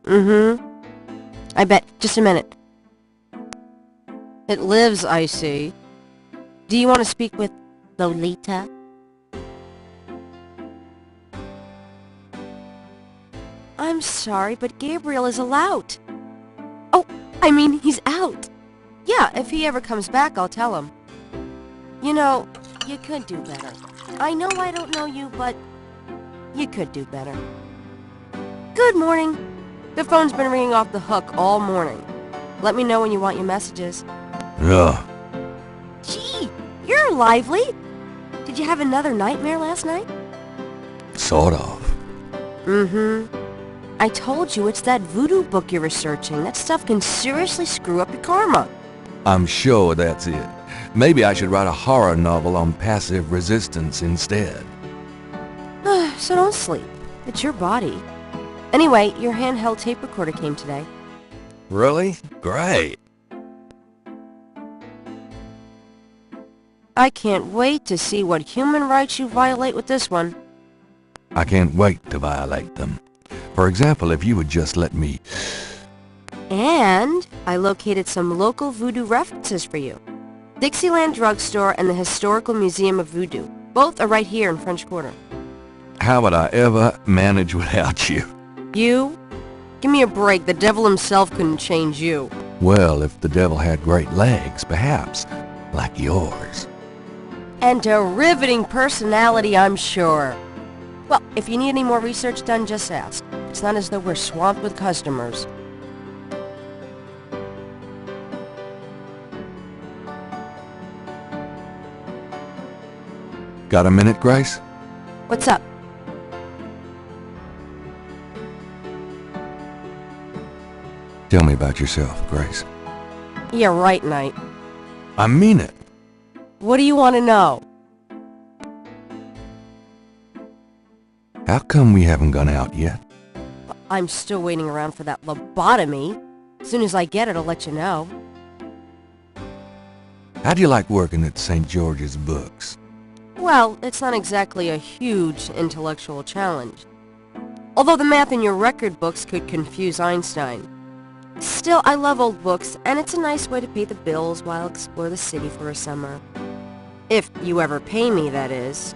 Mm-hmm. I bet. Just a minute. It lives, I see. Do you want to speak with Lolita? I'm sorry, but Gabriel is allowed. Oh, I mean, he's out. Yeah, if he ever comes back, I'll tell him. You know, you could do better. I know I don't know you, but you could do better. Good morning. The phone's been ringing off the hook all morning. Let me know when you want your messages. Ugh. Gee, you're lively. Did you have another nightmare last night? Sort of. Mm-hmm. I told you it's that voodoo book you're researching. That stuff can seriously screw up your karma. I'm sure that's it. Maybe I should write a horror novel on passive resistance instead. So don't sleep. It's your body. Anyway, your handheld tape recorder came today. Really? Great. I can't wait to see what human rights you violate with this one. I can't wait to violate them. For example, if you would just let me... And I located some local voodoo references for you. Dixieland Drugstore and the Historical Museum of Voodoo. Both are right here in French Quarter. How would I ever manage without you? You? Give me a break. The devil himself couldn't change you. Well, if the devil had great legs, perhaps, like yours. And a riveting personality, I'm sure. Well, if you need any more research done, just ask. It's not as though we're swamped with customers. Got a minute, Grace? What's up? Tell me about yourself, Grace. Yeah, right, Knight. I mean it. What do you want to know? How come we haven't gone out yet? I'm still waiting around for that lobotomy. As soon as I get it, I'll let you know. How do you like working at St. George's Books? Well, it's not exactly a huge intellectual challenge. Although the math in your record books could confuse Einstein. Still, I love old books, and it's a nice way to pay the bills while I explore the city for a summer. If you ever pay me, that is.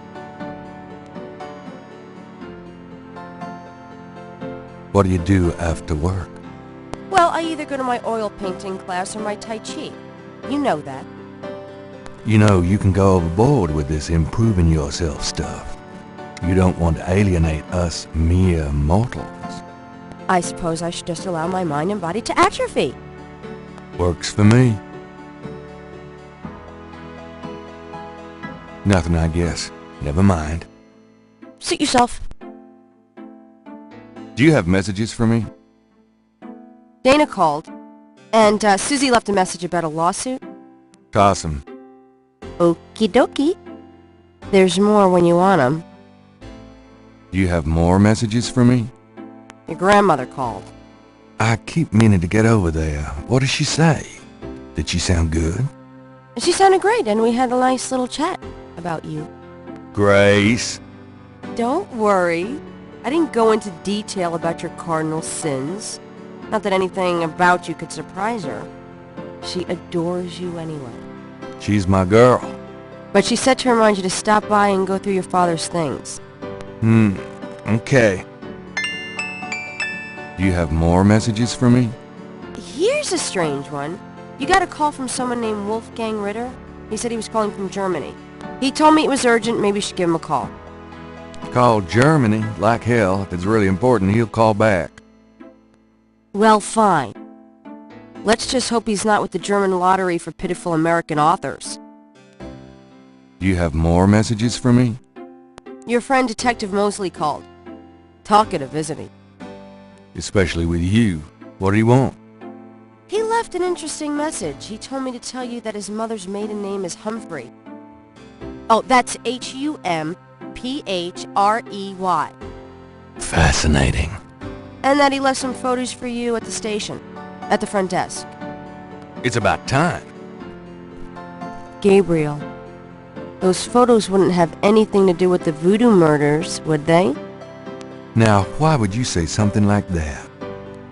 What do you do after work? Well, I either go to my oil painting class or my Tai Chi. You know that. You know, you can go overboard with this improving yourself stuff. You don't want to alienate us mere mortals. I suppose I should just allow my mind and body to atrophy. Works for me. Nothing, I guess. Never mind. Suit yourself. Do you have messages for me? Dana called, and Susie left a message about a lawsuit. Toss 'em. Okie dokie. There's more when you want 'em. Do you have more messages for me? Your grandmother called. I keep meaning to get over there. What does she say? Did she sound good? She sounded great, and we had a nice little chat about you. Grace. Don't worry. I didn't go into detail about your cardinal sins. Not that anything about you could surprise her. She adores you anyway. She's my girl. But she said to remind you to stop by and go through your father's things. Okay. Do you have more messages for me? Here's a strange one. You got a call from someone named Wolfgang Ritter? He said he was calling from Germany. He told me it was urgent, maybe you should give him a call. Call Germany, like hell. If it's really important, he'll call back. Well, fine. Let's just hope he's not with the German lottery for pitiful American authors. Do you have more messages for me? Your friend Detective Mosley called. Talkative, isn't he? Especially with you. What do you want? He left an interesting message. He told me to tell you that his mother's maiden name is Humphrey. Oh, that's Humprey. Fascinating. And that he left some photos for you at the station, at the front desk. It's about time. Gabriel, those photos wouldn't have anything to do with the voodoo murders, would they? Now, why would you say something like that?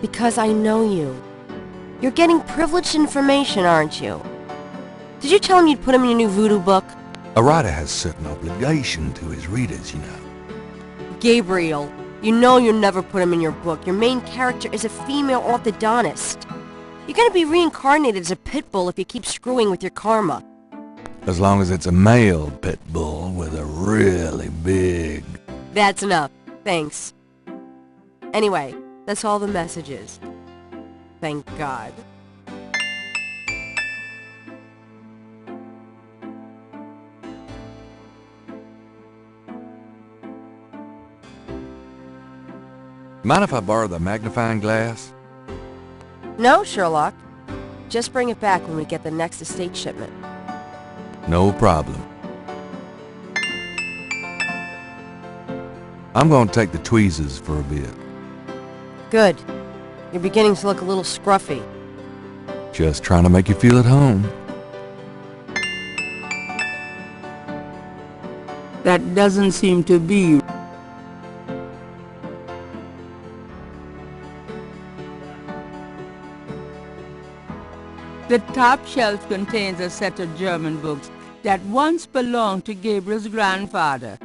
Because I know you. You're getting privileged information, aren't you? Did you tell him you'd put him in your new voodoo book? A writer has certain obligation to his readers, you know. Gabriel, you know you'll never put him in your book. Your main character is a female orthodontist. You're gonna be reincarnated as a pit bull if you keep screwing with your karma. As long as it's a male pit bull with a really big... That's enough. Thanks. Anyway, that's all the messages. Thank God. Mind if I borrow the magnifying glass? No, Sherlock. Just bring it back when we get the next estate shipment. No problem. I'm gonna take the tweezers for a bit. Good. You're beginning to look a little scruffy. Just trying to make you feel at home. That doesn't seem to be. The top shelf contains a set of German books that once belonged to Gabriel's grandfather.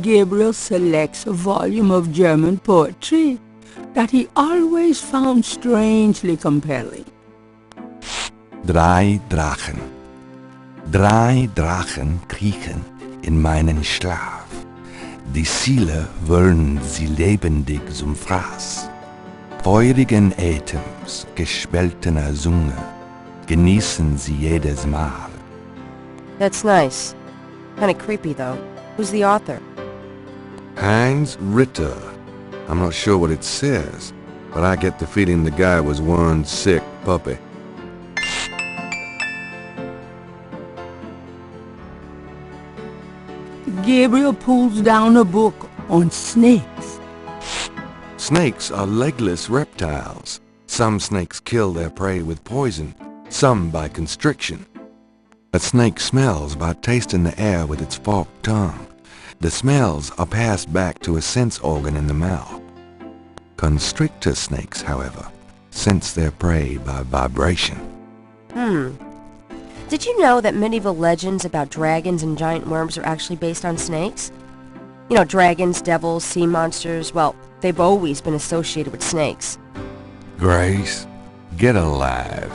Gabriel selects a volume of German poetry that he always found strangely compelling. Drei Drachen. Drei Drachen kriechen in meinen Schlaf. Die Ziele wollen sie lebendig zum Fraß. Feurigen Atems, gespaltener Zunge, genießen sie jedes Mal. That's nice. Kinda creepy, though. Who's the author? Heinz Ritter. I'm not sure what it says, but I get the feeling the guy was one sick puppy. Gabriel pulls down a book on snakes. Snakes are legless reptiles. Some snakes kill their prey with poison, some by constriction. A snake smells by tasting the air with its forked tongue. The smells are passed back to a sense organ in the mouth. Constrictor snakes, however, sense their prey by vibration. Did you know that medieval legends about dragons and giant worms are actually based on snakes? You know, dragons, devils, sea monsters, well, they've always been associated with snakes. Grace, get alive.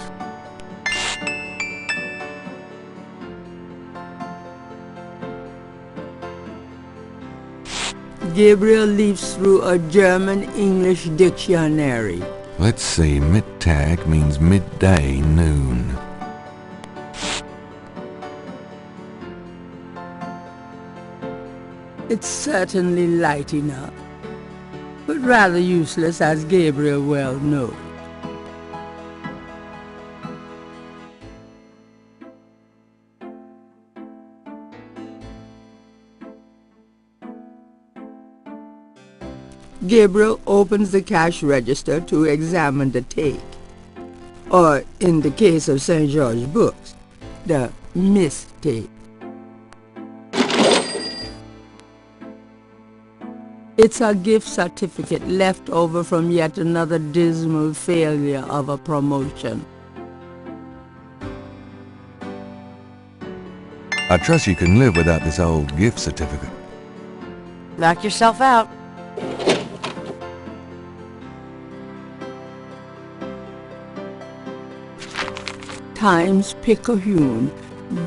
Gabriel leafs through a German-English dictionary. Let's see, Mittag means midday, noon. It's certainly light enough, but rather useless, as Gabriel well knows. Gabriel opens the cash register to examine the take, or in the case of St. George Books, the mistake. It's a gift certificate left over from yet another dismal failure of a promotion. I trust you can live without this old gift certificate. Knock yourself out. Times-Picayune,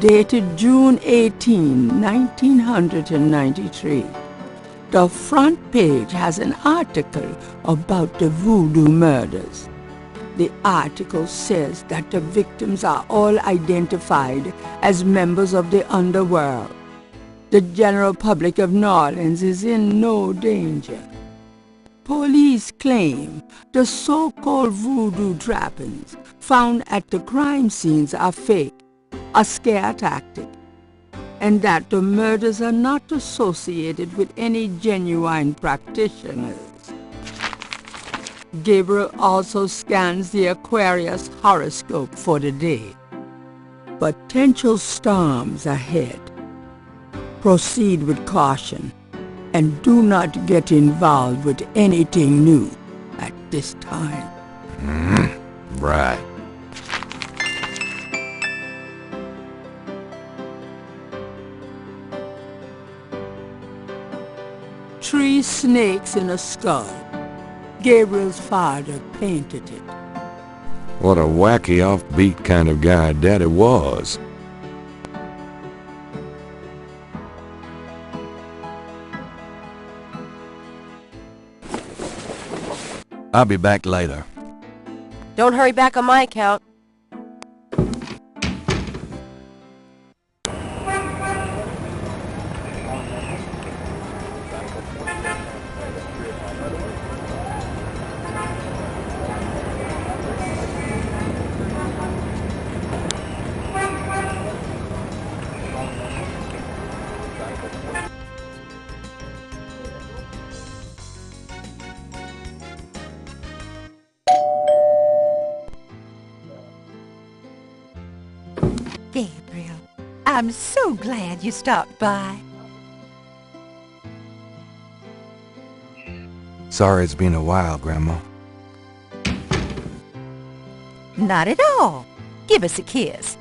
dated June 18, 1993. The front page has an article about the voodoo murders. The article says that the victims are all identified as members of the underworld. The general public of New Orleans is in no danger. Police claim the so-called voodoo trappings found at the crime scenes are fake, a scare tactic, and that the murders are not associated with any genuine practitioners. Gabriel also scans the Aquarius horoscope for the day. potential storms ahead. Proceed with caution and do not get involved with anything new at this time. Right. Three snakes in a skull. Gabriel's father painted it. What a wacky, offbeat kind of guy Daddy was. I'll be back later. Don't hurry back on my account. Gabriel, I'm so glad you stopped by. Sorry it's been a while, Grandma. Not at all. Give us a kiss.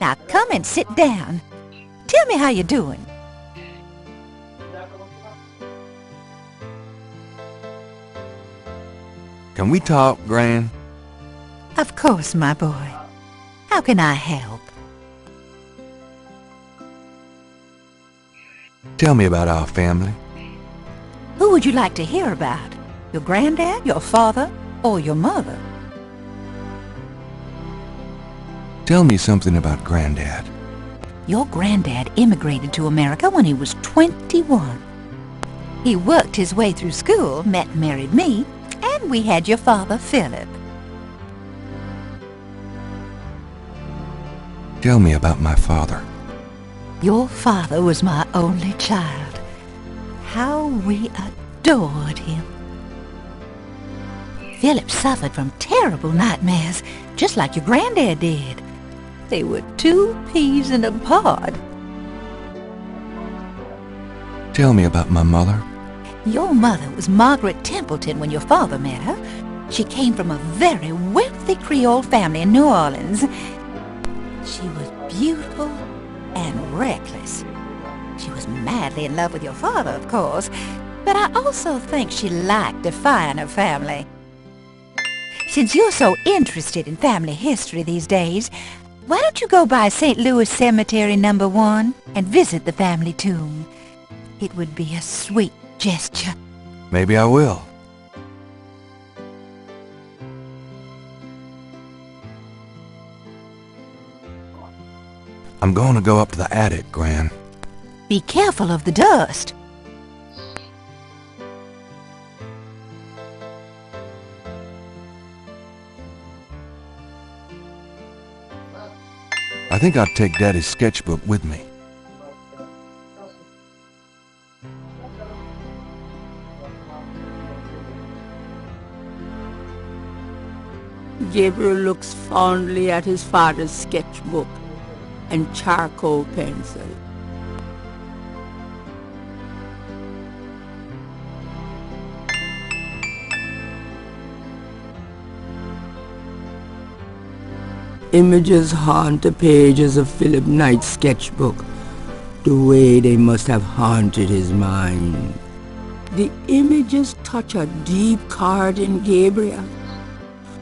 Now come and sit down. Tell me how you're doing. Can we talk, Gran? Of course, my boy. How can I help? Tell me about our family. Who would you like to hear about? Your granddad, your father, or your mother? Tell me something about Granddad. Your granddad immigrated to America when he was 21. He worked his way through school, met and married me, and we had your father, Philip. Tell me about my father. Your father was my only child. How we adored him. Philip suffered from terrible nightmares, just like your granddad did. They were two peas in a pod. Tell me about my mother. Your mother was Margaret Templeton when your father met her. She came from a very wealthy Creole family in New Orleans. She was beautiful and reckless. She was madly in love with your father, of course, but I also think she liked defying her family. Since you're so interested in family history these days, why don't you go by St. Louis Cemetery No. 1 and visit the family tomb? It would be a sweet gesture. Maybe I will. I'm going to go up to the attic, Gran. Be careful of the dust. I think I'll take Daddy's sketchbook with me. Gabriel looks fondly at his father's sketchbook and charcoal pencil. Images haunt the pages of Philip Knight's sketchbook, the way they must have haunted his mind. The images touch a deep chord in Gabriel.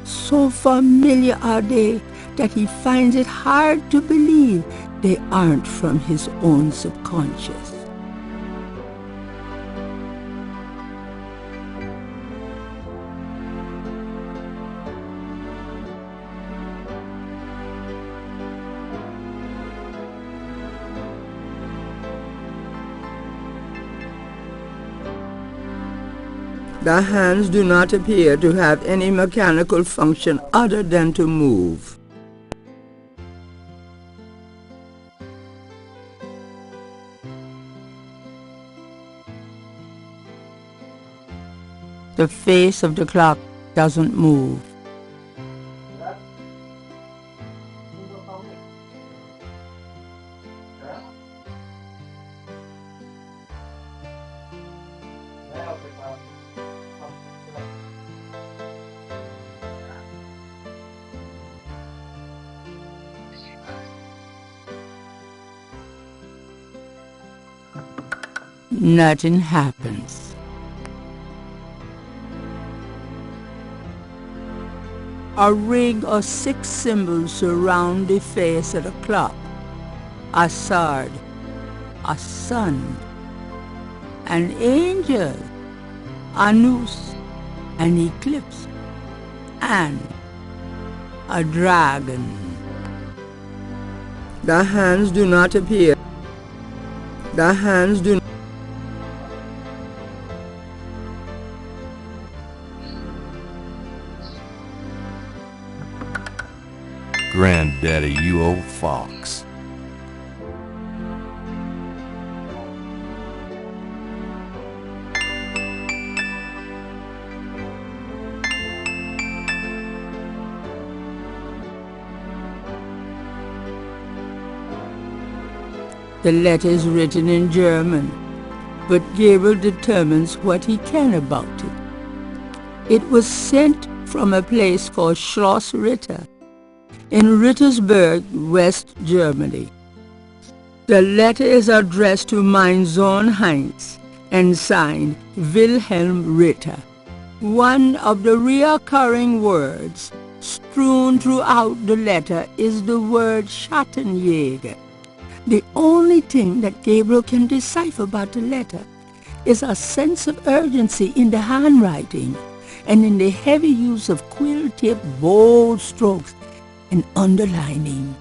So familiar are they that he finds it hard to believe they aren't from his own subconscious. The hands do not appear to have any mechanical function other than to move. The face of the clock doesn't move. nothing happens. A ring of 6 symbols surround the face of the clock. A sword, a sun, an angel, a noose, an eclipse, and a dragon. The hands do not appear. The hands do not. Granddaddy, you old fox. The letter is written in German, but Gabriel determines what he can about it. It was sent from a place called Schloss Ritter in Rittersberg, West Germany. The letter is addressed to mein Sohn Heinz and signed Wilhelm Ritter. One of the recurring words strewn throughout the letter is the word Schattenjäger. The only thing that Gabriel can decipher about the letter is a sense of urgency in the handwriting and in the heavy use of quill-tipped bold strokes and underlining.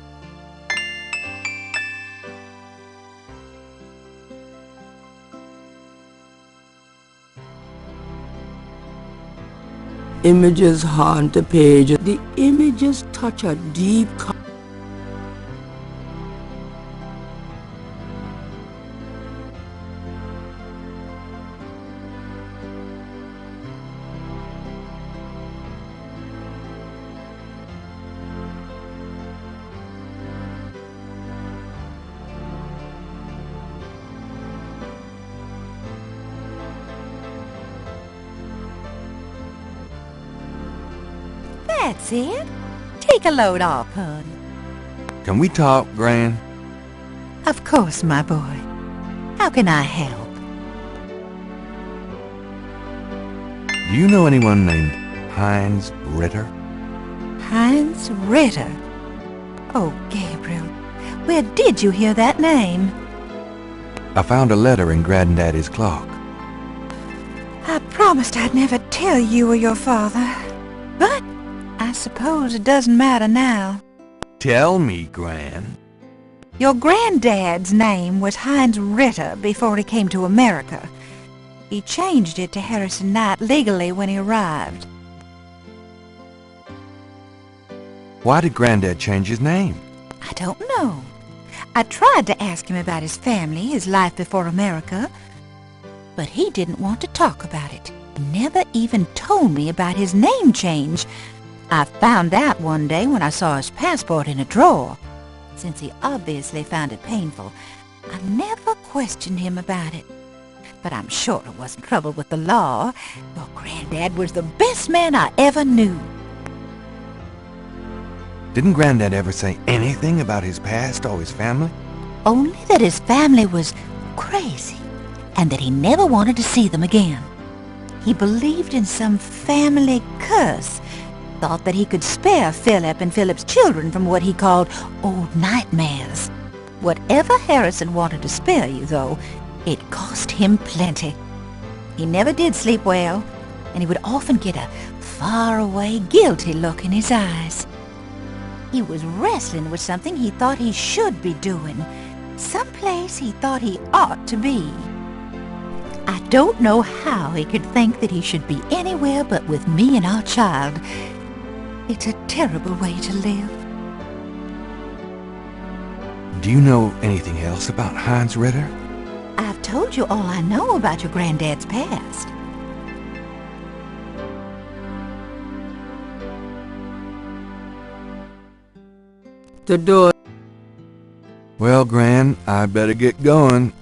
Images haunt the page. The images touch a deep That's it. Take a load off, hon. Can we talk, Gran? Of course, my boy. How can I help? Do you know anyone named Heinz Ritter? Heinz Ritter? Oh, Gabriel, where did you hear that name? I found a letter in Granddaddy's clock. I promised I'd never tell you or your father, but I suppose it doesn't matter now. Tell me, Gran. Your granddad's name was Heinz Ritter before he came to America. He changed it to Harrison Knight legally when he arrived. Why did Granddad change his name? I don't know. I tried to ask him about his family, his life before America, but he didn't want to talk about it. Never even told me about his name change. I found out one day when I saw his passport in a drawer. Since he obviously found it painful, I never questioned him about it. But I'm sure it wasn't trouble with the law. Your granddad was the best man I ever knew. Didn't Granddad ever say anything about his past or his family? Only that his family was crazy, and that he never wanted to see them again. He believed in some family curse, thought that he could spare Philip and Philip's children from what he called old nightmares. Whatever Harrison wanted to spare you, though, it cost him plenty. He never did sleep well, and he would often get a far-away, guilty look in his eyes. He was wrestling with something he thought he should be doing, someplace he thought he ought to be. I don't know how he could think that he should be anywhere but with me and our child. It's a terrible way to live. Do you know anything else about Heinz Ritter? I've told you all I know about your granddad's past. The door. Well, Gran, I better get going.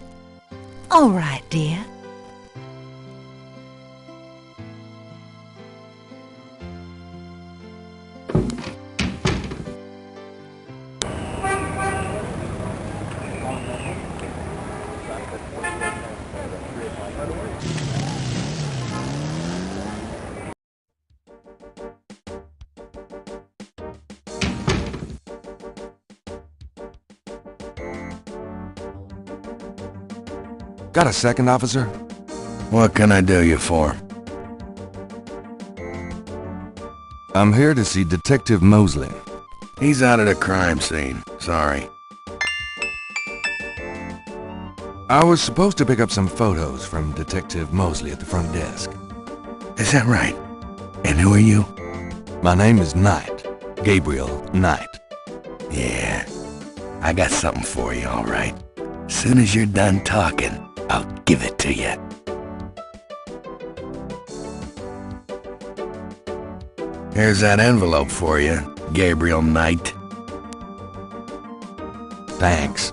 All right, dear. Got a second, officer? What can I do you for? I'm here to see Detective Mosley. He's out at the crime scene. Sorry. I was supposed to pick up some photos from Detective Mosley at the front desk. Is that right? And who are you? My name is Knight. Gabriel Knight. Yeah. I got something for you, all right. Soon as you're done talking, I'll give it to you. Here's that envelope for you, Gabriel Knight. Thanks.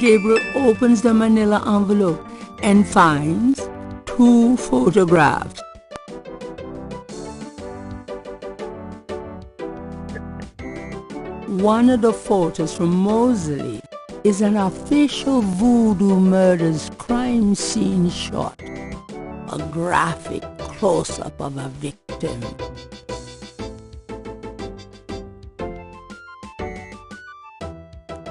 Gabriel opens the manila envelope and finds 2 photographs. One of the photos from Mosley is an official voodoo murders crime scene shot, a graphic close-up of a victim.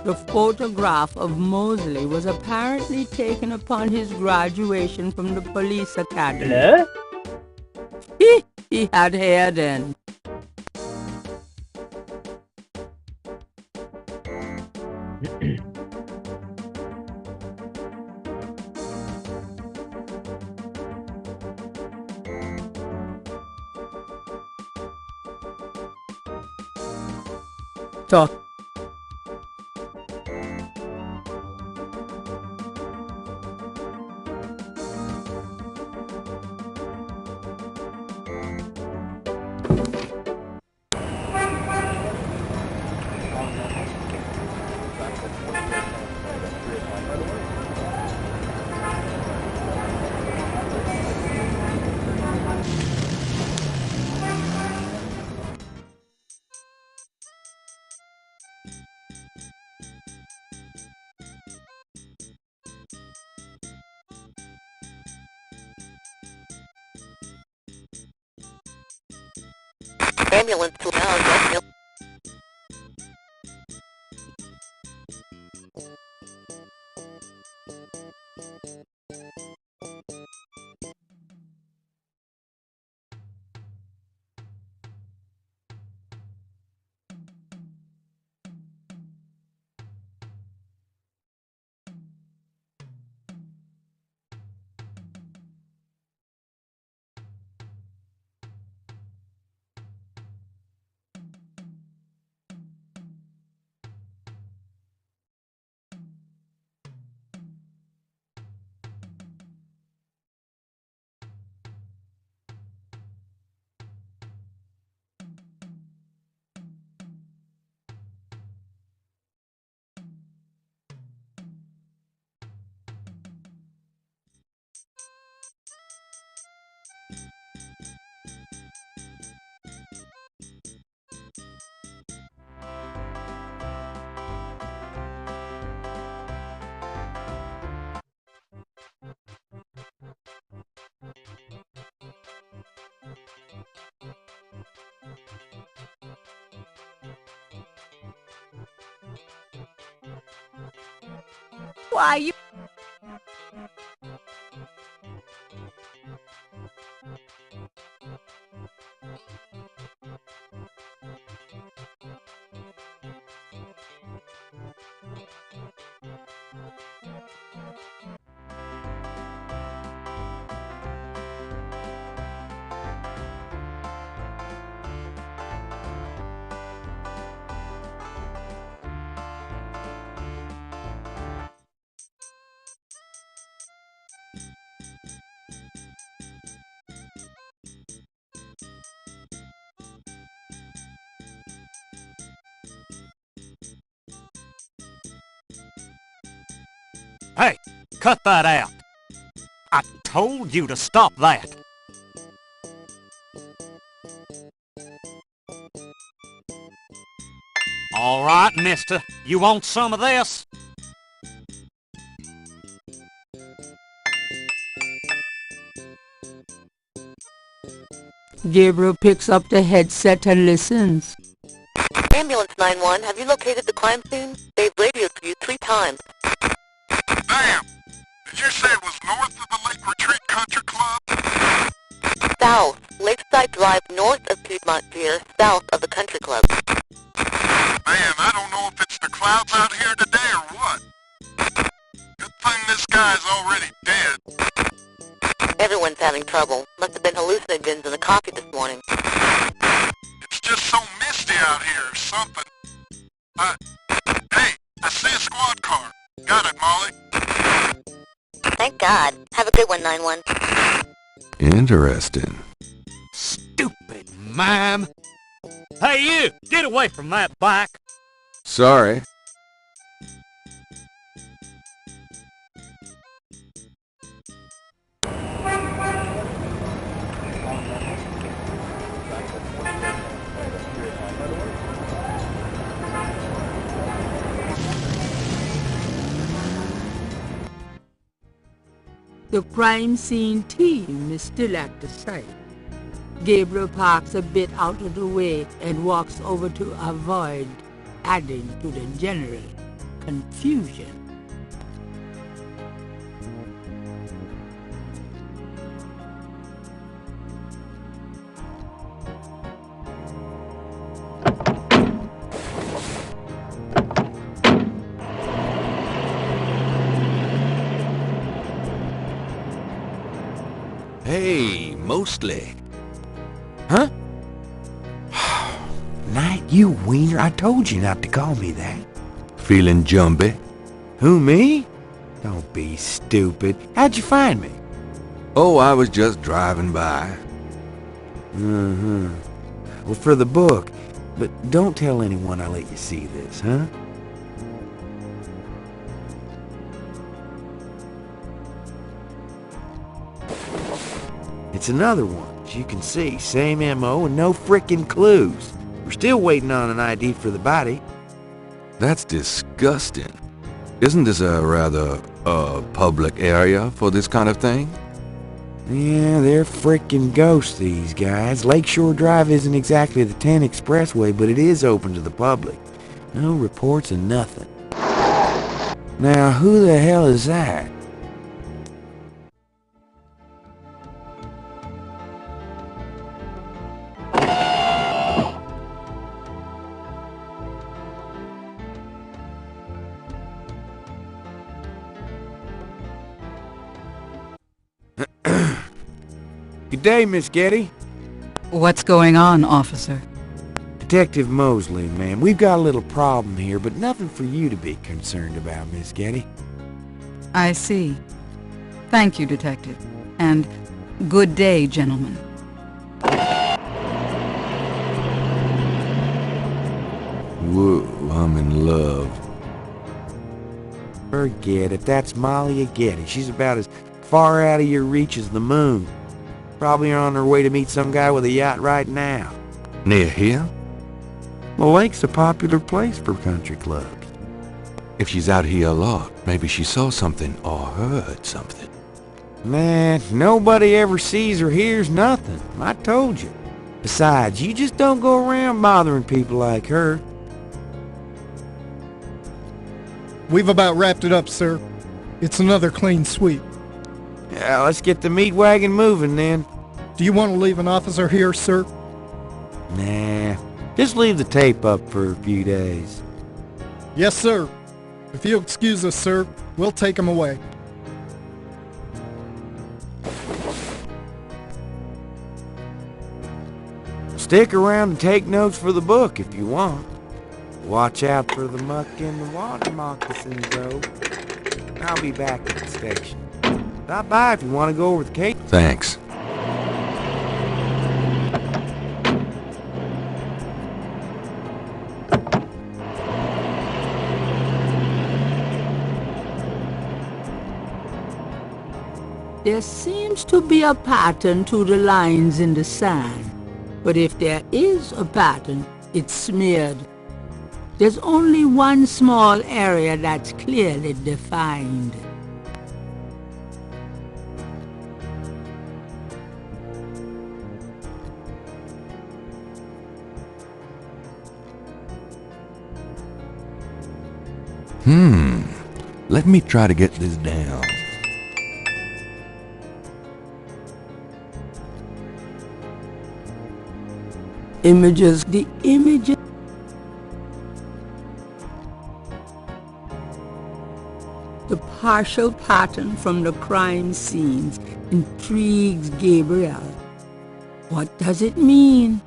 The photograph of Mosley was apparently taken upon his graduation from the police academy. Hello? He had hair then. Talk. Ambulance to town. Why you... Hey, cut that out. I told you to stop that. All right, mister. You want some of this? Gabriel picks up the headset and listens. 911, have you located the crime scene? They've radioed for you 3 times. Damn! Did you say it was north of the Lake Retreat Country Club? South. Lakeside Drive north of Piedmont Pier, south of the country club. Man, I don't know if it's the clouds out here today or what. Good thing this guy's already dead. Everyone's having trouble. Must have been hallucinogens in the coffee this morning. It's just so misty out here or something. Hey, I see a squad car. Got it, Molly. Thank God. Have a good one, 911. Interesting. Stupid mime. Hey, you! Get away from that bike! Sorry. The crime scene team is still at the site. Gabriel parks a bit out of the way and walks over to avoid adding to the general confusion. Hey, mostly. Huh? Knight, you wiener, I told you not to call me that. Feeling jumpy? Who, me? Don't be stupid. How'd you find me? Oh, I was just driving by. Well, for the book. But don't tell anyone I let you see this, huh? It's another one. As you can see, same M.O. and no frickin' clues. We're still waiting on an ID for the body. That's disgusting. Isn't this a rather, public area for this kind of thing? Yeah, they're frickin' ghosts, these guys. Lakeshore Drive isn't exactly the 10 expressway, but it is open to the public. No reports and nothing. Now, who the hell is that? Good day, Miss Getty. What's going on, officer? Detective Mosley, ma'am. We've got a little problem here, but nothing for you to be concerned about, Miss Getty. I see. Thank you, detective. And good day, gentlemen. Whoa, I'm in love. Forget it. That's Molly Getty. She's about as far out of your reach as the moon. Probably on her way to meet some guy with a yacht right now. Near here? The lake's a popular place for country clubs. If she's out here a lot, maybe she saw something or heard something. Man, nobody ever sees or hears nothing. I told you. Besides, you just don't go around bothering people like her. We've about wrapped it up, sir. It's another clean sweep. Yeah, let's get the meat wagon moving then. Do you want to leave an officer here, sir? Nah, just leave the tape up for a few days. Yes, sir. If you'll excuse us, sir, we'll take him away. Stick around and take notes for the book if you want. Watch out for the muck in the water moccasins, though. I'll be back at the station. Stop by if you want to go over the cake. Thanks. There seems to be a pattern to the lines in the sand, but if there is a pattern, it's smeared. There's only one small area that's clearly defined. Let me try to get this down. Images, the images. The partial pattern from the crime scenes intrigues Gabriel. What does it mean?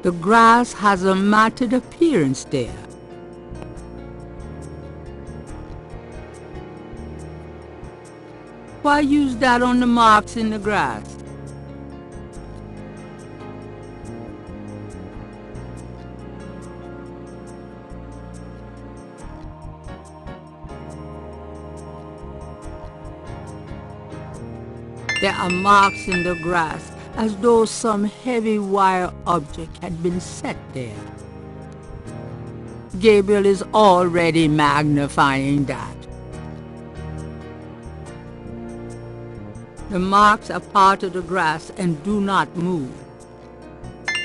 The grass has a matted appearance there. Why use that on the marks in the grass? There are marks in the grass as though some heavy wire object had been set there. Gabriel is already magnifying that. The marks are part of the grass and do not move.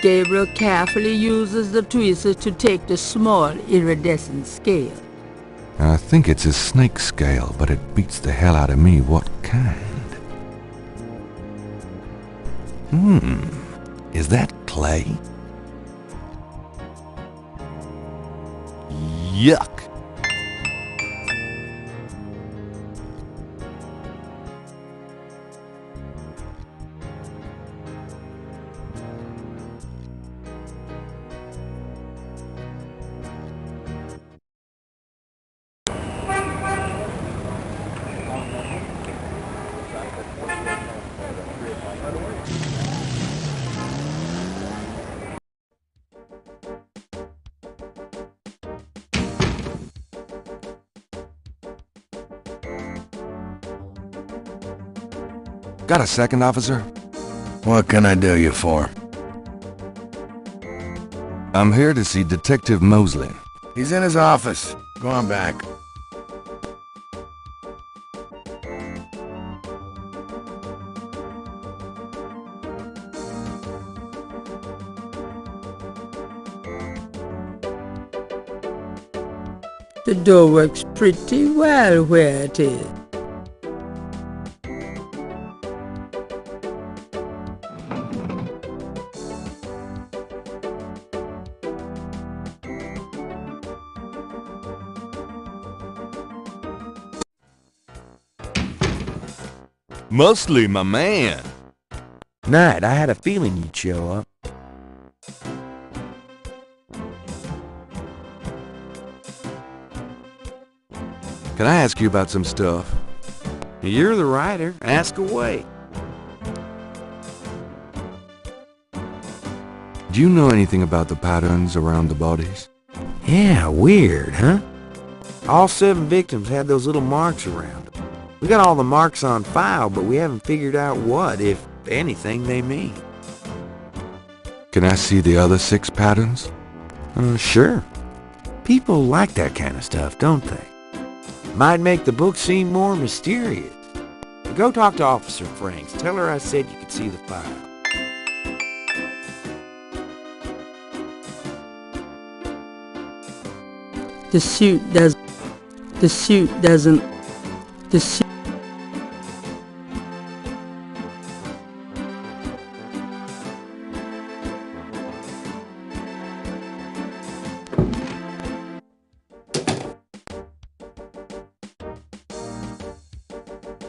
Gabriel carefully uses the tweezers to take the small iridescent scale. I think it's a snake scale, but it beats the hell out of me what kind. Is that clay? Yuck! Got a second, officer? What can I do you for? I'm here to see Detective Mosley. He's in his office. Go on back. The door works pretty well where it is. Mosley, my man. Knight, I had a feeling you'd show up. Can I ask you about some stuff? You're the writer. Ask away. Do you know anything about the patterns around the bodies? Yeah, weird, huh? All 7 victims had those little marks around them. We got all the marks on file, but we haven't figured out what, if anything, they mean. Can I see the other 6 patterns? Sure. People like that kind of stuff, don't they? Might make the book seem more mysterious. Go talk to Officer Franks. Tell her I said you could see the file. The suit doesn't.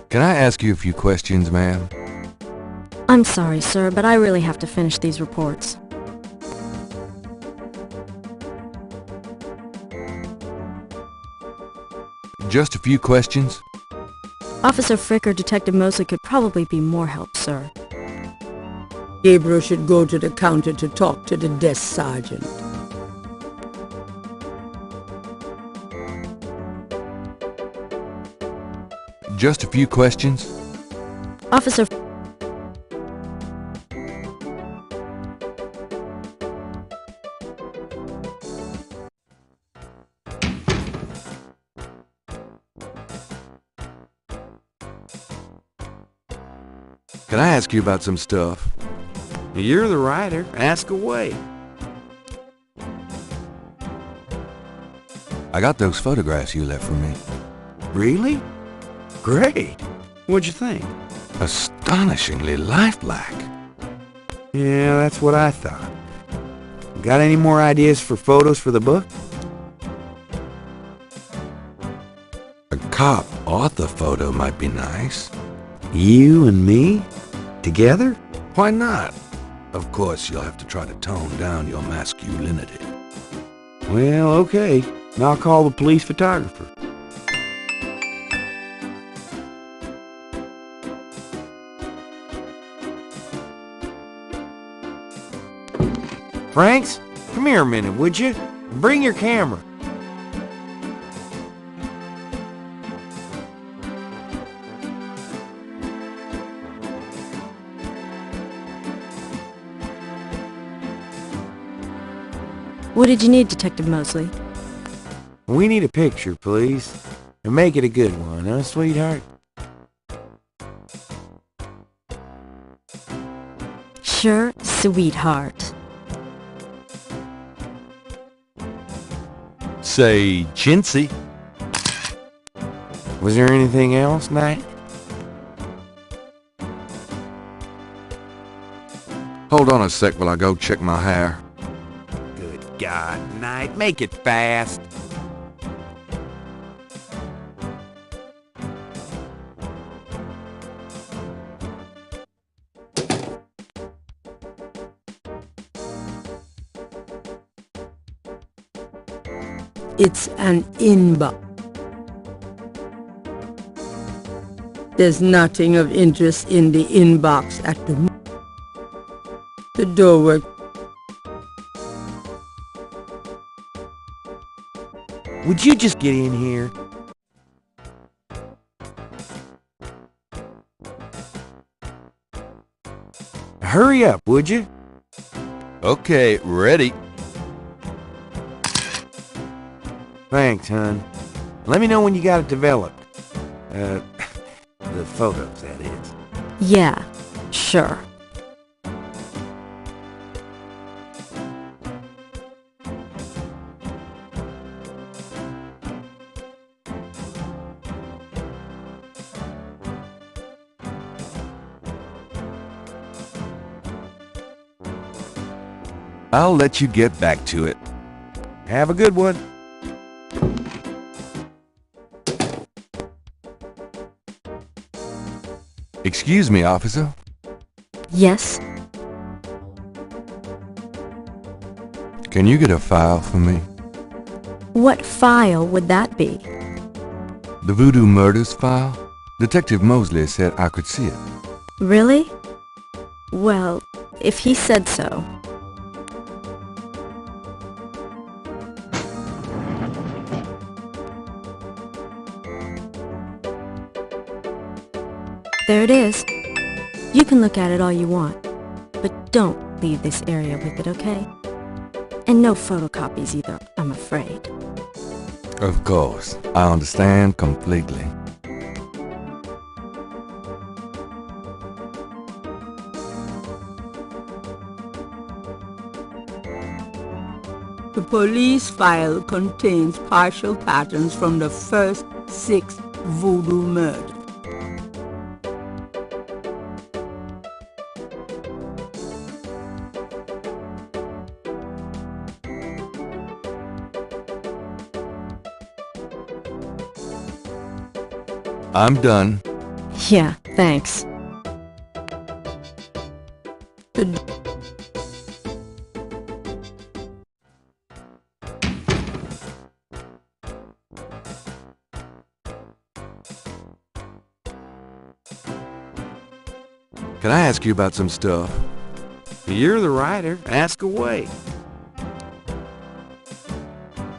Can I ask you a few questions, ma'am? I'm sorry, sir, but I really have to finish these reports. Just a few questions? Officer Frick or Detective Mosley could probably be more help, sir. Gabriel should go to the counter to talk to the desk sergeant. Just a few questions? Officer... Can I ask you about some stuff? You're the writer. Ask away. I got those photographs you left for me. Really? Great. What'd you think? Astonishingly lifelike. Yeah, that's what I thought. Got any more ideas for photos for the book? A cop author photo might be nice. You and me? Together? Why not? Of course, you'll have to try to tone down your masculinity. Well, okay. I'll call the police photographer. Franks, come here a minute, would you? Bring your camera. What did you need, Detective Mosley? We need a picture, please. And make it a good one, huh, sweetheart? Sure, sweetheart. Say, chintzy. Was there anything else, Knight? Hold on a sec while I go check my hair. Good God, Knight, make it fast. It's an inbox. There's nothing of interest in the inbox at the moment. The doorway. Would you just get in here? Hurry up, would you? Okay, ready. Thanks, hon. Let me know when you got it developed. The photos, that is. Yeah, sure. I'll let you get back to it. Have a good one. Excuse me, officer. Yes? Can you get a file for me? What file would that be? The voodoo murders file? Detective Mosley said I could see it. Really? Well, if he said so. There it is. You can look at it all you want, but don't leave this area with it, okay? And no photocopies either, I'm afraid. Of course. I understand completely. The police file contains partial patterns from the first 6 voodoo murders. I'm done. Yeah, thanks. Can I ask you about some stuff? You're the writer. Ask away.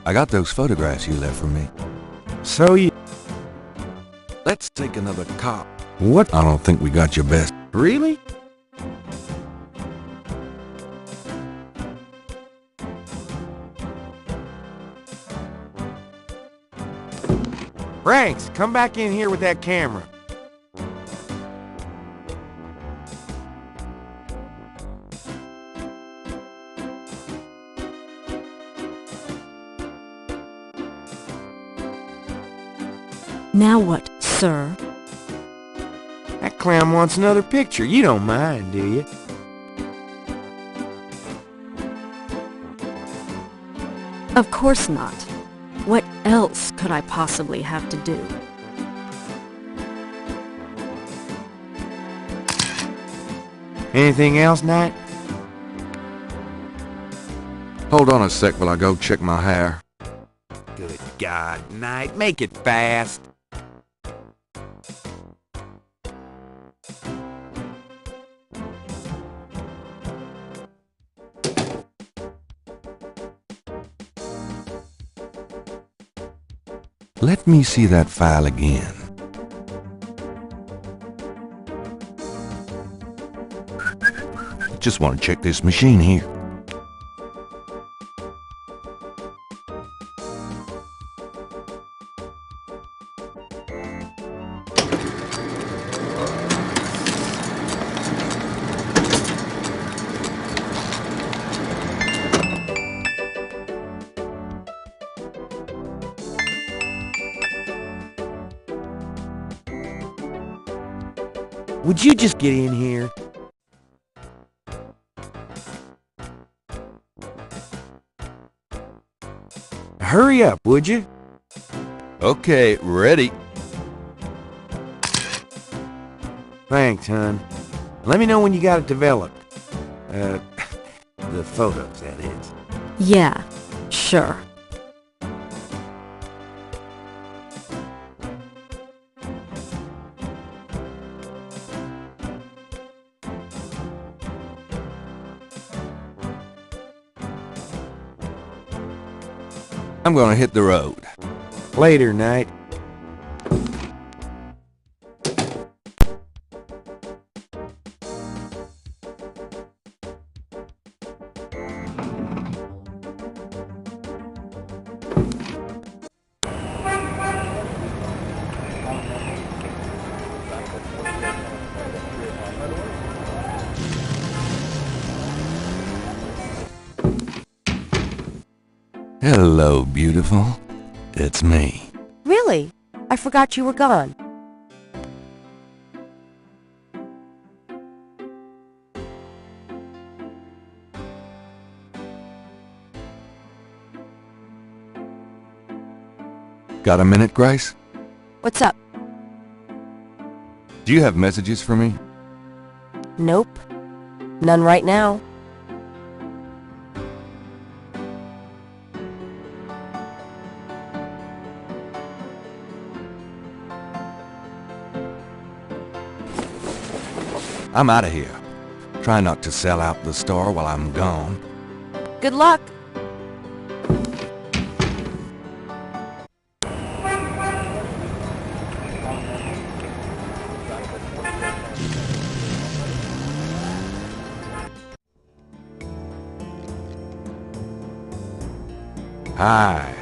I got those photographs you left for me. So you... Let's take another cop. What? I don't think we got your best. Really? Franks, come back in here with that camera. Now what, sir? That clown wants another picture. You don't mind, do you? Of course not. What else could I possibly have to do? Anything else, Knight? Hold on a sec while I go check my hair. Good God, Knight, make it fast. Let me see that file again. Just want to check this machine here. Would you just get in here? Hurry up, would you? Okay, ready. Thanks, hon. Let me know when you got it developed. The photos, that is. Yeah, sure. I'm gonna hit the road. Later, Knight. Hello, beautiful. It's me. Really? I forgot you were gone. Got a minute, Grace? What's up? Do you have messages for me? Nope. None right now. I'm out of here. Try not to sell out the store while I'm gone. Good luck. Hi.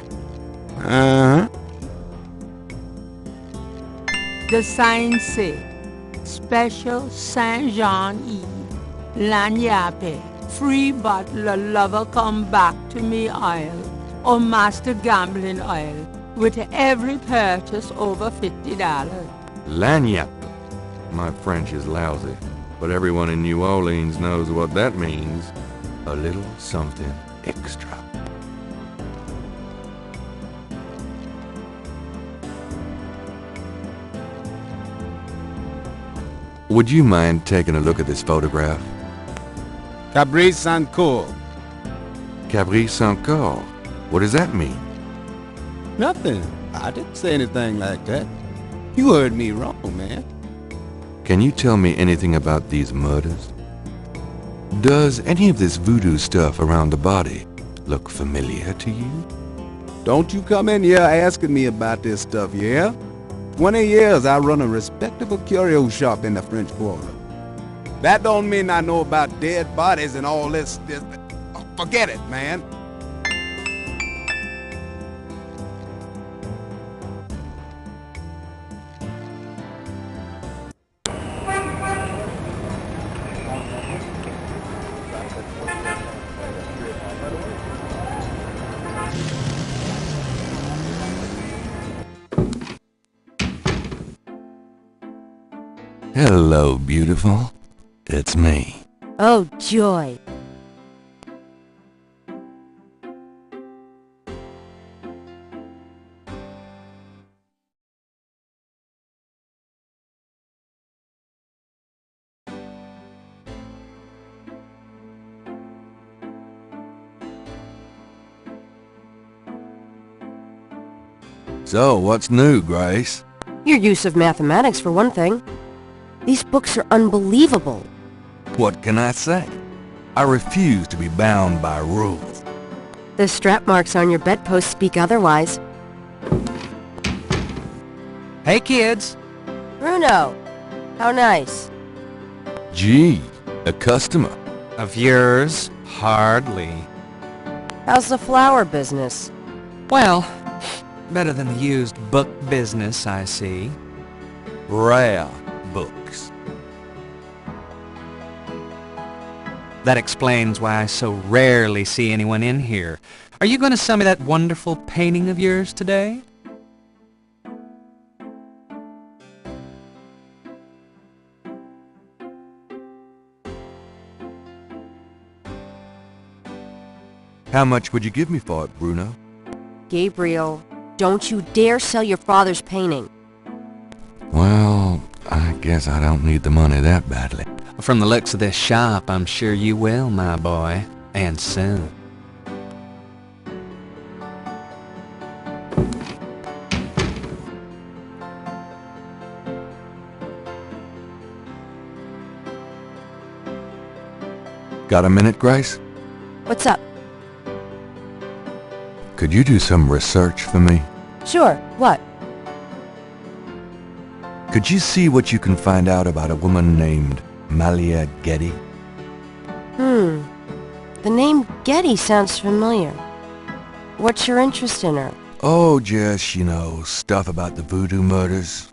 The sign say, Special Saint Jean Eve, Lagnape, free bottle of lover come back to me oil, or master gambling oil, with every purchase over $50. Lagniappe. My French is lousy, but everyone in New Orleans knows what that means. A little something extra. Would you mind taking a look at this photograph? Cabrice-Sancourt. Cabrice-Sancourt? What does that mean? Nothing. I didn't say anything like that. You heard me wrong, man. Can you tell me anything about these murders? Does any of this voodoo stuff around the body look familiar to you? Don't you come in here asking me about this stuff, yeah? 20 years I run a respectable curio shop in the French Quarter. That don't mean I know about dead bodies and all this. Forget it, man. Hello, beautiful. It's me. Oh, joy. So, what's new, Grace? Your use of mathematics, for one thing. These books are unbelievable. What can I say? I refuse to be bound by rules. The strap marks on your bedpost speak otherwise. Hey, kids. Bruno, how nice. Gee, a customer. Of yours? Hardly. How's the flower business? Well, better than the used book business, I see. Rare books. That explains why I so rarely see anyone in here. Are you going to sell me that wonderful painting of yours today? How much would you give me for it, Bruno? Gabriel, don't you dare sell your father's painting. Well, I guess I don't need the money that badly. From the looks of this shop, I'm sure you will, my boy. And soon. Got a minute, Grace? What's up? Could you do some research for me? Sure, what? Could you see what you can find out about a woman named Malia Getty? The name Getty sounds familiar. What's your interest in her? Oh, just, stuff about the voodoo murders.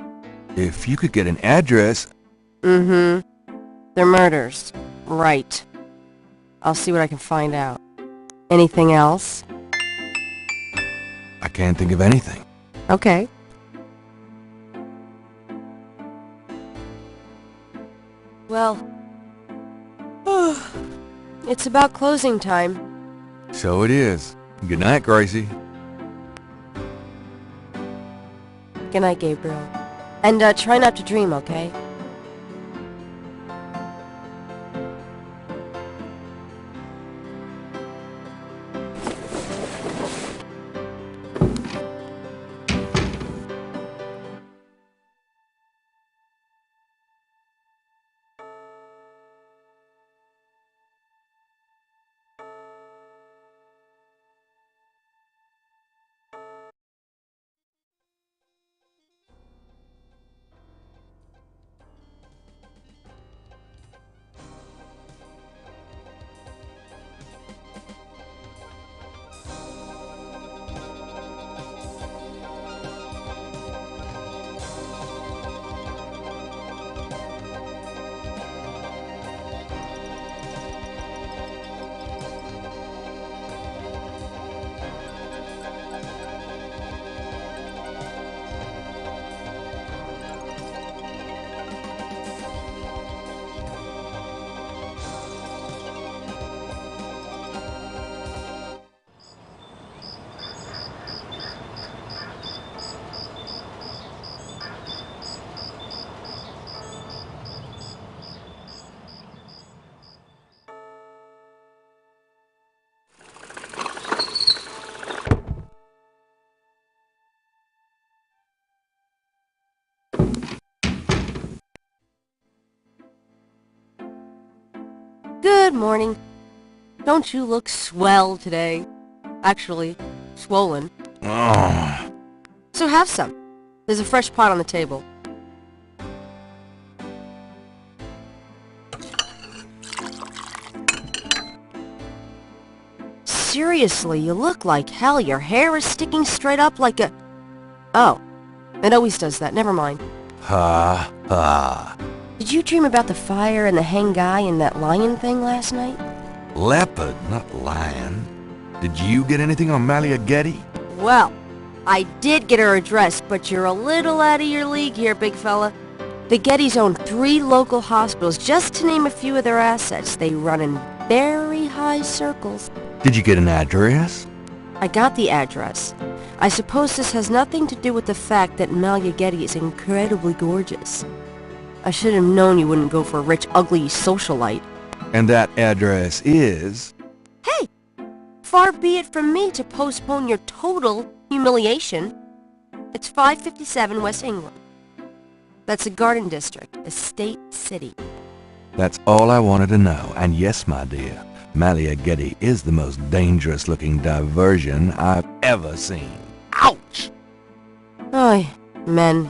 If you could get an address... They're murders. Right. I'll see what I can find out. Anything else? I can't think of anything. Okay. Well... it's about closing time. So it is. Good night, Gracie. Good night, Gabriel. And try not to dream, okay? Good morning. Don't you look swell today? Actually, swollen. Oh. So have some. There's a fresh pot on the table. Seriously, you look like hell. Your hair is sticking straight up like a... Oh, it always does that. Never mind. Ha, ha. Did you dream about the fire and the hang guy and that lion thing last night? Leopard, not lion. Did you get anything on Malia Getty? Well, I did get her address, but you're a little out of your league here, big fella. The Gettys own 3 local hospitals, just to name a few of their assets. They run in very high circles. Did you get an address? I got the address. I suppose this has nothing to do with the fact that Malia Getty is incredibly gorgeous. I should have known you wouldn't go for a rich, ugly socialite. And that address is... Hey! Far be it from me to postpone your total humiliation. It's 557 West England. That's the Garden District, Estate City. That's all I wanted to know. And yes, my dear, Malia Getty is the most dangerous-looking diversion I've ever seen. Ouch! Oy, men.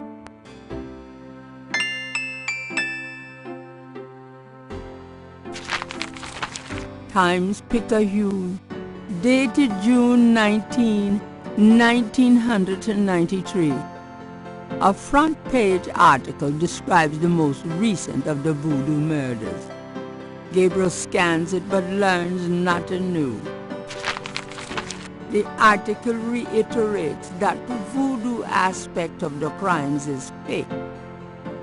Times-Picayune, dated June 19, 1993. A front-page article describes the most recent of the voodoo murders. Gabriel scans it but learns nothing new. The article reiterates that the voodoo aspect of the crimes is fake.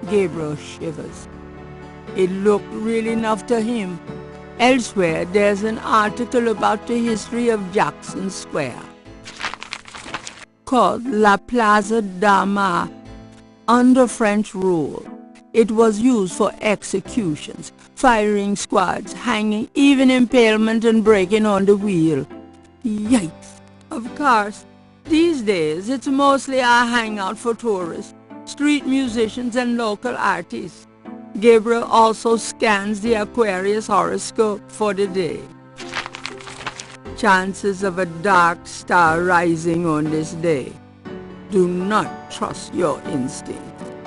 Gabriel shivers. It looked real enough to him. Elsewhere, there's an article about the history of Jackson Square, called La Plaza d'Armas. Under French rule, it was used for executions, firing squads, hanging, even impalement and breaking on the wheel. Yikes! Of course, these days it's mostly a hangout for tourists, street musicians and local artists. Gabriel also scans the Aquarius horoscope for the day. Chances of a dark star rising on this day. Do not trust your instinct.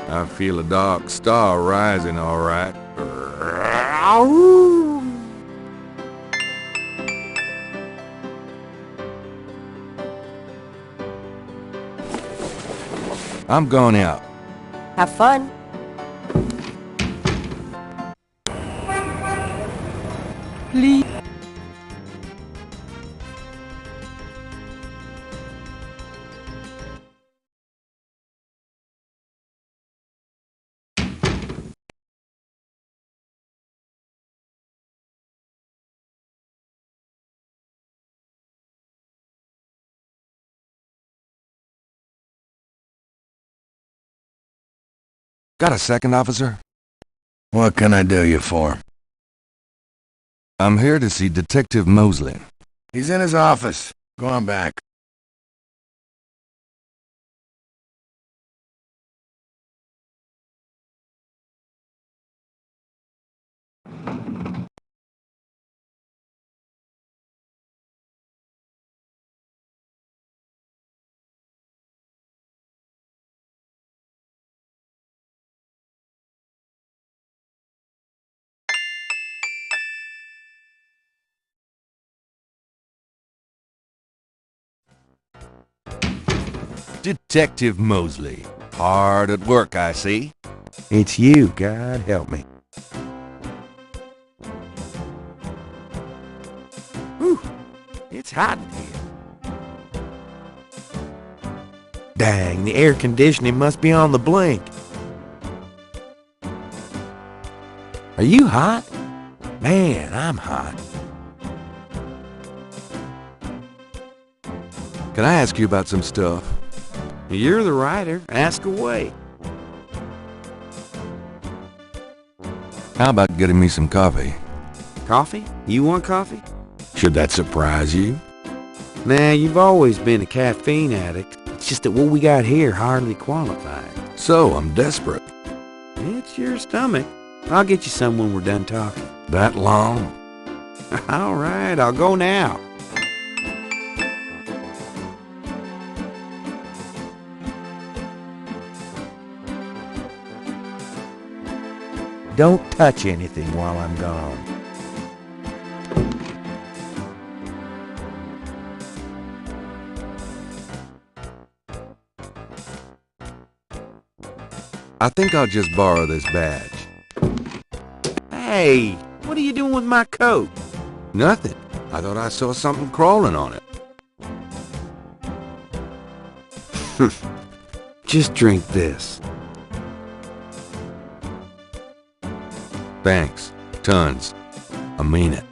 I feel a dark star rising, all right. I'm going out. Have fun. Please. Got a second, officer? What can I do you for? I'm here to see Detective Mosley. He's in his office. Go on back. Detective Mosley. Hard at work, I see. It's you, God help me. Whew, it's hot in here. Dang, the air conditioning must be on the blink. Are you hot? Man, I'm hot. Can I ask you about some stuff? You're the writer. Ask away. How about getting me some coffee? Coffee? You want coffee? Should that surprise you? Nah, you've always been a caffeine addict. It's just that what we got here hardly qualified. So, I'm desperate. It's your stomach. I'll get you some when we're done talking. That long? All right, I'll go now. Don't touch anything while I'm gone. I think I'll just borrow this badge. Hey, what are you doing with my coat? Nothing. I thought I saw something crawling on it. Just drink this. Thanks. Tons. I mean it.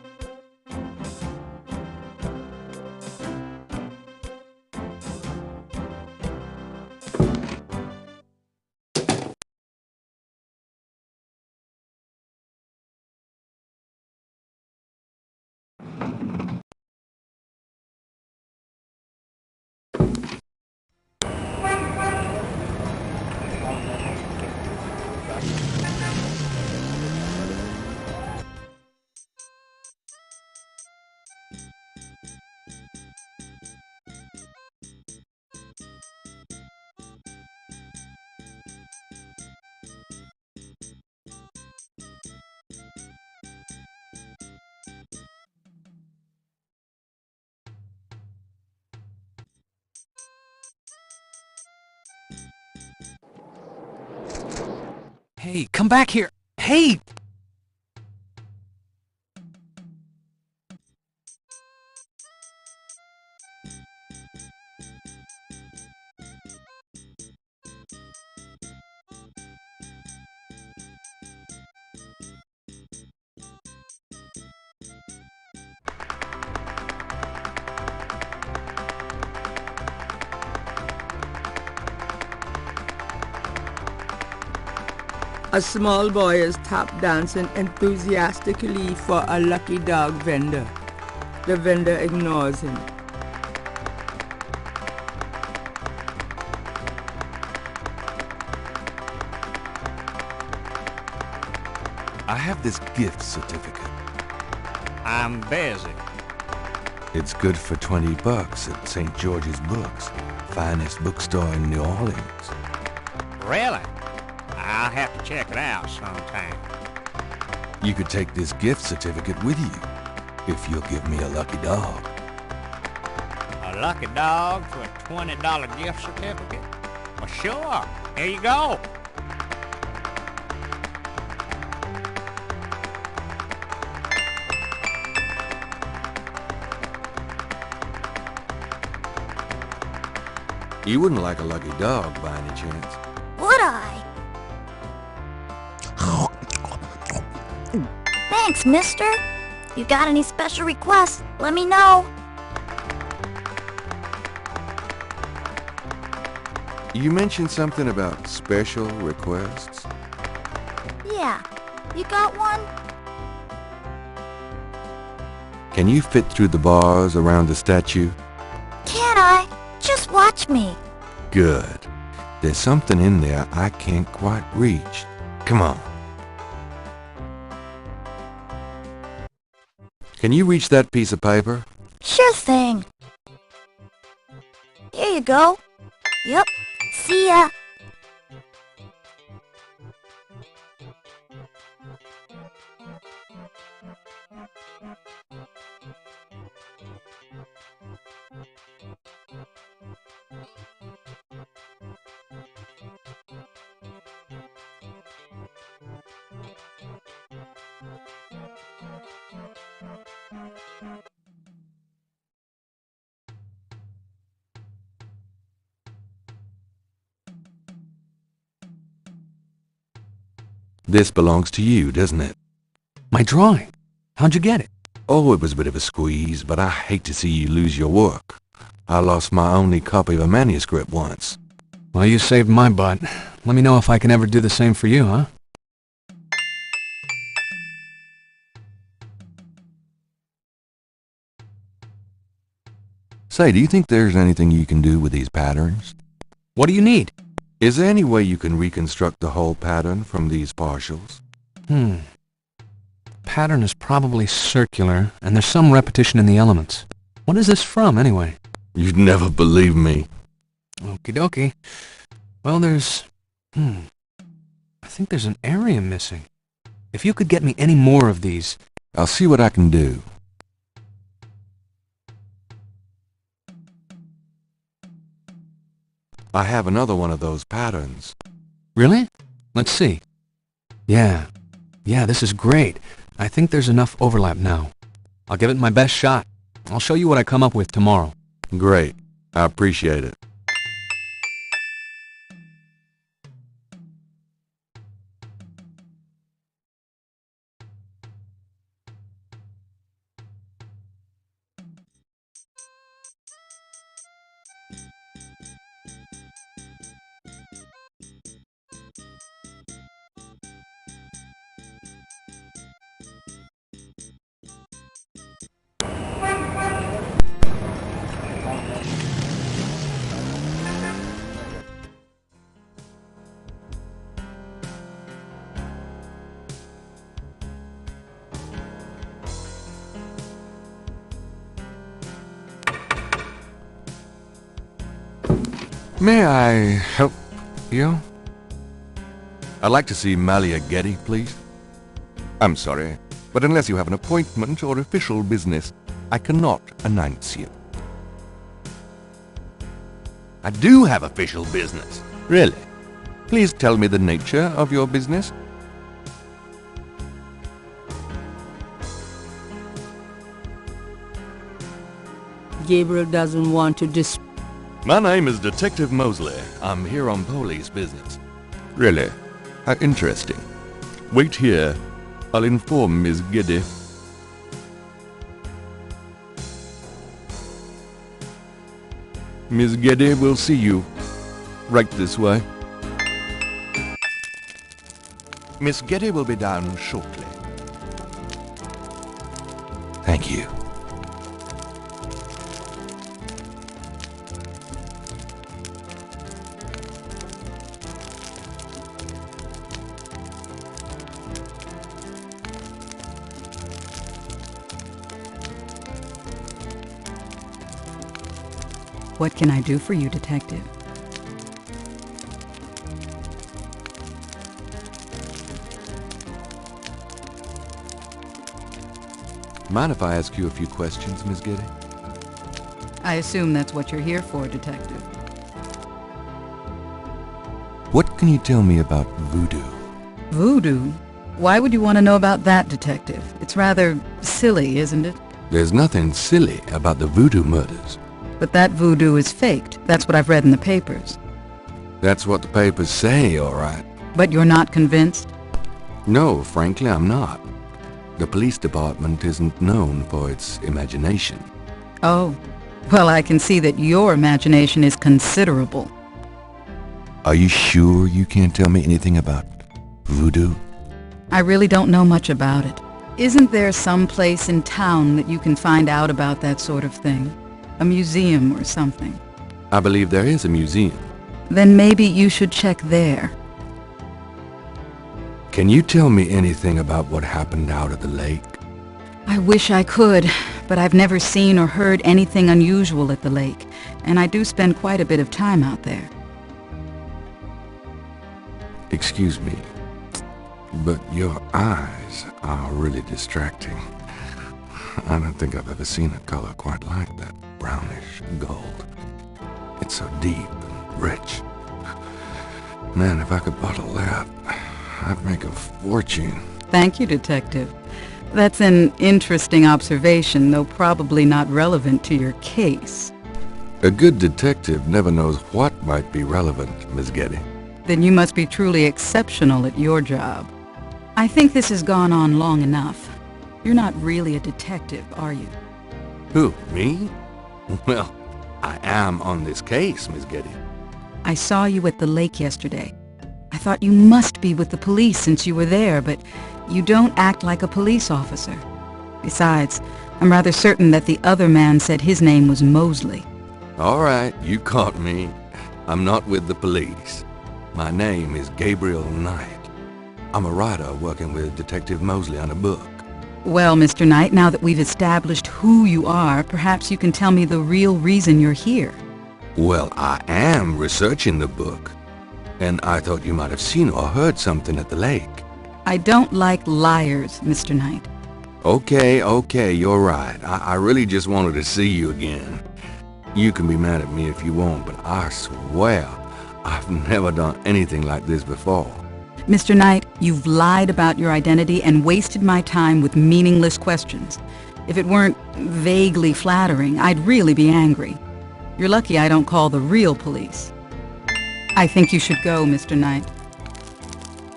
Hey, come back here! Hey! A small boy is tap dancing enthusiastically for a lucky dog vendor. The vendor ignores him. I have this gift certificate. I'm busy. It's good for $20 at St. George's Books, finest bookstore in New Orleans. Really? I'll have to check it out sometime. You could take this gift certificate with you, if you'll give me a lucky dog. A lucky dog for a $20 gift certificate? Well, sure. Here you go. You wouldn't like a lucky dog by any chance? Would I? Thanks, mister. You got any special requests, let me know. You mentioned something about special requests? Yeah, you got one? Can you fit through the bars around the statue? Can I? Just watch me. Good. There's something in there I can't quite reach. Come on. Can you reach that piece of paper? Sure thing. Here you go. Yep. See ya. This belongs to you, doesn't it? My drawing. How'd you get it? Oh, it was a bit of a squeeze, but I hate to see you lose your work. I lost my only copy of a manuscript once. Well, you saved my butt. Let me know if I can ever do the same for you, huh? Say, do you think there's anything you can do with these patterns? What do you need? Is there any way you can reconstruct the whole pattern from these partials? The pattern is probably circular, and there's some repetition in the elements. What is this from, anyway? You'd never believe me. Okie dokie. Well, there's... I think there's an area missing. If you could get me any more of these... I'll see what I can do. I have another one of those patterns. Really? Let's see. Yeah, this is great. I think there's enough overlap now. I'll give it my best shot. I'll show you what I come up with tomorrow. Great. I appreciate it. May I help you? I'd like to see Malia Getty, please. I'm sorry, but unless you have an appointment or official business, I cannot announce you. I do have official business. Really? Please tell me the nature of your business. Gabriel doesn't want to My name is Detective Mosley. I'm here on police business. Really? How interesting. Wait here. I'll inform Miss Getty. Miss Getty will see you. Right this way. Miss Getty will be down shortly. Thank you. What can I do for you, Detective? Mind if I ask you a few questions, Miss Getty? I assume that's what you're here for, Detective. What can you tell me about voodoo? Voodoo? Why would you want to know about that, Detective? It's rather silly, isn't it? There's nothing silly about the voodoo murders. But that voodoo is faked. That's what I've read in the papers. That's what the papers say, all right. But you're not convinced? No, frankly, I'm not. The police department isn't known for its imagination. Oh. Well, I can see that your imagination is considerable. Are you sure you can't tell me anything about voodoo? I really don't know much about it. Isn't there some place in town that you can find out about that sort of thing? A museum or something? I believe there is a museum. Then maybe you should check there. Can you tell me anything about what happened out at the lake? I wish I could, but I've never seen or heard anything unusual at the lake, and I do spend quite a bit of time out there. Excuse me, but your eyes are really distracting. I don't think I've ever seen a color quite like that. Brownish gold. It's so deep and rich. Man, if I could bottle that, I'd make a fortune. Thank you, Detective. That's an interesting observation, though probably not relevant to your case. A good detective never knows what might be relevant, Miss Getty. Then you must be truly exceptional at your job. I think this has gone on long enough. You're not really a detective, are you? Who, me? Well, I am on this case, Miss Getty. I saw you at the lake yesterday. I thought you must be with the police since you were there, but you don't act like a police officer. Besides, I'm rather certain that the other man said his name was Mosley. All right, you caught me. I'm not with the police. My name is Gabriel Knight. I'm a writer working with Detective Mosley on a book. Well, Mr. Knight, now that we've established who you are, perhaps you can tell me the real reason you're here. Well, I am researching the book, and I thought you might have seen or heard something at the lake. I don't like liars, Mr. Knight. Okay, you're right. I really just wanted to see you again. You can be mad at me if you want, but I swear I've never done anything like this before. Mr. Knight, you've lied about your identity and wasted my time with meaningless questions. If it weren't vaguely flattering, I'd really be angry. You're lucky I don't call the real police. I think you should go, Mr. Knight.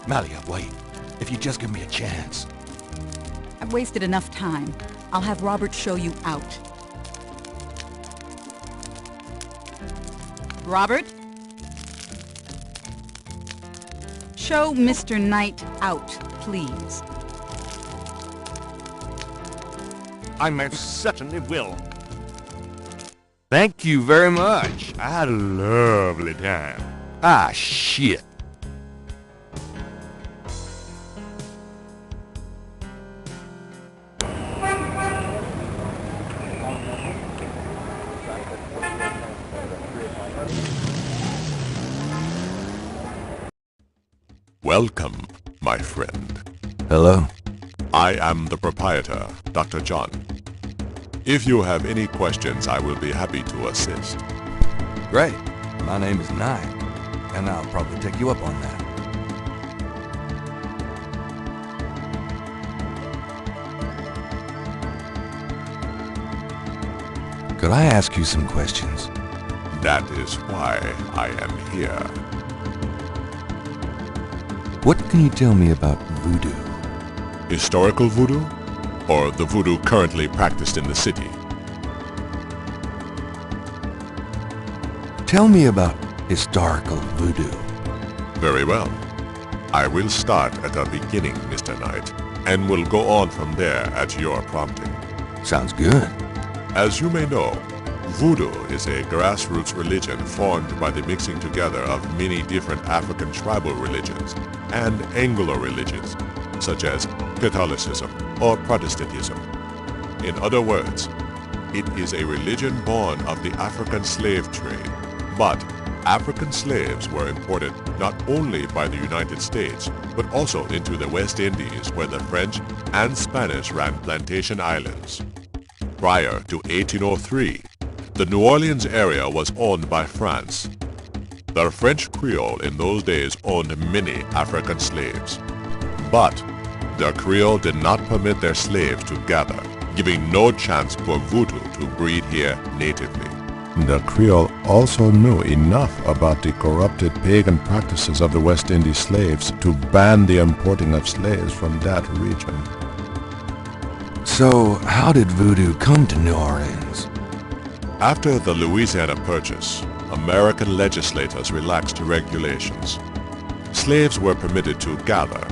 Malia, wait. If you just give me a chance. I've wasted enough time. I'll have Robert show you out. Robert? Show Mr. Knight out, please. I most certainly will. Thank you very much. I had a lovely time. Ah, shit. Welcome, my friend. Hello. I am the proprietor, Dr. John. If you have any questions, I will be happy to assist. Great. My name is Knight, and I'll probably take you up on that. Could I ask you some questions? That is why I am here. What can you tell me about voodoo? Historical voodoo? Or the voodoo currently practiced in the city? Tell me about historical voodoo. Very well. I will start at the beginning, Mr. Knight, and will go on from there at your prompting. Sounds good. As you may know, voodoo is a grassroots religion formed by the mixing together of many different African tribal religions and Anglo religions, such as Catholicism or Protestantism. In other words, it is a religion born of the African slave trade, but African slaves were imported not only by the United States, but also into the West Indies, where the French and Spanish ran plantation islands. Prior to 1803, the New Orleans area was owned by France. The French Creole in those days owned many African slaves. But the Creole did not permit their slaves to gather, giving no chance for voodoo to breed here natively. The Creole also knew enough about the corrupted pagan practices of the West Indies slaves to ban the importing of slaves from that region. So, how did voodoo come to New Orleans? After the Louisiana Purchase, American legislators relaxed regulations. Slaves were permitted to gather.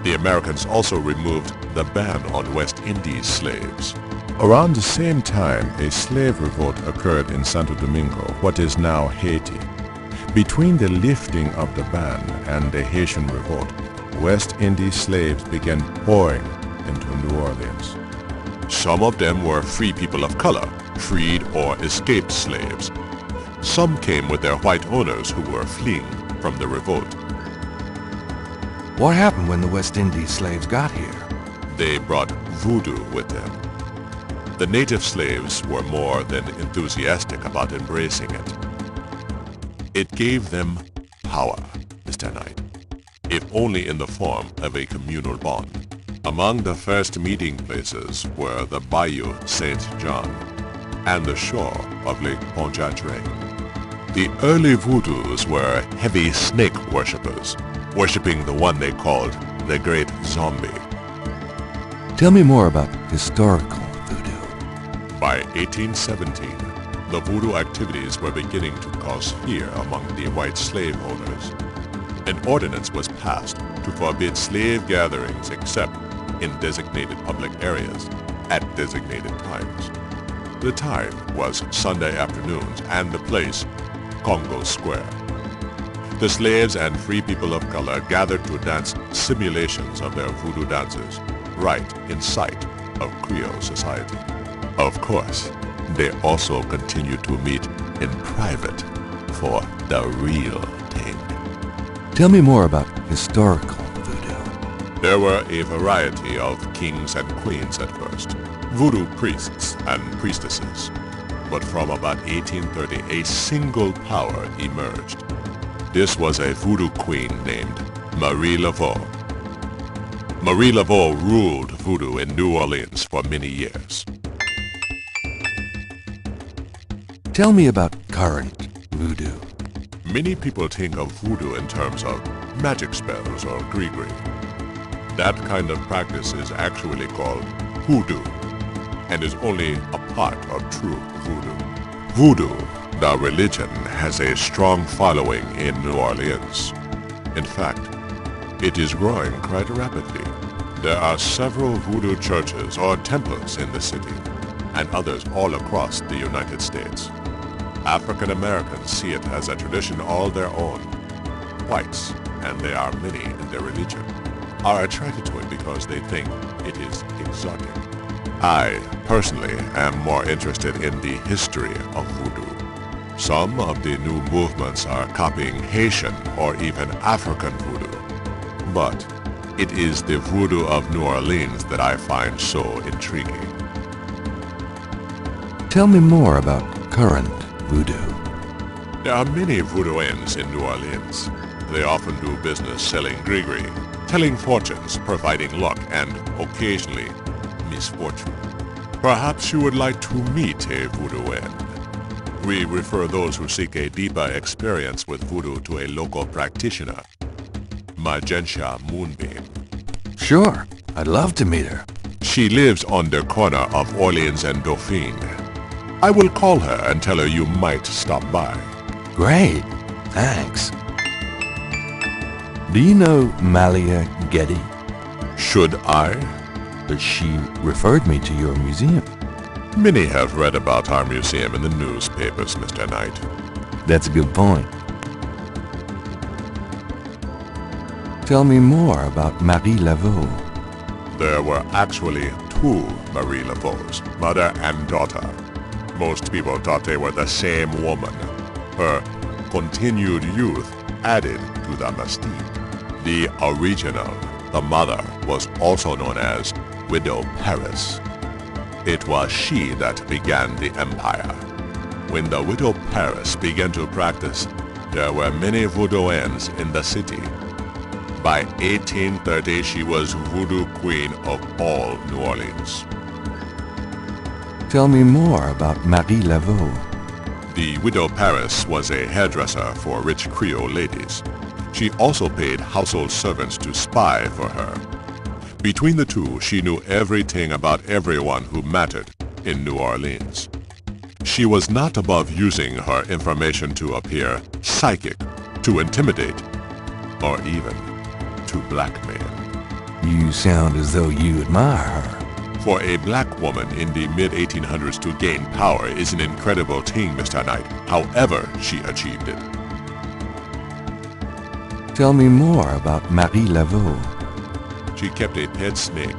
The Americans also removed the ban on West Indies slaves. Around the same time, a slave revolt occurred in Santo Domingo, what is now Haiti. Between the lifting of the ban and the Haitian revolt, West Indies slaves began pouring into New Orleans. Some of them were free people of color, freed or escaped slaves. Some came with their white owners who were fleeing from the revolt. What happened when the West Indies slaves got here? They brought voodoo with them. The native slaves were more than enthusiastic about embracing it. It gave them power, Mr. Knight, if only in the form of a communal bond. Among the first meeting places were the Bayou St. John and the shore of Lake Pontchartrain. The early voodoos were heavy snake worshippers, worshipping the one they called the Great Zombie. Tell me more about historical voodoo. By 1817, the voodoo activities were beginning to cause fear among the white slave owners. An ordinance was passed to forbid slave gatherings except in designated public areas at designated times. The time was Sunday afternoons and the place, Congo Square. The slaves and free people of color gathered to dance simulations of their voodoo dances right in sight of Creole society. Of course, they also continued to meet in private for the real thing. Tell me more about historical. There were a variety of kings and queens at first, voodoo priests and priestesses. But from about 1830, a single power emerged. This was a voodoo queen named Marie Laveau. Marie Laveau ruled voodoo in New Orleans for many years. Tell me about current voodoo. Many people think of voodoo in terms of magic spells or gree-gree. That kind of practice is actually called hoodoo and is only a part of true voodoo. Voodoo, the religion, has a strong following in New Orleans. In fact, it is growing quite rapidly. There are several voodoo churches or temples in the city and others all across the United States. African Americans see it as a tradition all their own. Whites, and there are many in their religion, are attracted to it because they think it is exotic. I, personally, am more interested in the history of voodoo. Some of the new movements are copying Haitian or even African voodoo. But it is the voodoo of New Orleans that I find so intriguing. Tell me more about current voodoo. There are many voodooians in New Orleans. They often do business selling gree-gree, telling fortunes, providing luck, and occasionally misfortune. Perhaps you would like to meet a voodooan. We refer those who seek a deeper experience with voodoo to a local practitioner, Magentia Moonbeam. Sure, I'd love to meet her. She lives on the corner of Orleans and Dauphine. I will call her and tell her you might stop by. Great, thanks. Do you know Malia Getty? Should I? She referred me to your museum. Many have read about our museum in the newspapers, Mr. Knight. That's a good point. Tell me more about Marie Laveau. There were actually two Marie Laveaus, mother and daughter. Most people thought they were the same woman. Her continued youth added to the mystique. The original, the mother, was also known as Widow Paris. It was she that began the empire. When the Widow Paris began to practice, there were many voodooians in the city. By 1830, she was voodoo queen of all New Orleans. Tell me more about Marie Laveau. The Widow Paris was a hairdresser for rich Creole ladies. She also paid household servants to spy for her. Between the two, she knew everything about everyone who mattered in New Orleans. She was not above using her information to appear psychic, to intimidate, or even to blackmail. You sound as though you admire her. For a black woman in the mid-1800s to gain power is an incredible thing, Mr. Knight. However she achieved it. Tell me more about Marie Laveau. She kept a pet snake,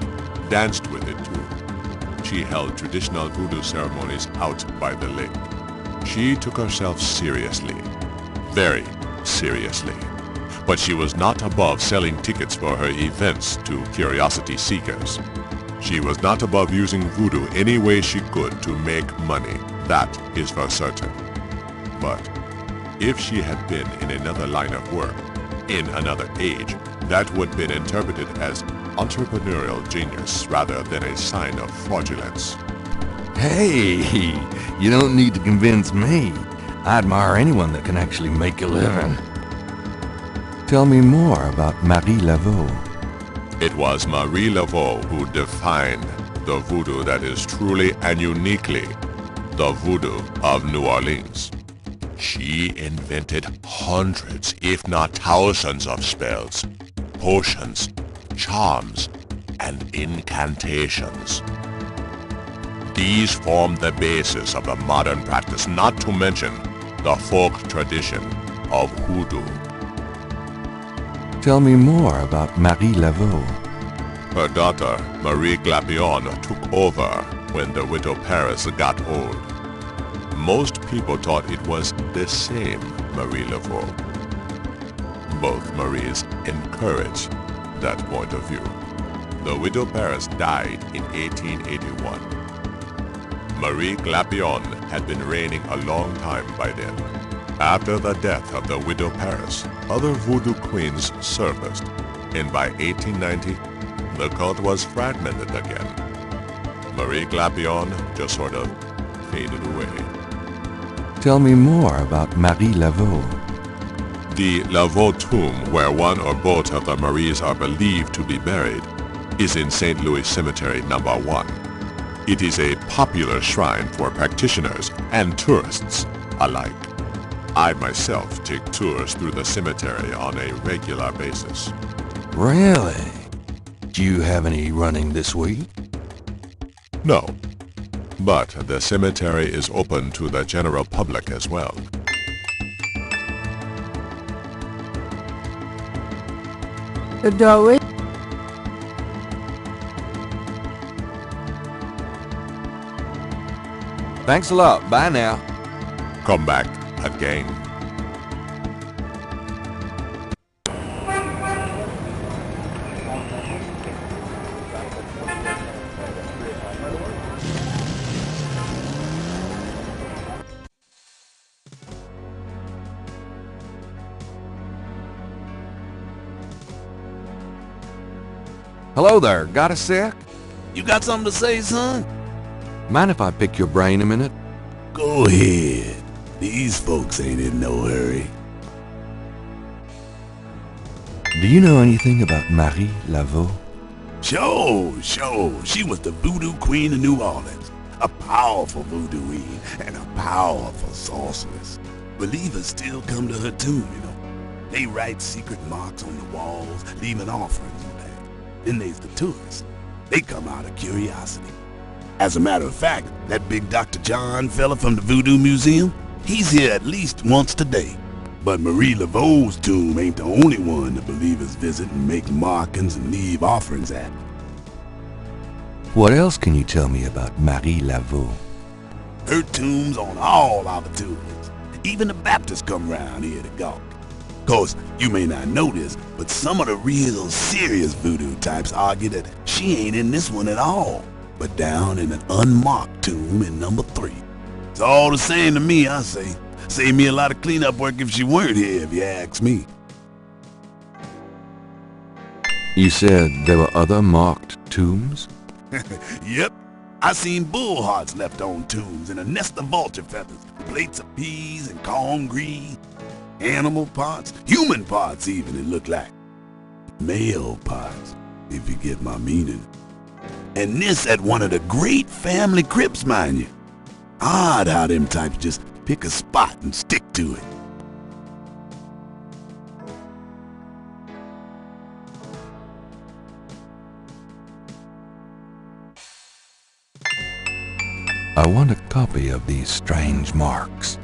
danced with it too. She held traditional voodoo ceremonies out by the lake. She took herself seriously, very seriously. But she was not above selling tickets for her events to curiosity seekers. She was not above using voodoo any way she could to make money. That is for certain. But if she had been in another line of work, in another age, that would have been interpreted as entrepreneurial genius rather than a sign of fraudulence. Hey, you don't need to convince me. I admire anyone that can actually make a living. Tell me more about Marie Laveau. It was Marie Laveau who defined the voodoo that is truly and uniquely the voodoo of New Orleans. She invented hundreds, if not thousands of spells, potions, charms, and incantations. These form the basis of the modern practice, not to mention the folk tradition of hoodoo. Tell me more about Marie Laveau. Her daughter, Marie Glapion, took over when the Widow Paris got old. Most people thought it was the same Marie Laveau. Both Maries encouraged that point of view. The Widow Paris died in 1881. Marie Glapion had been reigning a long time by then. After the death of the Widow Paris, other voodoo queens surfaced, and by 1890, the cult was fragmented again. Marie Glapion just sort of faded away. Tell me more about Marie Laveau. The Laveau tomb, where one or both of the Maries are believed to be buried, is in St. Louis Cemetery No. 1. It is a popular shrine for practitioners and tourists alike. I myself take tours through the cemetery on a regular basis. Really? Do you have any running this week? No, but the cemetery is open to the general public as well. The doorway. Thanks a lot. Bye now. Come back again. Hello there, got a sec? You got something to say, son? Mind if I pick your brain a minute? Go ahead. These folks ain't in no hurry. Do you know anything about Marie Laveau? Sure. She was the voodoo queen of New Orleans. A powerful voodooine and a powerful sorceress. Believers still come to her tomb, you know. They write secret marks on the walls, leaving offerings in there. Then there's the tourists. They come out of curiosity. As a matter of fact, that big Dr. John fella from the Voodoo Museum, he's here at least once today. But Marie Laveau's tomb ain't the only one the believers visit and make markings and leave offerings at. What else can you tell me about Marie Laveau? Her tomb's on all our tours. Even the Baptists come round here to gawk. Course, you may not know this, but some of the real serious voodoo types argue that she ain't in this one at all, but down in an unmarked tomb in number 3. It's all the same to me, I say. Save me a lot of cleanup work if she weren't here, if you ask me. You said there were other marked tombs? Yep. I seen bull hearts left on tombs and a nest of vulture feathers, plates of peas and corn green, animal parts, human parts even, it looked like. Male parts, if you get my meaning. And this at one of the great family crypts, mind you. Odd how them types just pick a spot and stick to it. I want a copy of these strange marks.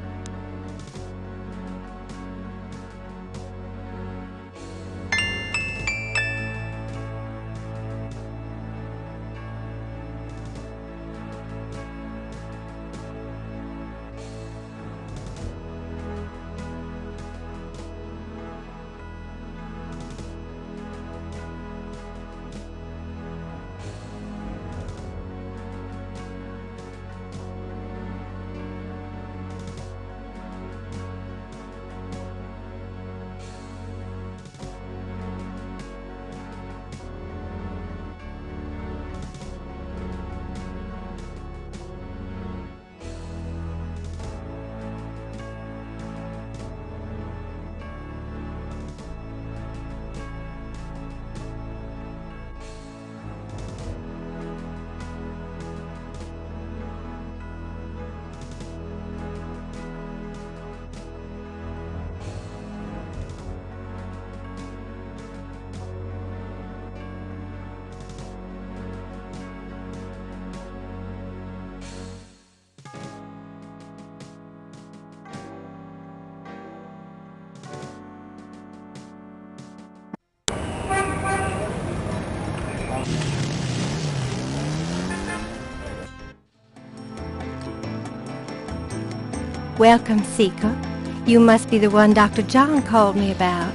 Welcome, Seeker. You must be the one Dr. John called me about.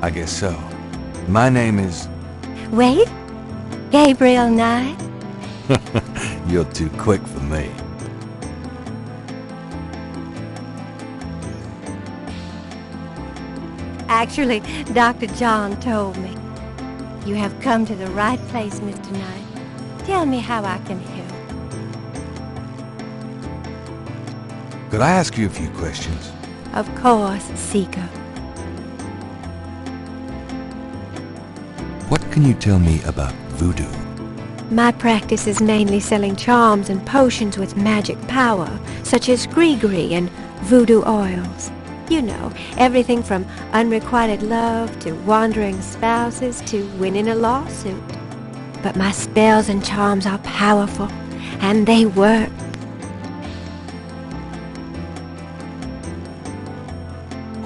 I guess so. My name is... Wait? Gabriel Knight? You're too quick for me. Actually, Dr. John told me. You have come to the right place, Mr. Knight. Tell me how I can help. Could I ask you a few questions? Of course, Seeker. What can you tell me about voodoo? My practice is mainly selling charms and potions with magic power, such as gree-gree and voodoo oils. You know, everything from unrequited love to wandering spouses to winning a lawsuit. But my spells and charms are powerful, and they work.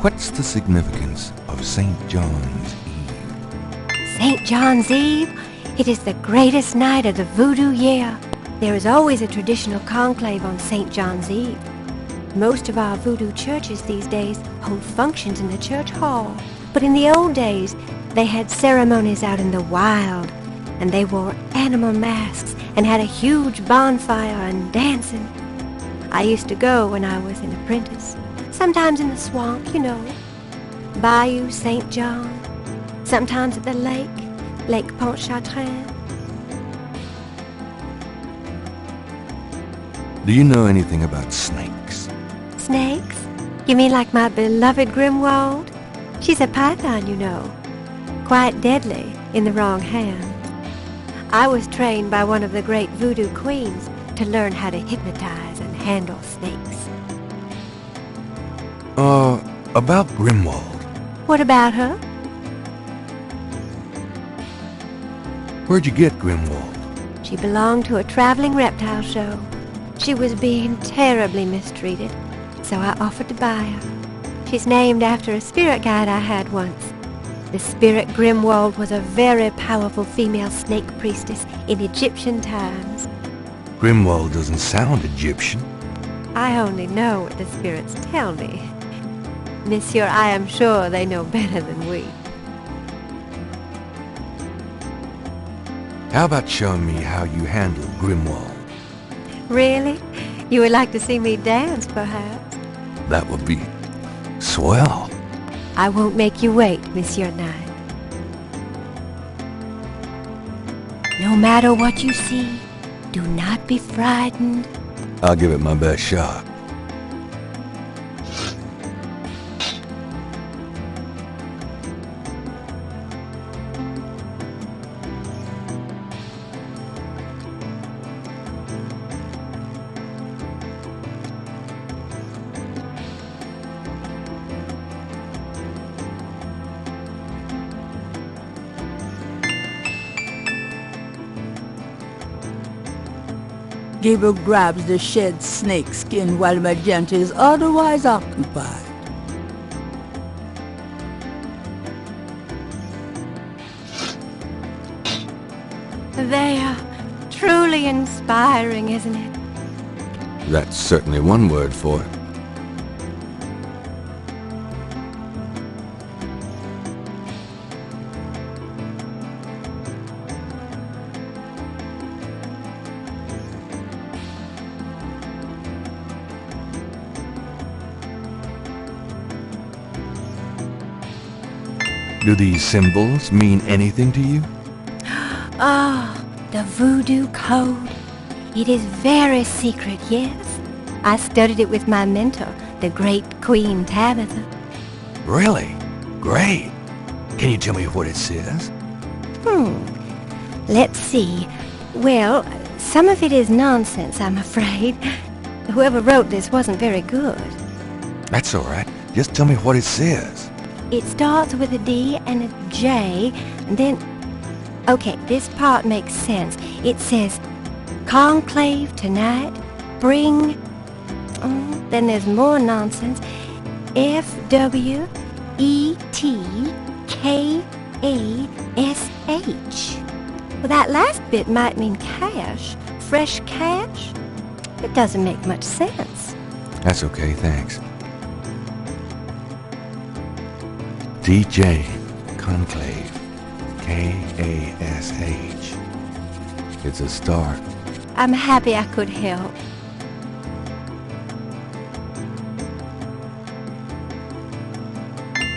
What's the significance of St. John's Eve? St. John's Eve? It is the greatest night of the voodoo year. There is always a traditional conclave on St. John's Eve. Most of our voodoo churches these days hold functions in the church hall. But in the old days, they had ceremonies out in the wild, and they wore animal masks and had a huge bonfire and dancing. I used to go when I was an apprentice. Sometimes in the swamp, you know, Bayou St. John. Sometimes at the lake, Lake Pontchartrain. Do you know anything about snakes? Snakes? You mean like my beloved Grimwald? She's a python, you know. Quite deadly in the wrong hands. I was trained by one of the great voodoo queens to learn how to hypnotize and handle snakes. About Grimwald. What about her? Where'd you get Grimwald? She belonged to a traveling reptile show. She was being terribly mistreated, so I offered to buy her. She's named after a spirit guide I had once. The spirit Grimwald was a very powerful female snake priestess in Egyptian times. Grimwald doesn't sound Egyptian. I only know what the spirits tell me. Monsieur, I am sure they know better than we. How about showing me how you handle Grimwald? Really? You would like to see me dance, perhaps? That would be swell. I won't make you wait, Monsieur Knight. No matter what you see, do not be frightened. I'll give it my best shot. Gabriel grabs the shed snake skin while Magenta is otherwise occupied. They are truly inspiring, isn't it? That's certainly one word for it. Do these symbols mean anything to you? Ah, the voodoo code. It is very secret, yes. I studied it with my mentor, the great Queen Tabitha. Really? Great. Can you tell me what it says? Let's see. Well, some of it is nonsense, I'm afraid. Whoever wrote this wasn't very good. That's all right. Just tell me what it says. It starts with a D and a J, and then... Okay, this part makes sense. It says, conclave tonight, bring... then there's more nonsense. F-W-E-T-K-A-S-H. Well, that last bit might mean cash. Fresh cash? It doesn't make much sense. That's okay, thanks. DJ Conclave. K-A-S-H. It's a start. I'm happy I could help.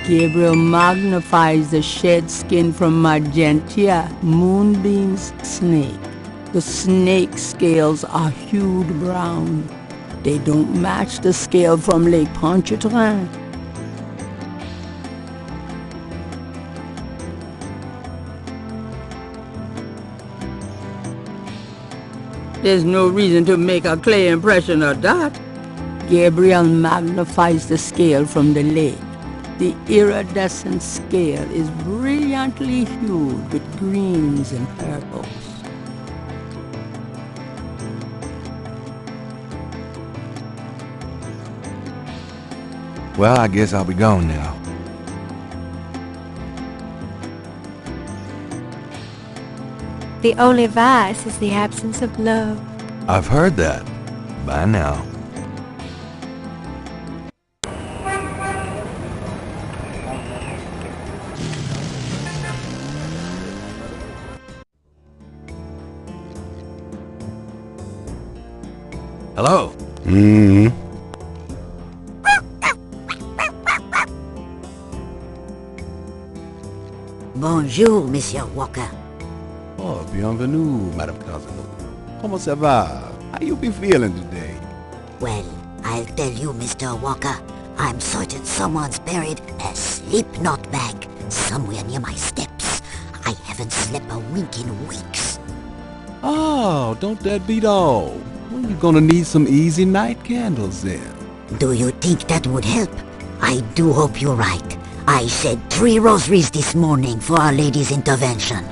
Gabriel magnifies the shed skin from Magenta, Moonbeam's snake. The snake scales are hued brown. They don't match the scale from Lake Pontchartrain. There's no reason to make a clear impression of that. Gabriel magnifies the scale from the lake. The iridescent scale is brilliantly hued with greens and purples. Well, I guess I'll be gone now. The only vice is the absence of love. I've heard that. Bye now. Hello? Bonjour, Monsieur Walker. Oh, bienvenue, Madame Casino. Comment ça va? How you be feeling today? Well, I'll tell you, Mr. Walker, I'm certain someone's buried a slip-knot bag somewhere near my steps. I haven't slept a wink in weeks. Oh, don't that beat all? Well, you're gonna need some easy night candles then. Do you think that would help? I do hope you're right. I said 3 rosaries this morning for Our Lady's intervention.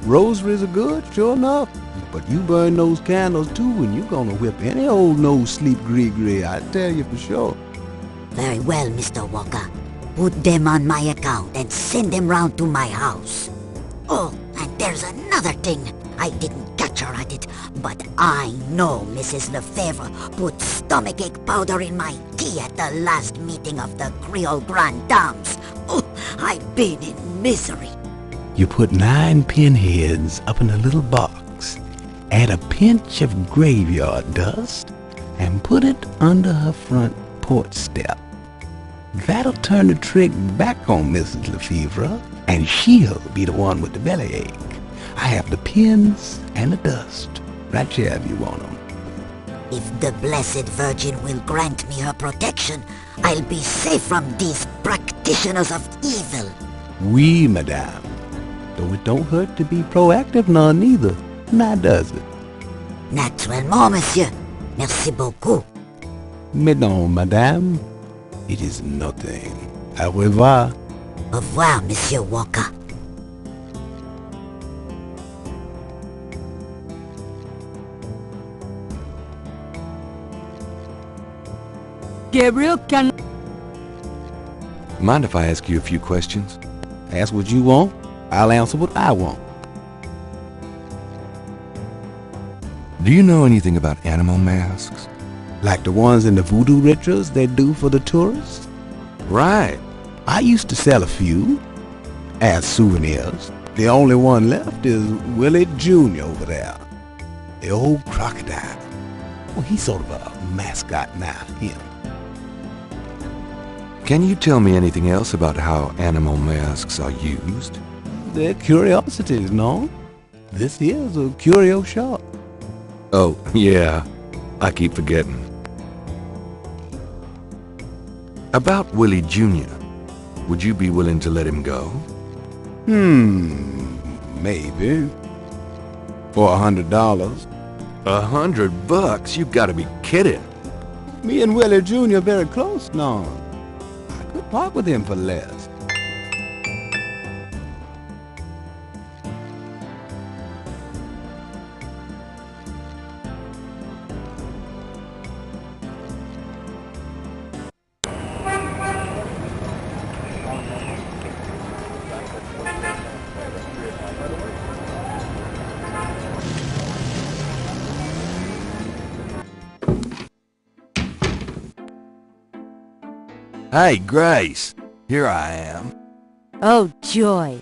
Rosaries are good, sure enough. But you burn those candles too and you're gonna whip any old no-sleep gree-gree, I tell you for sure. Very well, Mr. Walker. Put them on my account and send them round to my house. Oh, and there's another thing. I didn't catch her at it, but I know Mrs. Lefebvre put stomachache powder in my tea at the last meeting of the Creole Grand Dames. Oh, I've been in misery. You put 9 pinheads up in a little box, add a pinch of graveyard dust, and put it under her front porch step. That'll turn the trick back on Mrs. Lefebvre, and she'll be the one with the bellyache. I have the pins and the dust right here if you want them. If the Blessed Virgin will grant me her protection, I'll be safe from these practitioners of evil. Oui, madame. Though it don't hurt to be proactive none neither, now does it? Naturellement, monsieur. Merci beaucoup. Mais non, madame. It is nothing. Au revoir. Au revoir, Monsieur Walker. Gabriel can... Mind if I ask you a few questions? Ask what you want. I'll answer what I want. Do you know anything about animal masks? Like the ones in the voodoo rituals they do for the tourists? Right. I used to sell a few as souvenirs. The only one left is Willie Jr. over there. The old crocodile. Well, he's sort of a mascot now, him. Can you tell me anything else about how animal masks are used? They're curiosities, no? This is a curio shop. Oh, yeah. I keep forgetting. About Willie Jr., would you be willing to let him go? Maybe. For $100. $100? You've got to be kidding. Me and Willie Jr. very close now. I could park with him for less. Hey, Grace. Here I am. Oh, joy.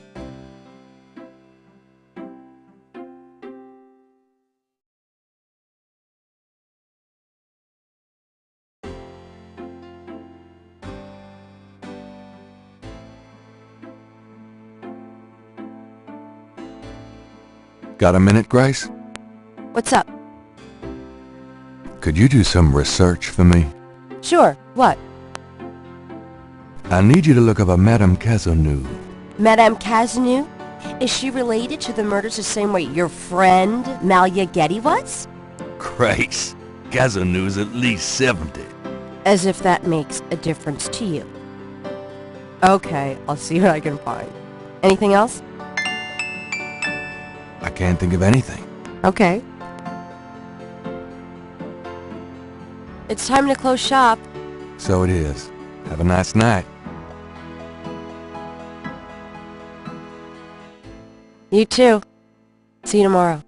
Got a minute, Grace? What's up? Could you do some research for me? Sure. What? I need you to look up a Madame Cazeneuve. Madame Cazeneuve? Is she related to the murders the same way your friend, Malia Getty, was? Grace, Cazeneuve's at least 70. As if that makes a difference to you. Okay, I'll see what I can find. Anything else? I can't think of anything. Okay. It's time to close shop. So it is. Have a nice night. You too. See you tomorrow.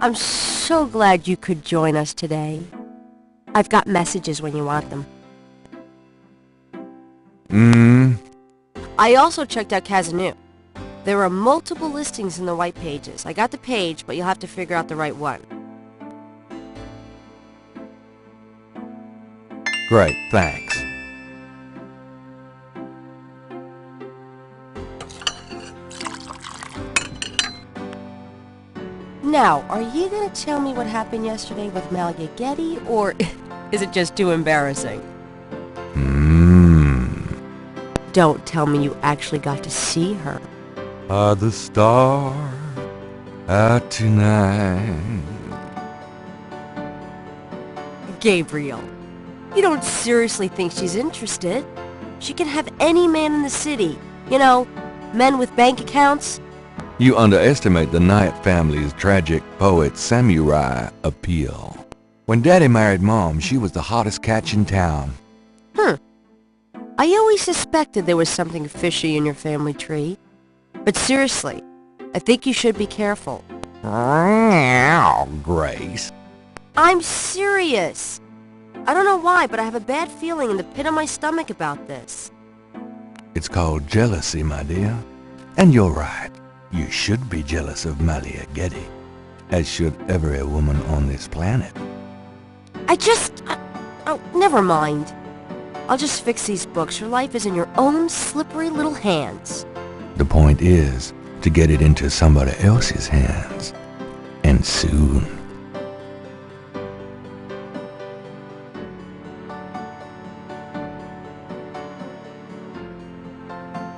I'm so glad you could join us today. I've got messages when you want them. I also checked out Kazanu. There are multiple listings in the white pages. I got the page, but you'll have to figure out the right one. Great, thanks. Now, are you gonna tell me what happened yesterday with Malia Getty, or is it just too embarrassing? Don't tell me you actually got to see her. Are the stars out tonight? Gabriel, you don't seriously think she's interested? She can have any man in the city. You know, men with bank accounts. You underestimate the Knight family's tragic poet samurai appeal. When Daddy married Mom, she was the hottest catch in town. I always suspected there was something fishy in your family tree. But seriously, I think you should be careful. Grace. I'm serious. I don't know why, but I have a bad feeling in the pit of my stomach about this. It's called jealousy, my dear. And you're right. You should be jealous of Malia Getty, as should every woman on this planet. Oh, never mind. I'll just fix these books. Your life is in your own slippery little hands. The point is to get it into somebody else's hands. And soon.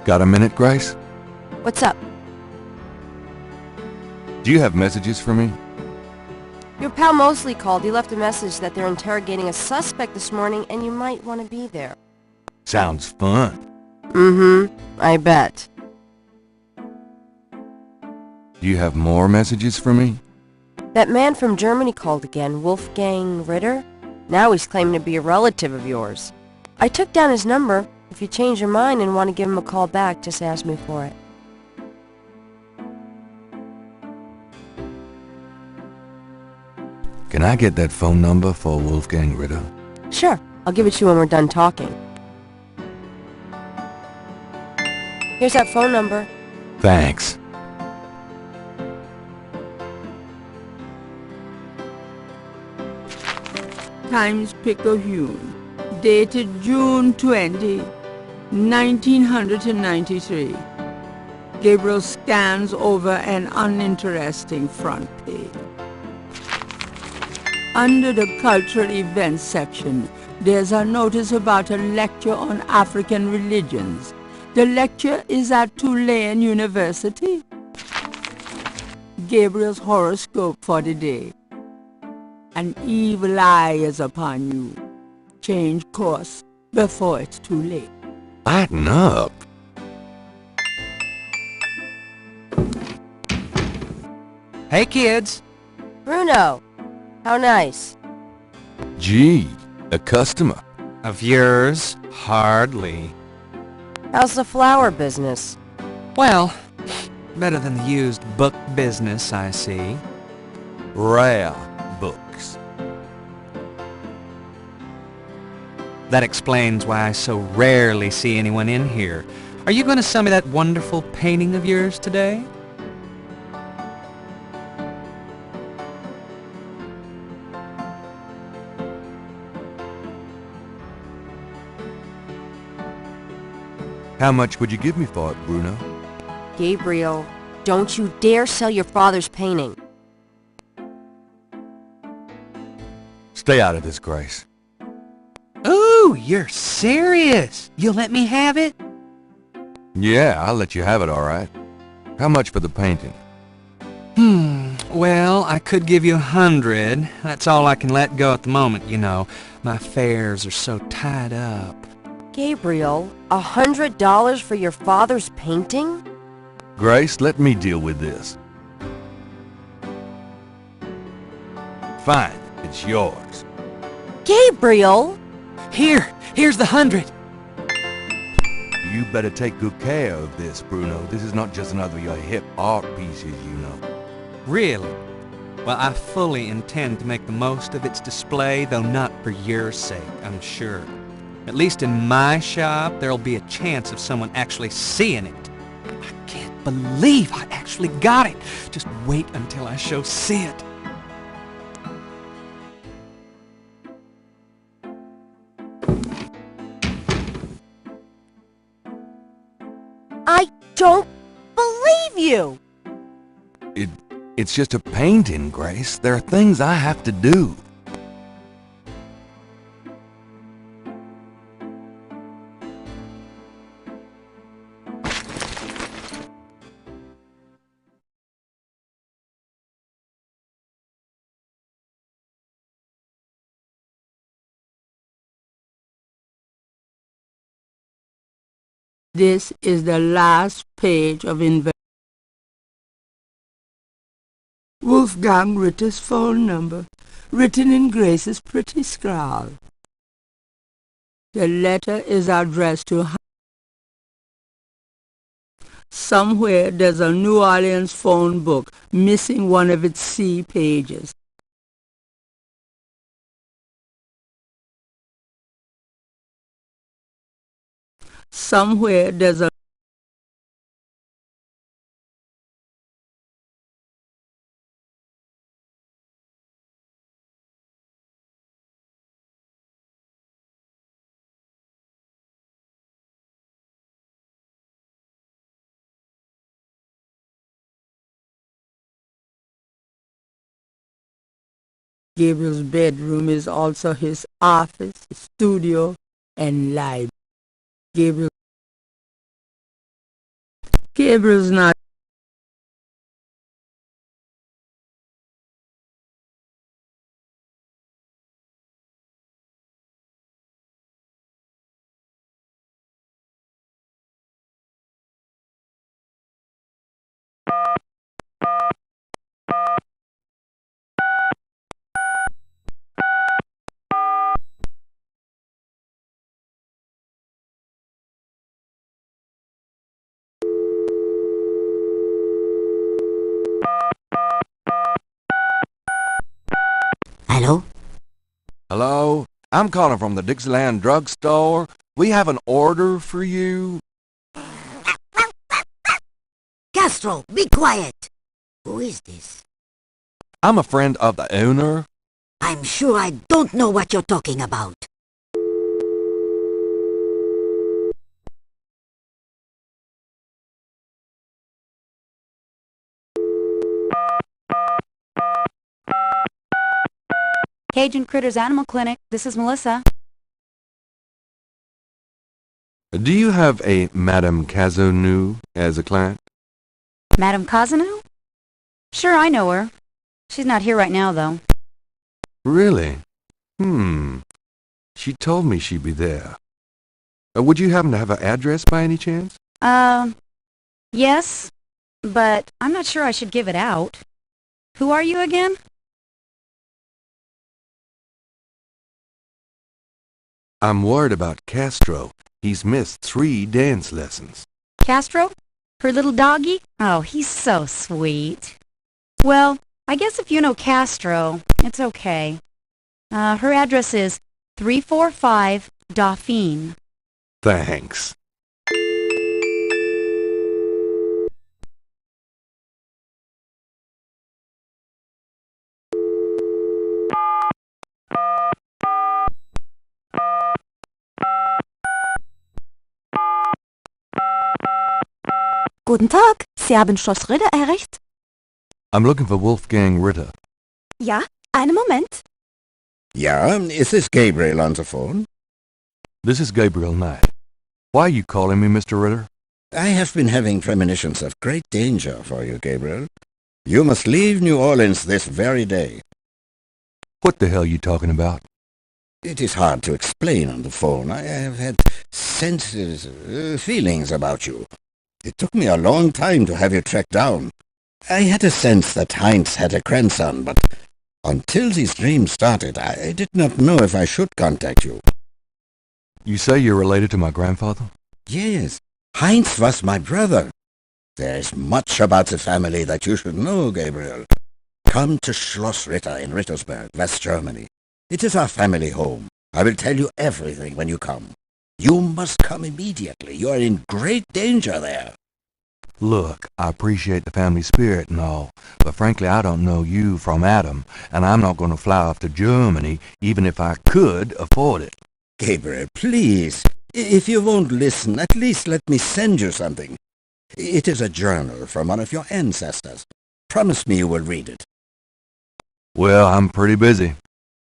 Got a minute, Grace? What's up? Do you have messages for me? Your pal Mosley called. He left a message that they're interrogating a suspect this morning and you might want to be there. Sounds fun. I bet. Do you have more messages for me? That man from Germany called again, Wolfgang Ritter. Now he's claiming to be a relative of yours. I took down his number. If you change your mind and want to give him a call back, just ask me for it. Can I get that phone number for Wolfgang Ritter? Sure. I'll give it to you when we're done talking. Here's that phone number. Thanks. Times Picayune, dated June 20, 1993. Gabriel scans over an uninteresting front page. Under the cultural events section, there's a notice about a lecture on African religions. The lecture is at Tulane University. Gabriel's horoscope for the day. An evil eye is upon you. Change course before it's too late. Lighten up. Hey, kids. Bruno, how nice. Gee, a customer. Of yours? Hardly. How's the flower business? Well, better than the used book business, I see. Rare books. That explains why I so rarely see anyone in here. Are you going to sell me that wonderful painting of yours today? How much would you give me for it, Bruno? Gabriel, don't you dare sell your father's painting. Stay out of this, Grace. Ooh, you're serious? You'll let me have it? Yeah, I'll let you have it, all right. How much for the painting? Well, I could give you 100. That's all I can let go at the moment, you know. My affairs are so tied up. Gabriel, $100 for your father's painting? Grace, let me deal with this. Fine, it's yours. Gabriel! Here's the 100. You better take good care of this, Bruno. This is not just another of your hip art pieces, you know. Really? Well, I fully intend to make the most of its display, though not for your sake, I'm sure. At least in my shop, there'll be a chance of someone actually seeing it. I can't believe I actually got it. Just wait until I show Sid. I don't believe you! It's just a painting, Grace. There are things I have to do. This is the last page of Wolfgang Ritter's phone number, written in Grace's pretty scrawl. The letter is addressed to somewhere there's a New Orleans phone book missing one of its C pages. Somewhere there's a Gabriel's bedroom is also his office, studio, and library. Gabriel's not Hello? Hello? I'm calling from the Dixieland drugstore. We have an order for you. Castro, be quiet! Who is this? I'm a friend of the owner. I'm sure I don't know what you're talking about. Cajun Critters Animal Clinic, this is Melissa. Do you have a Madame Cazonou as a client? Madame Cazanou? Sure, I know her. She's not here right now, though. Really? She told me she'd be there. Would you happen to have her address by any chance? Yes, but I'm not sure I should give it out. Who are you again? I'm worried about Castro. He's missed 3 dance lessons. Castro? Her little doggy? Oh, he's so sweet. Well, I guess if you know Castro, it's okay. Her address is 345 Dauphine. Thanks. Guten Tag, Sie haben Schloss Ritter erreicht? I'm looking for Wolfgang Ritter. Ja, einen Moment. Yeah, is this Gabriel on the phone? This is Gabriel Knight. Why are you calling me, Mr. Ritter? I have been having premonitions of great danger for you, Gabriel. You must leave New Orleans this very day. What the hell are you talking about? It is hard to explain on the phone. I have had sensitive feelings about you. It took me a long time to have you tracked down. I had a sense that Heinz had a grandson, but until these dreams started, I did not know if I should contact you. You say you're related to my grandfather? Yes, Heinz was my brother. There is much about the family that you should know, Gabriel. Come to Schloss Ritter in Rittersberg, West Germany. It is our family home. I will tell you everything when you come. You must come immediately. You are in great danger there. Look, I appreciate the family spirit and all, but frankly I don't know you from Adam, and I'm not going to fly off to Germany even if I could afford it. Gabriel, please. If you won't listen, at least let me send you something. It is a journal from one of your ancestors. Promise me you will read it. Well, I'm pretty busy.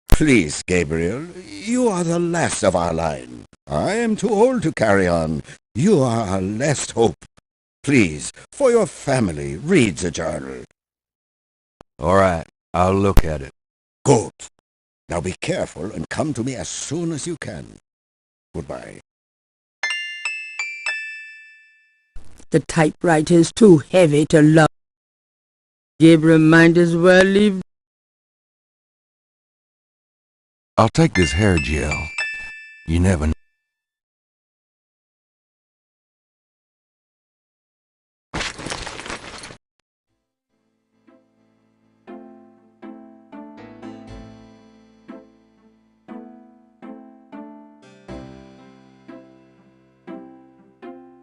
Please, Gabriel, you are the last of our line. I am too old to carry on. You are our last hope. Please, for your family, read the journal. All right, I'll look at it. Good. Now be careful and come to me as soon as you can. Goodbye. The typewriter is too heavy to load. Gabriel might as well leave. I'll take this hair gel. You never know.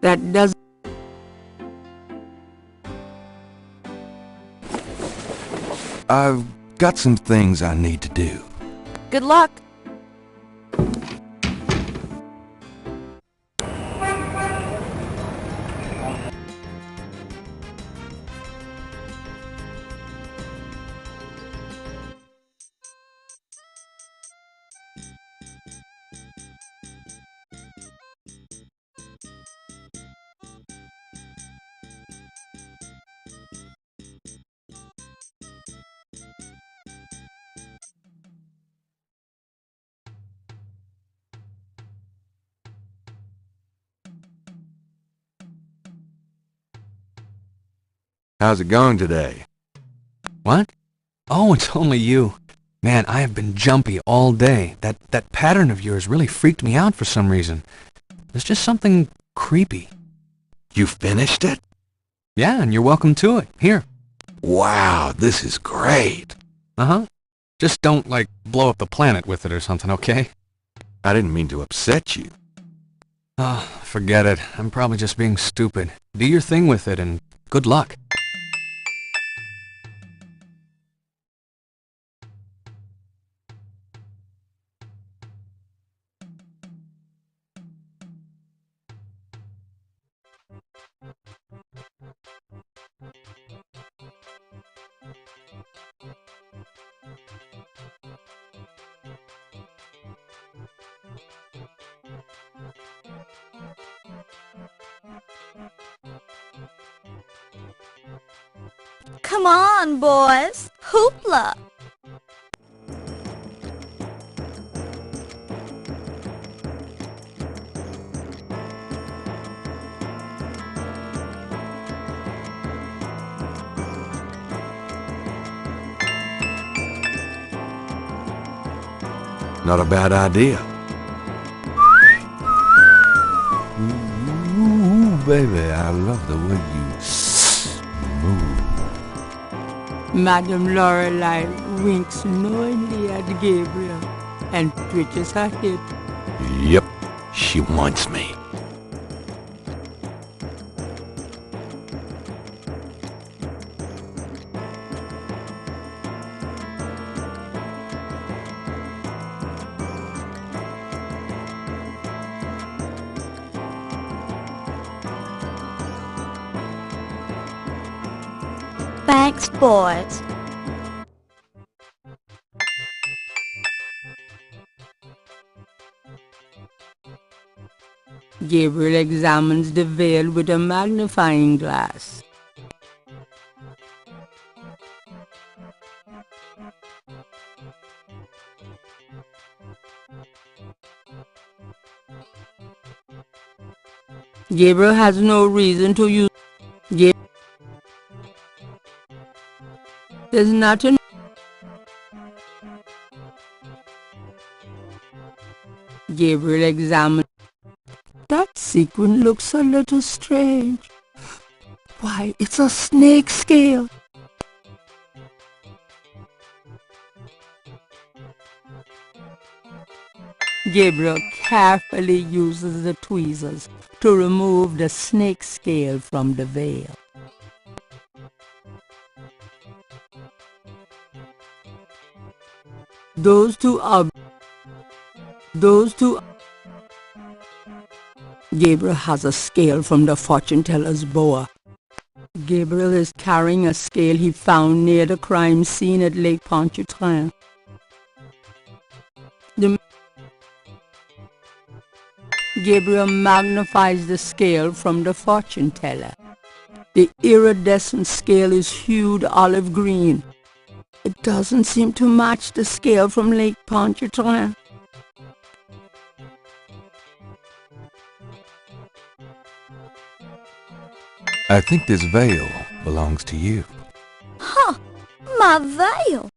That doesn't... I've got some things I need to do. Good luck. How's it going today? What? Oh, it's only you. Man, I have been jumpy all day. That pattern of yours really freaked me out for some reason. There's just something creepy. You finished it? Yeah, and you're welcome to it. Here. Wow, this is great. Uh-huh. Just don't, like, blow up the planet with it or something, okay? I didn't mean to upset you. Oh, forget it. I'm probably just being stupid. Do your thing with it, and good luck. Come on, boys. Hoopla! Not a bad idea. Ooh, baby, I love the way you move. Madame Lorelei winks knowingly at Gabriel and twitches her hip. Yep, she wants me. Thanks, boys. Gabriel examines the veil with a magnifying glass. Gabriel has no reason to use... There's nothing... Gabriel examines... That sequin looks a little strange. Why, it's a snake scale. Gabriel carefully uses the tweezers to remove the snake scale from the veil. Those two Gabriel has a scale from the fortune teller's boa. Gabriel is carrying a scale he found near the crime scene at Lake Pontchartrain. Gabriel magnifies the scale from the fortune teller. The iridescent scale is hued olive green. It doesn't seem to match the scale from Lake Pontchartrain. I think this veil belongs to you. Huh, my veil.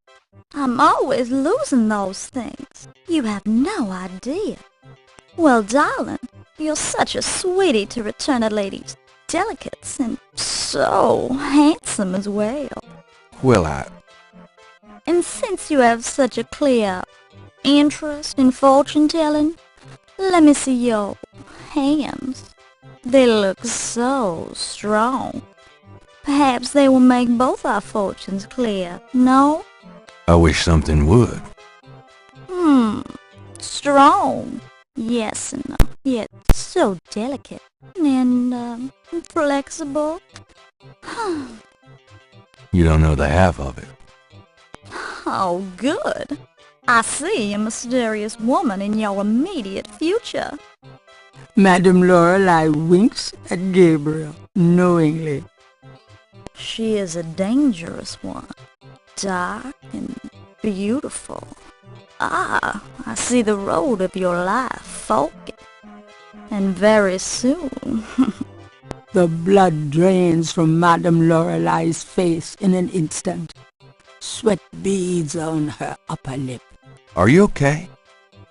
I'm always losing those things. You have no idea. Well, darling, you're such a sweetie to return a lady's delicates, and so handsome as well. Well, And since you have such a clear interest in fortune-telling, let me see your hands. They look so strong. Perhaps they will make both our fortunes clear, no? I wish something would. Strong. Yes, and yet so delicate and flexible. You don't know the half of it. Oh, good. I see a mysterious woman in your immediate future. Madame Lorelei winks at Gabriel knowingly. She is a dangerous one, dark and beautiful. Ah, I see the road of your life forking. And very soon. The blood drains from Madame Lorelei's face in an instant. Sweat beads on her upper lip. Are you okay?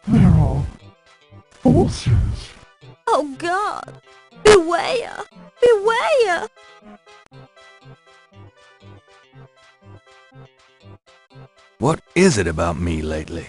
There are forces. Oh God! Beware! Beware! What is it about me lately?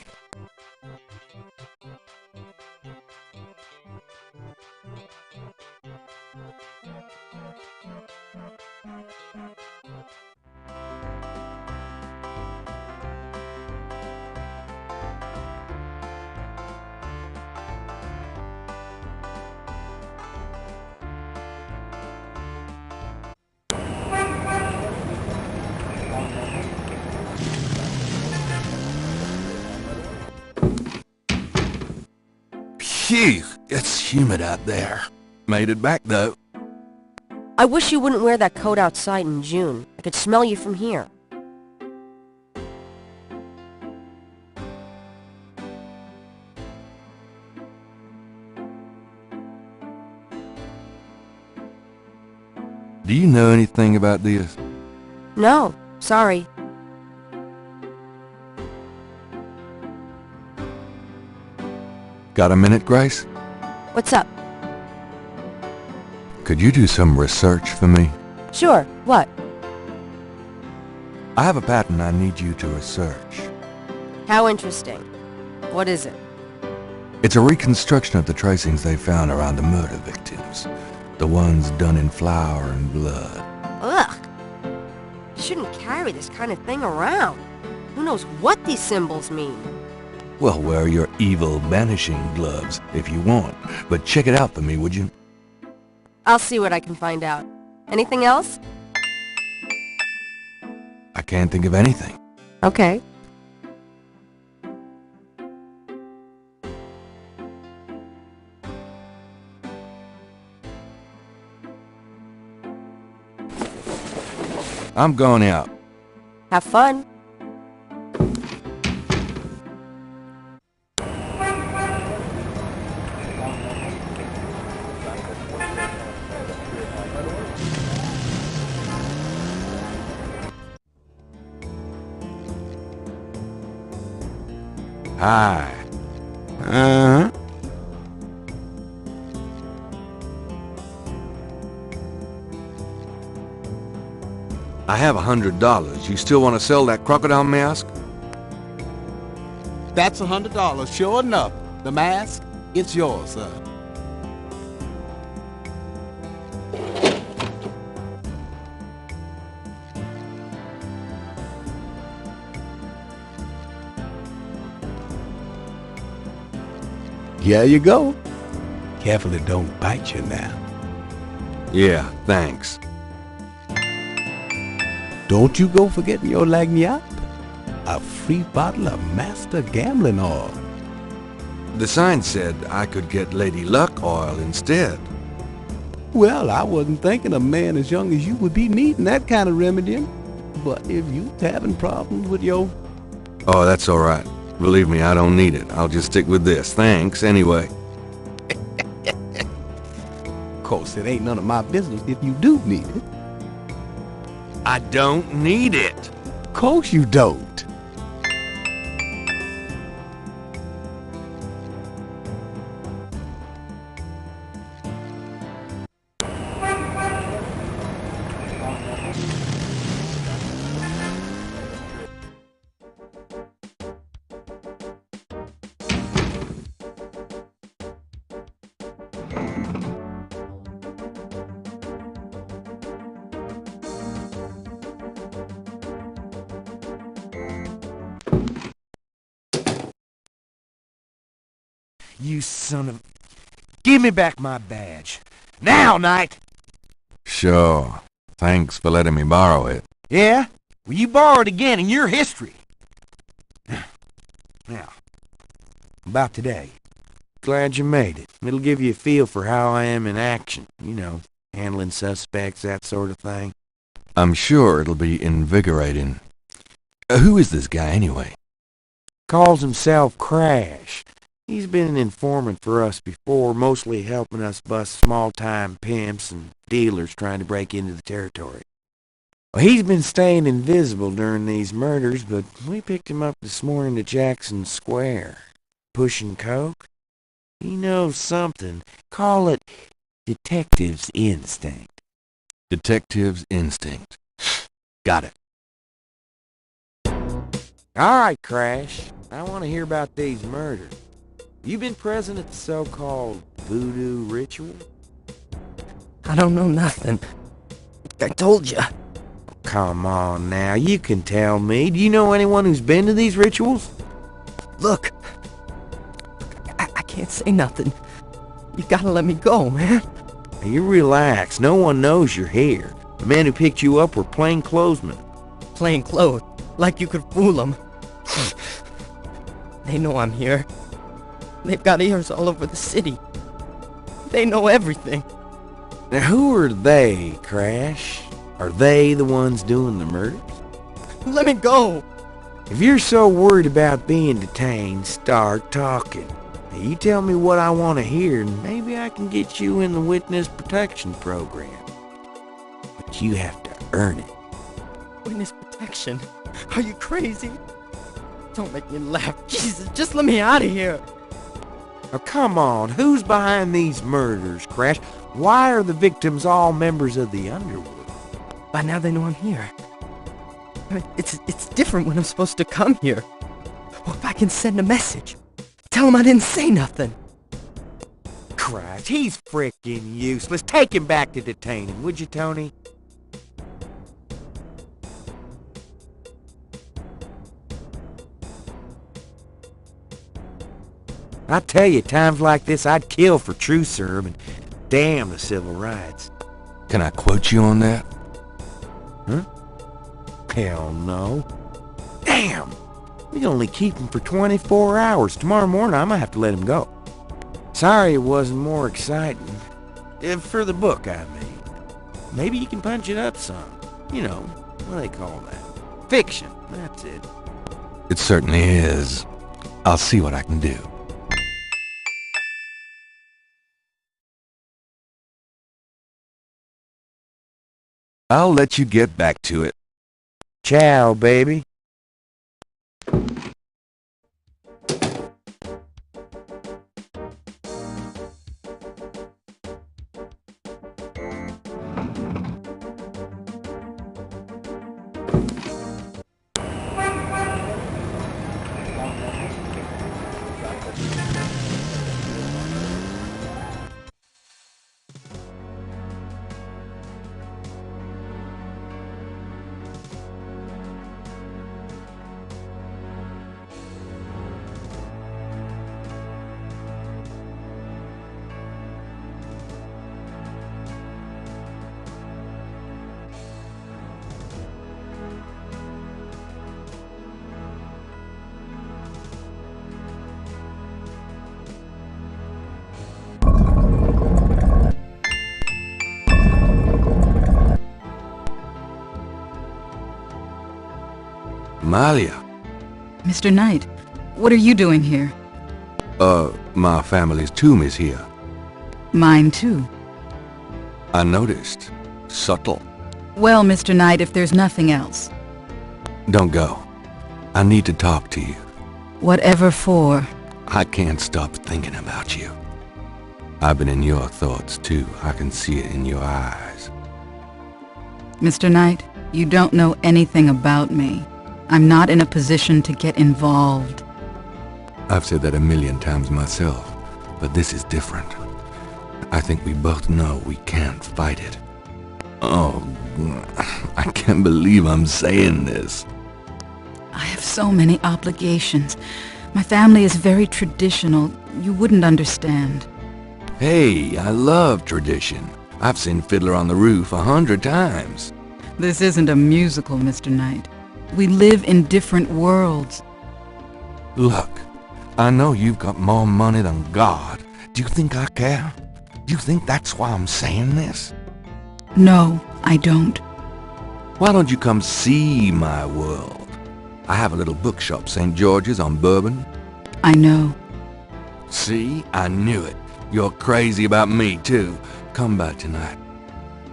Phew, it's humid out there. Made it back, though. I wish you wouldn't wear that coat outside in June. I could smell you from here. Do you know anything about this? No, sorry. Got a minute, Grace? What's up? Could you do some research for me? Sure, what? I have a pattern I need you to research. How interesting. What is it? It's a reconstruction of the tracings they found around the murder victims. The ones done in flour and blood. Ugh! You shouldn't carry this kind of thing around. Who knows what these symbols mean? Well, wear your evil banishing gloves if you want, but check it out for me, would you? I'll see what I can find out. Anything else? I can't think of anything. Okay. I'm going out. Have fun. Hi. Uh-huh. I have $100. You still want to sell that crocodile mask? That's $100, sure enough. The mask, it's yours, sir. Here you go. Careful it don't bite you now. Yeah, thanks. Don't you go forgetting your lagniappe. A free bottle of Master Gambling Oil. The sign said I could get Lady Luck oil instead. Well, I wasn't thinking a man as young as you would be needing that kind of remedy. But if you's having problems with your... Oh, that's all right. Believe me, I don't need it. I'll just stick with this. Thanks, anyway. Of course, it ain't none of my business if you do need it. I don't need it. Of course you don't. You son of... Give me back my badge. Now, Knight! Sure. Thanks for letting me borrow it. Yeah? Well, you borrowed again in your history. Now, about today. Glad you made it. It'll give you a feel for how I am in action. You know, handling suspects, that sort of thing. I'm sure it'll be invigorating. Who is this guy, anyway? Calls himself Crash. He's been an informant for us before, mostly helping us bust small-time pimps and dealers trying to break into the territory. Well, he's been staying invisible during these murders, but we picked him up this morning at Jackson Square. Pushing coke? He knows something. Call it detective's instinct. Detective's instinct. Got it. All right, Crash. I want to hear about these murders. You been present at the so-called voodoo ritual? I don't know nothing. I told you. Come on now, you can tell me. Do you know anyone who's been to these rituals? Look, I can't say nothing. You gotta let me go, man. Now, you relax. No one knows you're here. The man who picked you up were plainclothesmen. Plain clothes, like you could fool them. They know I'm here. They've got ears all over the city. They know everything. Now, who are they, Crash? Are they the ones doing the murders? Let me go! If you're so worried about being detained, start talking. Now, you tell me what I want to hear, and maybe I can get you in the witness protection program. But you have to earn it. Witness protection? Are you crazy? Don't make me laugh. Jesus, just let me out of here. Now, come on. Who's behind these murders, Crash? Why are the victims all members of the underworld? By now they know I'm here. I mean, it's different when I'm supposed to come here. Well, if I can send a message, tell them I didn't say nothing. Christ, he's frickin' useless. Take him back to detain him, would you, Tony? I tell you, times like this, I'd kill for true serve and damn the civil rights. Can I quote you on that? Huh? Hell no. Damn! We can only keep him for 24 hours. Tomorrow morning, I might have to let him go. Sorry it wasn't more exciting. For the book, I mean. Maybe you can punch it up some. You know, what do they call that? Fiction, that's it. It certainly is. I'll see what I can do. I'll let you get back to it. Ciao, baby. Amalia. Mr. Knight, what are you doing here? My family's tomb is here. Mine too. I noticed. Subtle. Well, Mr. Knight, if there's nothing else. Don't go. I need to talk to you. Whatever for. I can't stop thinking about you. I've been in your thoughts too. I can see it in your eyes. Mr. Knight, you don't know anything about me. I'm not in a position to get involved. I've said that 1,000,000 times myself, but this is different. I think we both know we can't fight it. Oh, I can't believe I'm saying this. I have so many obligations. My family is very traditional. You wouldn't understand. Hey, I love tradition. I've seen Fiddler on the Roof 100 times. This isn't a musical, Mr. Knight. We live in different worlds. Look, I know you've got more money than God. Do you think I care? Do you think that's why I'm saying this? No, I don't. Why don't you come see my world? I have a little bookshop, St. George's on Bourbon. I know. See? I knew it. You're crazy about me, too. Come by tonight,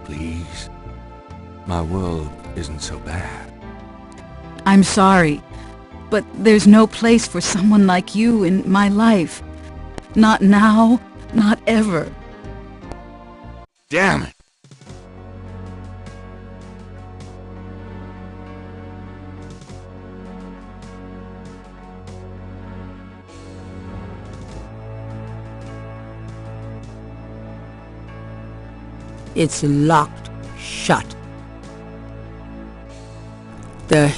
please. My world isn't so bad. I'm sorry, but there's no place for someone like you in my life. Not now, not ever. Damn it! It's locked shut. The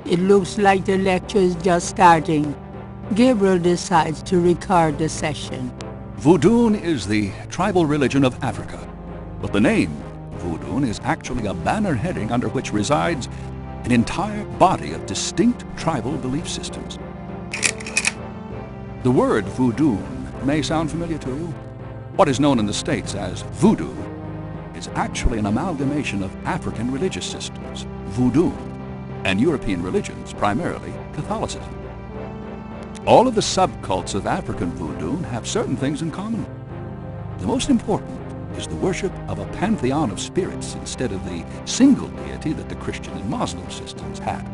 It looks like the lecture is just starting. Gabriel decides to record the session. Voodoo is the tribal religion of Africa, but the name Voodoo is actually a banner heading under which resides an entire body of distinct tribal belief systems. The word voodoo may sound familiar to you. What is known in the States as voodoo is actually an amalgamation of African religious systems, voodoo, and European religions, primarily Catholicism. All of the subcults of African voodoo have certain things in common. The most important is the worship of a pantheon of spirits instead of the single deity that the Christian and Muslim systems had.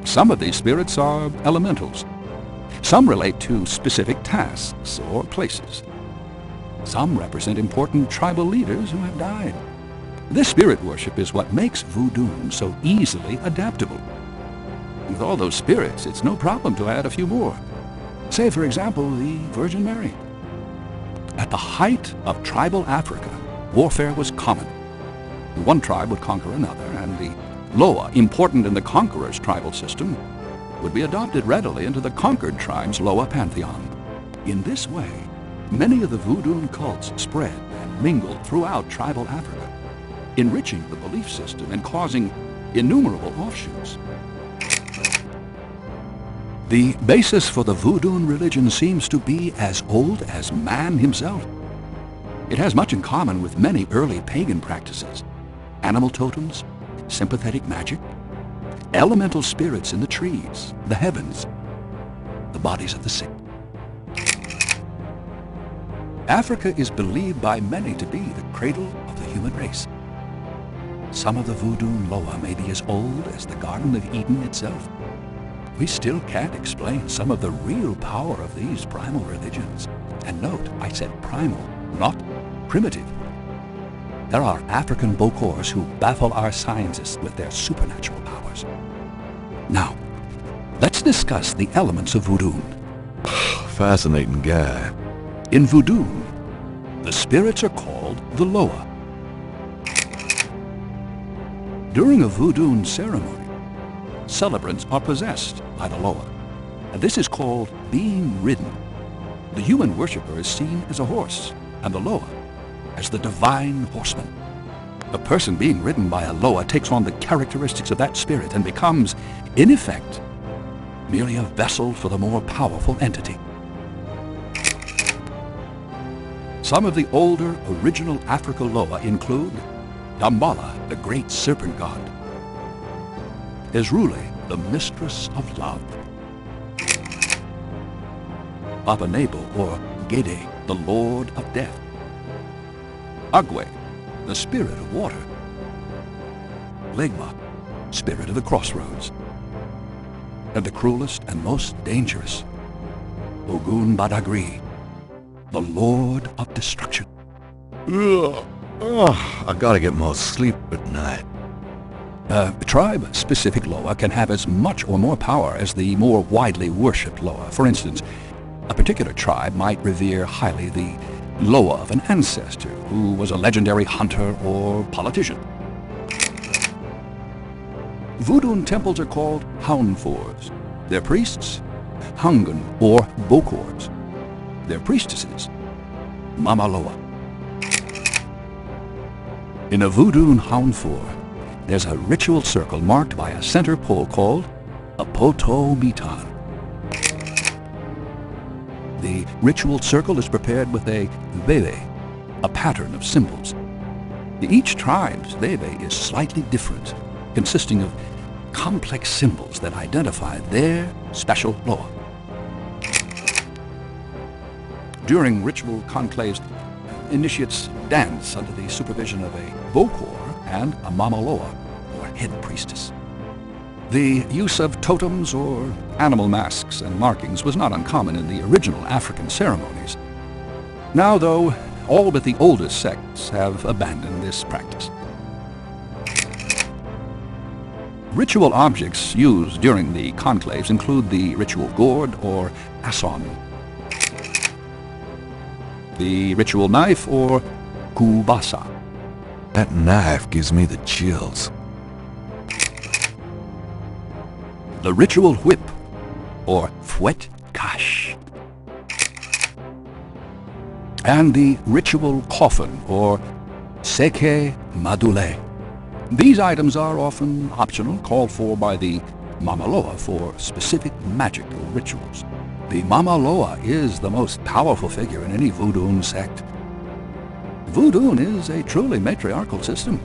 Some of these spirits are elementals. Some relate to specific tasks or places. Some represent important tribal leaders who have died. This spirit worship is what makes voodoo so easily adaptable. With all those spirits, it's no problem to add a few more. Say, for example, the Virgin Mary. At the height of tribal Africa, warfare was common. One tribe would conquer another, and the Loa, important in the conqueror's tribal system, would be adopted readily into the conquered tribe's Loa pantheon. In this way, many of the voodoo cults spread and mingled throughout tribal Africa, enriching the belief system and causing innumerable offshoots. The basis for the voodoo religion seems to be as old as man himself. It has much in common with many early pagan practices: animal totems, sympathetic magic, elemental spirits in the trees, the heavens, the bodies of the sick. Africa is believed by many to be the cradle of the human race. Some of the voodoo Loa may be as old as the Garden of Eden itself. We still can't explain some of the real power of these primal religions. And note, I said primal, not primitive. There are African Bokors who baffle our scientists with their supernatural powers. Now, let's discuss the elements of voodoo. Fascinating guy. In voodoo, the spirits are called the loa. During a voodoo ceremony, celebrants are possessed by the loa, and this is called being ridden. The human worshipper is seen as a horse, and the loa as the divine horseman. A person being ridden by a loa takes on the characteristics of that spirit and becomes, in effect, merely a vessel for the more powerful entity. Some of the older original Africa loa include Dambala, the great serpent god, Ezrule, the mistress of love, Babanebo, or Gede, the lord of death, Agwe, the spirit of water, Legba, spirit of the crossroads, and the cruelest and most dangerous, Ogun Badagri, the lord of destruction. Ugh. Oh, I gotta get more sleep at night. A tribe-specific loa can have as much or more power as the more widely worshipped loa. For instance, a particular tribe might revere highly the loa of an ancestor who was a legendary hunter or politician. Voodoo temples are called hounfors. Their priests, Hangun or Bokors. Their priestesses, Mama Loa. In a voodoo hounfor, there's a ritual circle marked by a center pole called a poto mitan. The ritual circle is prepared with a veve, a pattern of symbols. Each tribe's veve is slightly different, consisting of complex symbols that identify their special loa. During ritual conclaves, initiates dance under the supervision of a Bokor and a Mama Loa, or head priestess. The use of totems or animal masks and markings was not uncommon in the original African ceremonies. Now, though, all but the oldest sects have abandoned this practice. Ritual objects used during the conclaves include the ritual gourd or asson, the ritual knife or kubasa. That knife gives me the chills. The ritual whip or fouet cache. And the ritual coffin or seke madule. These items are often optional, called for by the Mama Loa for specific magical rituals. The Mama Loa is the most powerful figure in any voodoo sect. Voodoo is a truly matriarchal system.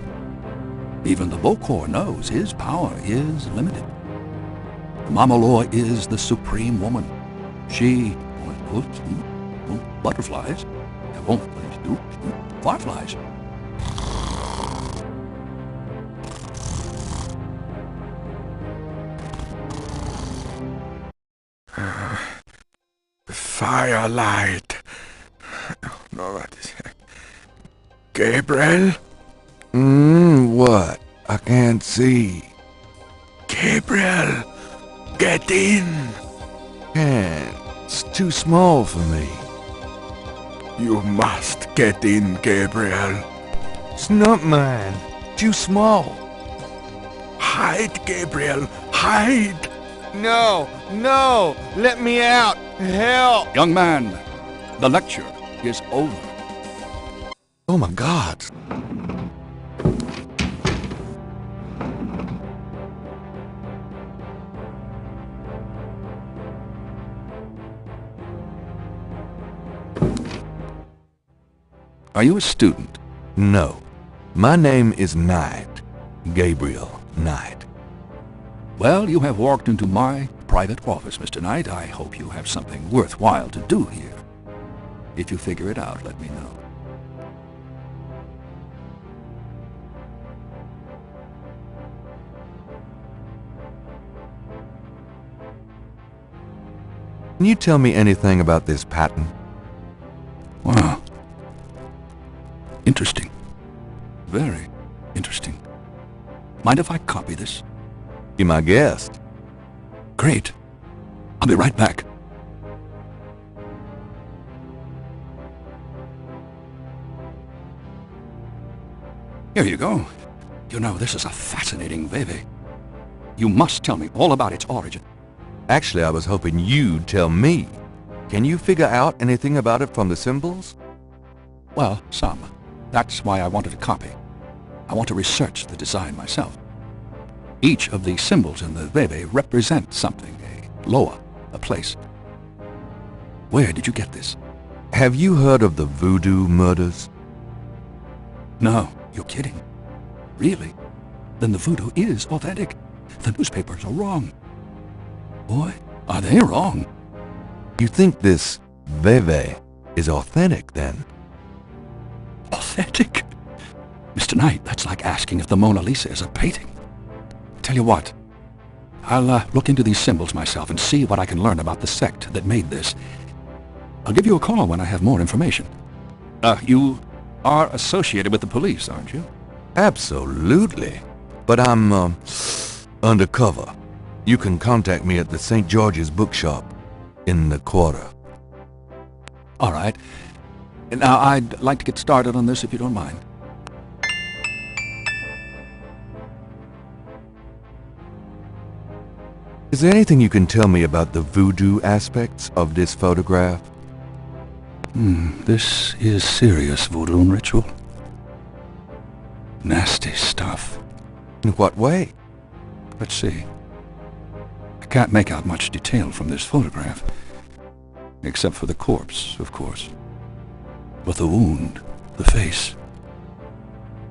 Even the Bokor knows his power is limited. Mama Loa is the supreme woman. She won't put butterflies, won't do fireflies. Firelight. No, what is it? Gabriel? What? I can't see. Gabriel, get in. Can't. It's too small for me. You must get in, Gabriel. It's not mine. Too small. Hide, Gabriel, hide. No, no, let me out. Help. Young man, the lecture is over. Oh my God. Are you a student? No. My name is Knight. Gabriel Knight. Well, you have walked into my private office, Mr. Knight. I hope you have something worthwhile to do here. If you figure it out, let me know. Can you tell me anything about this pattern? very interesting. Mind if I copy this? Be my guest. Great. I'll be right back. Here you go. You know, this is a fascinating veve. You must tell me all about its origin. Actually, I was hoping you'd tell me. Can you figure out anything about it from the symbols? Well, some. That's why I wanted a copy. I want to research the design myself. Each of the symbols in the veve represents something, a loa, a place. Where did you get this? Have you heard of the voodoo murders? No, you're kidding. Really? Then the voodoo is authentic. The newspapers are wrong. Boy, are they wrong. You think this veve is authentic, then? Authentic? Mr. Knight, that's like asking if the Mona Lisa is a painting. Tell you what, I'll look into these symbols myself and see what I can learn about the sect that made this. I'll give you a call when I have more information. You are associated with the police, aren't you? Absolutely. But I'm, undercover. You can contact me at the St. George's bookshop in the quarter. All right. Now, I'd like to get started on this if you don't mind. Is there anything you can tell me about the voodoo aspects of this photograph? This is serious voodoo ritual. Nasty stuff. In what way? Let's see. I can't make out much detail from this photograph. Except for the corpse, of course. But the wound, the face,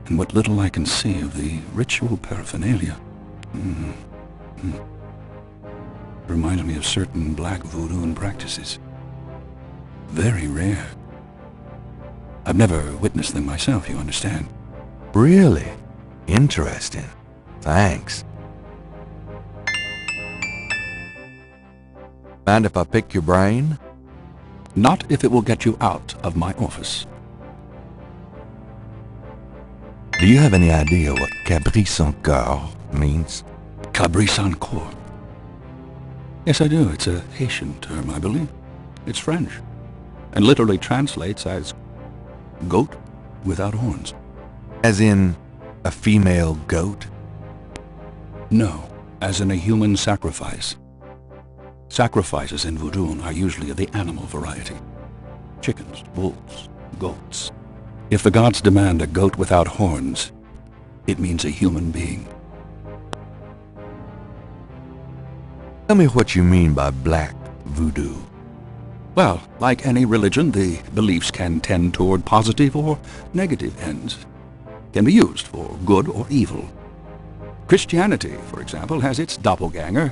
and what little I can see of the ritual paraphernalia. Reminds me of certain black voodoo practices. Very rare. I've never witnessed them myself, you understand. Really? Interesting. Thanks. Mind if I pick your brain? Not if it will get you out of my office. Do you have any idea what quebra-cabeças means? Quebra-cabeças. Yes, I do. It's a Haitian term, I believe. It's French, and literally translates as goat without horns. As in a female goat? No, as in a human sacrifice. Sacrifices in voodoo are usually of the animal variety. Chickens, wolves, goats. If the gods demand a goat without horns, it means a human being. Tell me what you mean by black voodoo. Well, like any religion, the beliefs can tend toward positive or negative ends. Can be used for good or evil. Christianity, for example, has its doppelganger,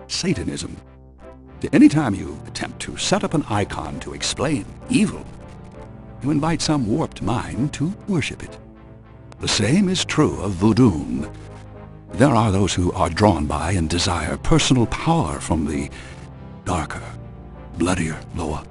Satanism. Anytime you attempt to set up an icon to explain evil, you invite some warped mind to worship it. The same is true of voodoo. There are those who are drawn by and desire personal power from the darker, bloodier loa.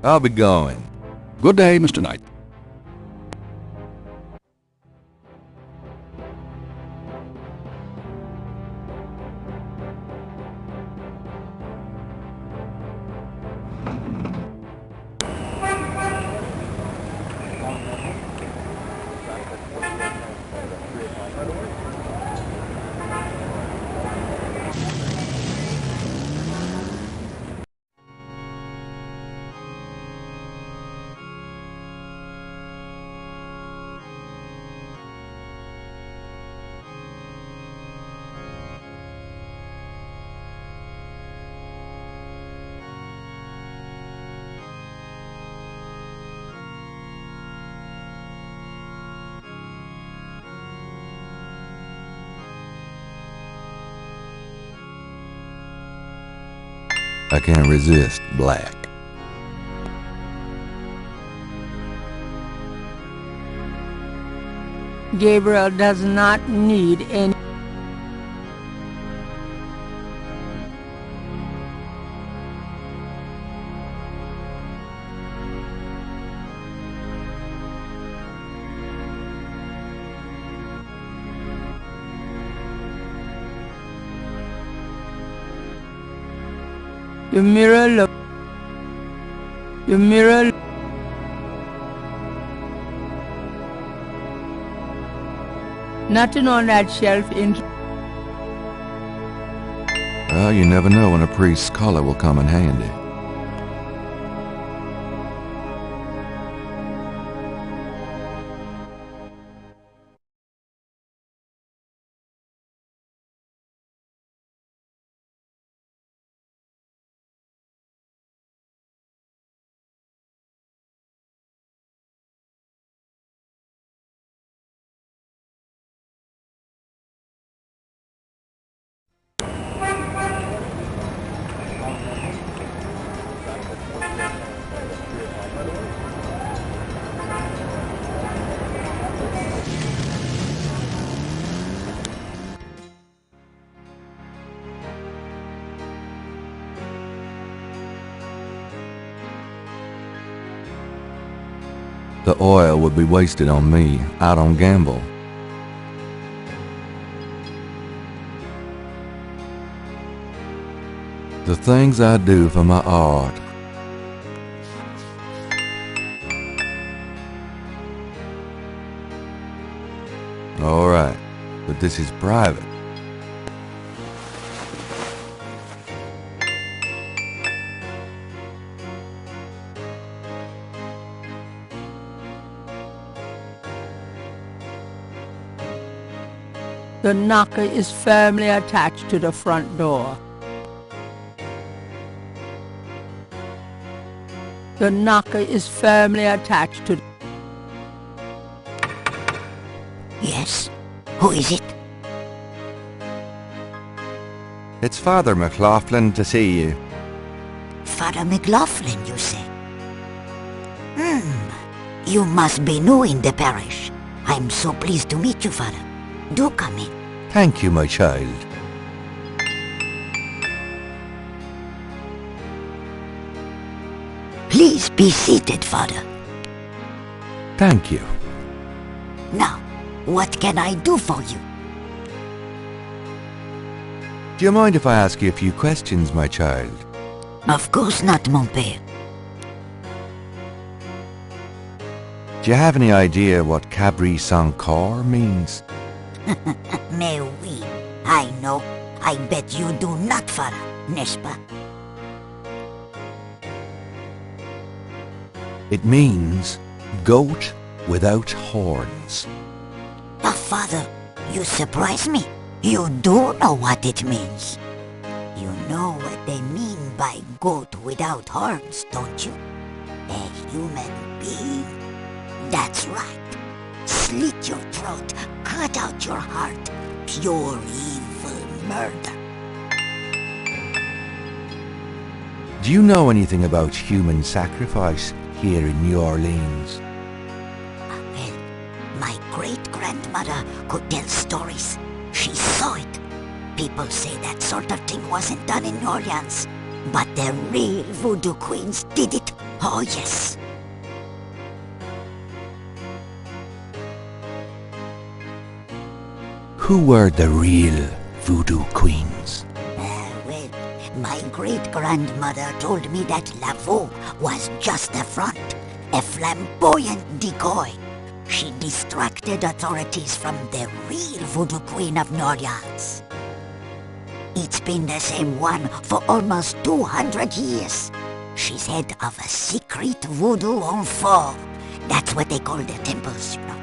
I'll be going. Good day, Mr. Knight. I can't resist black. Gabriel does not need any... The mirror look. The mirror. Nothing on that shelf in... Well, you never know when a priest's collar will come in handy. The oil would be wasted on me. I don't gamble. The things I do for my art. All right, but this is private. The knocker is firmly attached to the front door. The knocker is firmly attached to... Yes? Who is it? It's Father McLaughlin to see you. Father McLaughlin, you say? You must be new in the parish. I'm so pleased to meet you, Father. Do come in. Thank you, my child. Please be seated, Father. Thank you. Now, what can I do for you? Do you mind if I ask you a few questions, my child? Of course not, mon père. Do you have any idea what Cabri sans corps means? Mais oui, I know. I bet you do not, Father, n'est-ce pas? It means goat without horns. Ah, Father, you surprise me. You do know what it means. You know what they mean by goat without horns, don't you? A human being. That's right. Slit your throat, cut out your heart. Pure evil murder. Do you know anything about human sacrifice here in New Orleans? Well, my great-grandmother could tell stories. She saw it. People say that sort of thing wasn't done in New Orleans. But the real voodoo queens did it. Oh, yes. Who were the real voodoo queens? Well, my great-grandmother told me that Laveau was just a front, a flamboyant decoy. She distracted authorities from the real voodoo queen of New Orleans. It's been the same one for almost 200 years. She's head of a secret voodoo enfant. That's what they call their temples, you know.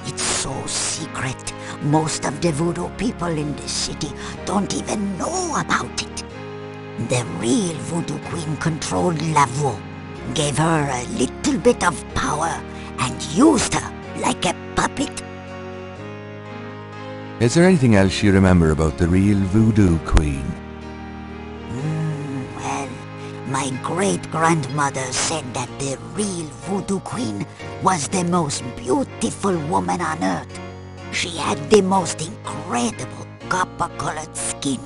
It's so secret, most of the voodoo people in the city don't even know about it. The real voodoo queen controlled Laveau, gave her a little bit of power, and used her like a puppet. Is there anything else you remember about the real voodoo queen? Well, my great-grandmother said that the real voodoo queen was the most beautiful woman on earth. She had the most incredible copper-colored skin.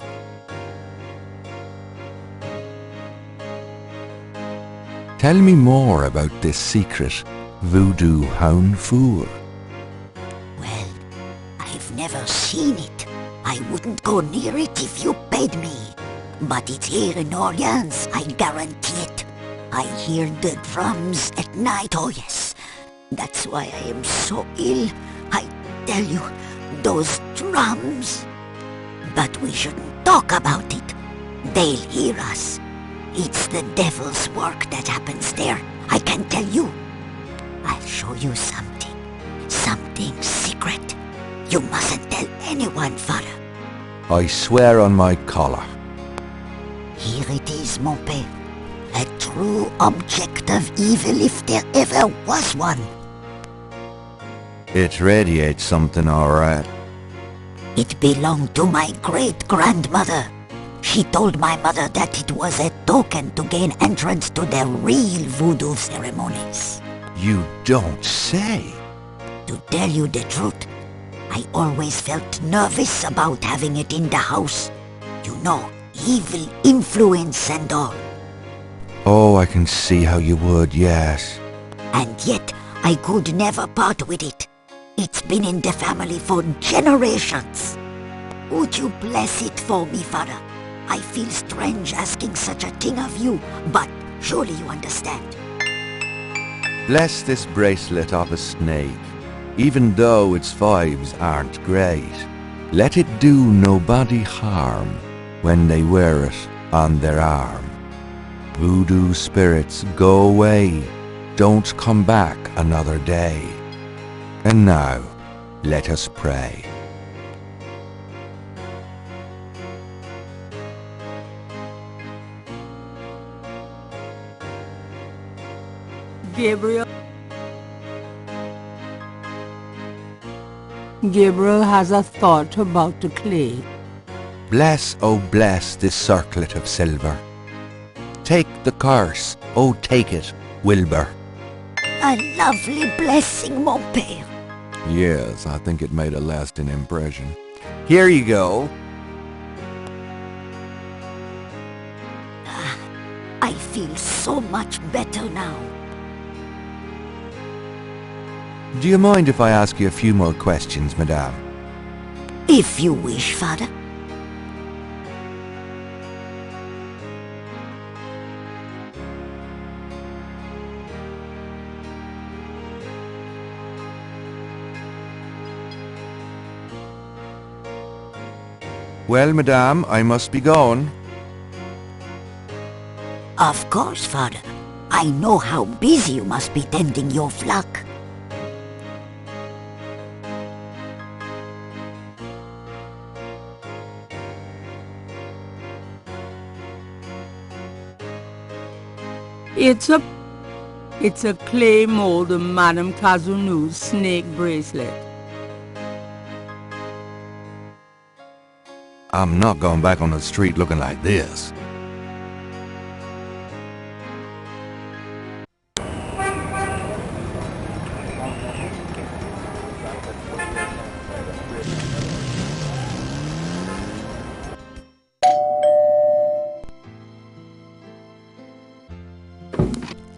Tell me more about this secret voodoo hound fool. Well, I've never seen it. I wouldn't go near it if you paid me. But it's here in Orleans, I guarantee it. I hear the drums at night, oh yes. That's why I am so ill. I tell you, those drums. But we shouldn't talk about it. They'll hear us. It's the devil's work that happens there, I can tell you. I'll show you something. Something secret. You mustn't tell anyone, Father. I swear on my collar. Here it is, mon père. A true object of evil if there ever was one. It radiates something, all right. It belonged to my great-grandmother. She told my mother that it was a token to gain entrance to the real voodoo ceremonies. You don't say. To tell you the truth, I always felt nervous about having it in the house. You know, evil influence and all. Oh, I can see how you would, yes. And yet, I could never part with it. It's been in the family for generations. Would you bless it for me, Father? I feel strange asking such a thing of you, but surely you understand. Bless this bracelet of a snake, even though its vibes aren't great. Let it do nobody harm when they wear it on their arm. Voodoo spirits, go away, don't come back another day. And now, let us pray. Gabriel. Gabriel has a thought about the clay. Bless, oh bless this circlet of silver. Take the curse, oh take it, Wilbur. A lovely blessing, mon père. Yes, I think it made a lasting impression. Here you go. I feel so much better now. Do you mind if I ask you a few more questions, madame? If you wish, Father. Well, madame, I must be going. Of course, Father. I know how busy you must be tending your flock. It's a clay mold of Madame Kazunu's snake bracelet. I'm not going back on the street looking like this.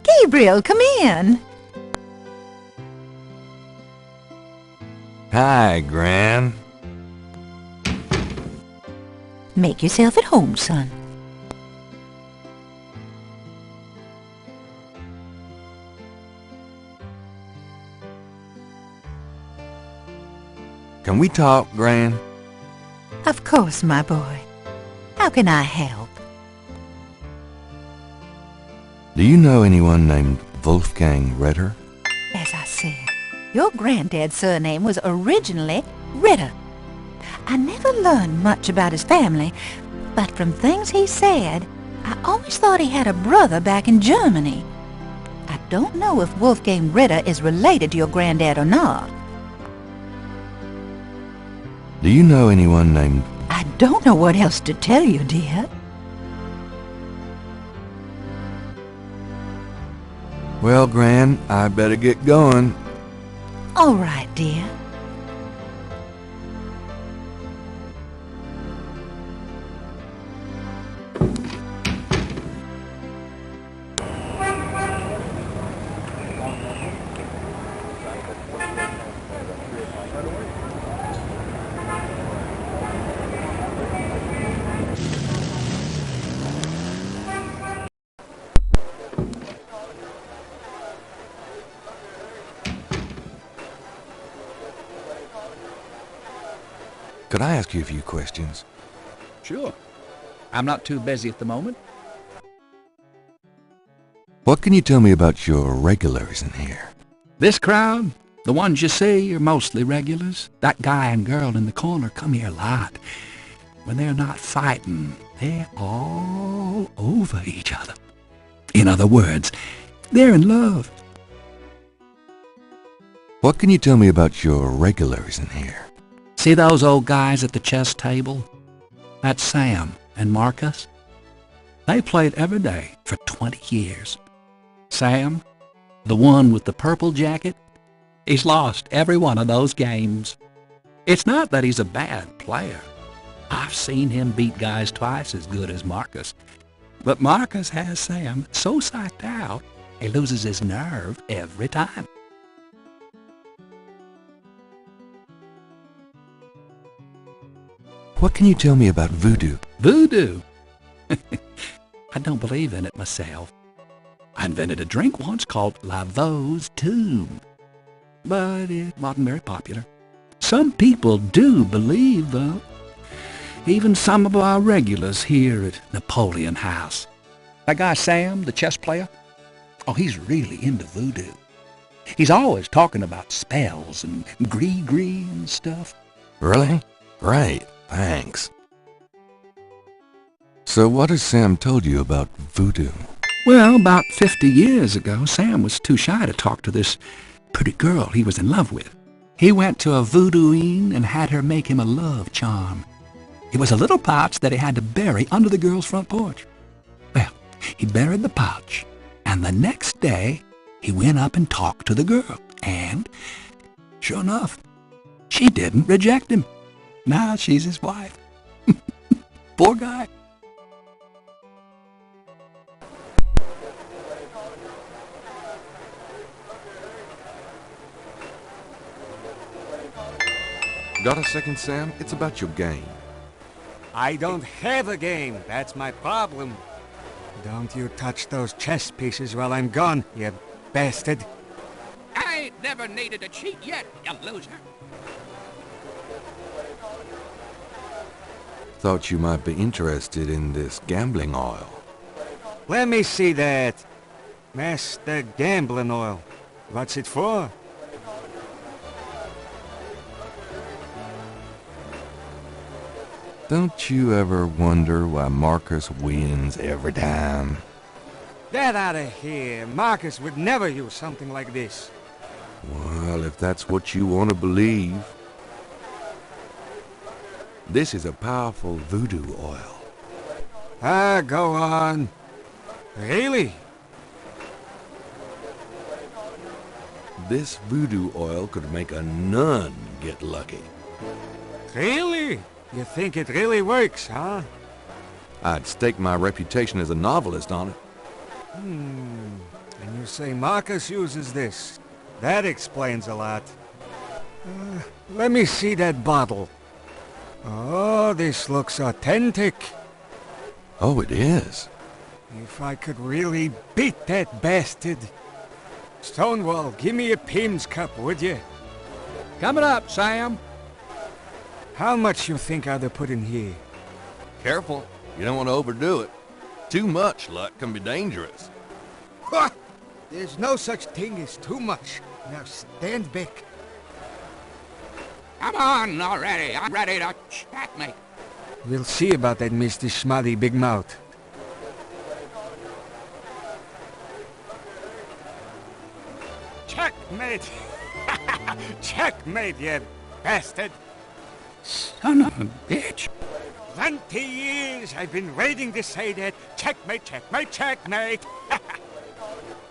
Gabriel, come in. Hi, Gran. Make yourself at home, son. Can we talk, Gran? Of course, my boy. How can I help? Do you know anyone named Wolfgang Ritter? As I said, your granddad's surname was originally Ritter. I never learned much about his family, but from things he said, I always thought he had a brother back in Germany. I don't know if Wolfgang Ritter is related to your granddad or not. Do you know anyone named... I don't know what else to tell you, dear. Well, Gran, I better get going. All right, dear. Could I ask you a few questions? Sure. I'm not too busy at the moment. What can you tell me about your regulars in here? This crowd, the ones you see, are mostly regulars. That guy and girl in the corner come here a lot. When they're not fighting, they're all over each other. In other words, they're in love. What can you tell me about your regulars in here? See those old guys at the chess table? That's Sam and Marcus. They played every day for 20 years. Sam, the one with the purple jacket, he's lost every one of those games. It's not that he's a bad player. I've seen him beat guys twice as good as Marcus. But Marcus has Sam so psyched out, he loses his nerve every time. What can you tell me about voodoo? Voodoo? I don't believe in it myself. I invented a drink once called Laveau's Tomb, but it wasn't very popular. Some people do believe, though. Even some of our regulars here at Napoleon House. That guy Sam, the chess player, oh, he's really into voodoo. He's always talking about spells and gree-gree and stuff. Really? Great, thanks. So what has Sam told you about voodoo? Well, about 50 years ago, Sam was too shy to talk to this pretty girl he was in love with. He went to a voodooine and had her make him a love charm. It was a little pouch that he had to bury under the girl's front porch. Well, he buried the pouch, and the next day he went up and talked to the girl, and sure enough, she didn't reject him. Now she's his wife. Poor guy. Got a second, Sam? It's about your game. I don't have a game. That's my problem. Don't you touch those chess pieces while I'm gone, you bastard. I ain't never needed to cheat yet, you loser. Thought you might be interested in this gambling oil. Let me see that. Master Gambling Oil. What's it for? Don't you ever wonder why Marcus wins every time? Get out of here. Marcus would never use something like this. Well, if that's what you want to believe. This is a powerful voodoo oil. Ah, go on. Really? This voodoo oil could make a nun get lucky. Really? You think it really works, huh? I'd stake my reputation as a novelist on it. And you say Marcus uses this. That explains a lot. Let me see that bottle. Oh, this looks authentic. Oh, it is. If I could really beat that bastard. Stonewall, give me a Pim's cup, would you? Coming up, Sam. How much you think I'd have put in here? Careful. You don't want to overdo it. Too much luck can be dangerous. Ha! There's no such thing as too much. Now stand back. Come on already. I'm ready to checkmate. We'll see about that, Mr. Schmuddy Big Mouth. Checkmate! Checkmate, you bastard! Son of a bitch. 20 years I've been waiting to say that. Checkmate, checkmate, checkmate!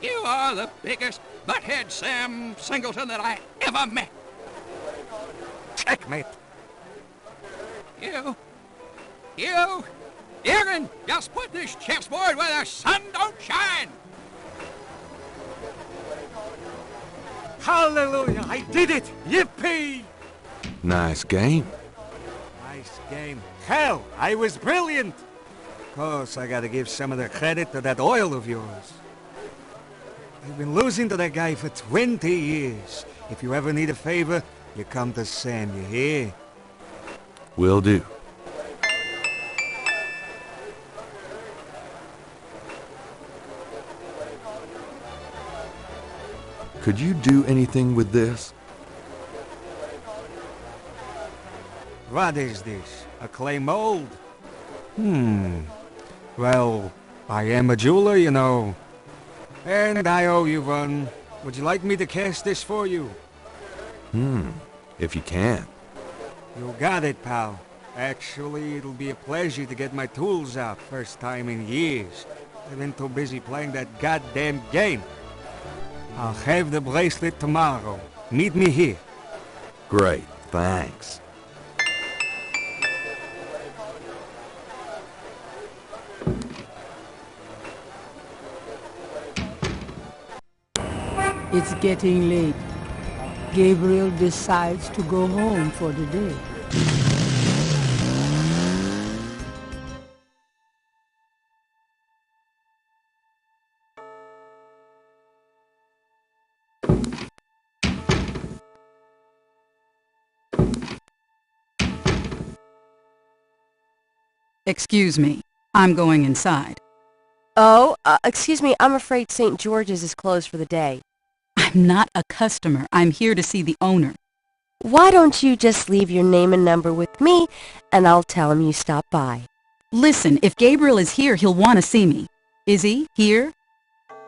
You are the biggest butthead Sam Singleton that I ever met. Checkmate! You can just put this chessboard where the sun don't shine. Hallelujah! I did it! Yippee! Nice game. Nice game. Hell, I was brilliant! Of course, I gotta give some of the credit to that oil of yours. I've been losing to that guy for 20 years. If you ever need a favor, you come to Sam, you hear? Will do. Could you do anything with this? What is this? A clay mold? Well, I am a jeweler, you know. And I owe you one. Would you like me to cast this for you? If you can. You got it, pal. Actually, it'll be a pleasure to get my tools out. First time in years. I've been too busy playing that goddamn game. I'll have the bracelet tomorrow. Meet me here. Great, thanks. It's getting late. Gabriel decides to go home for the day. Excuse me. I'm going inside. Oh, excuse me, I'm afraid St. George's is closed for the day. I'm not a customer. I'm here to see the owner. Why don't you just leave your name and number with me, and I'll tell him you stopped by. Listen, if Gabriel is here, he'll want to see me. Is he here?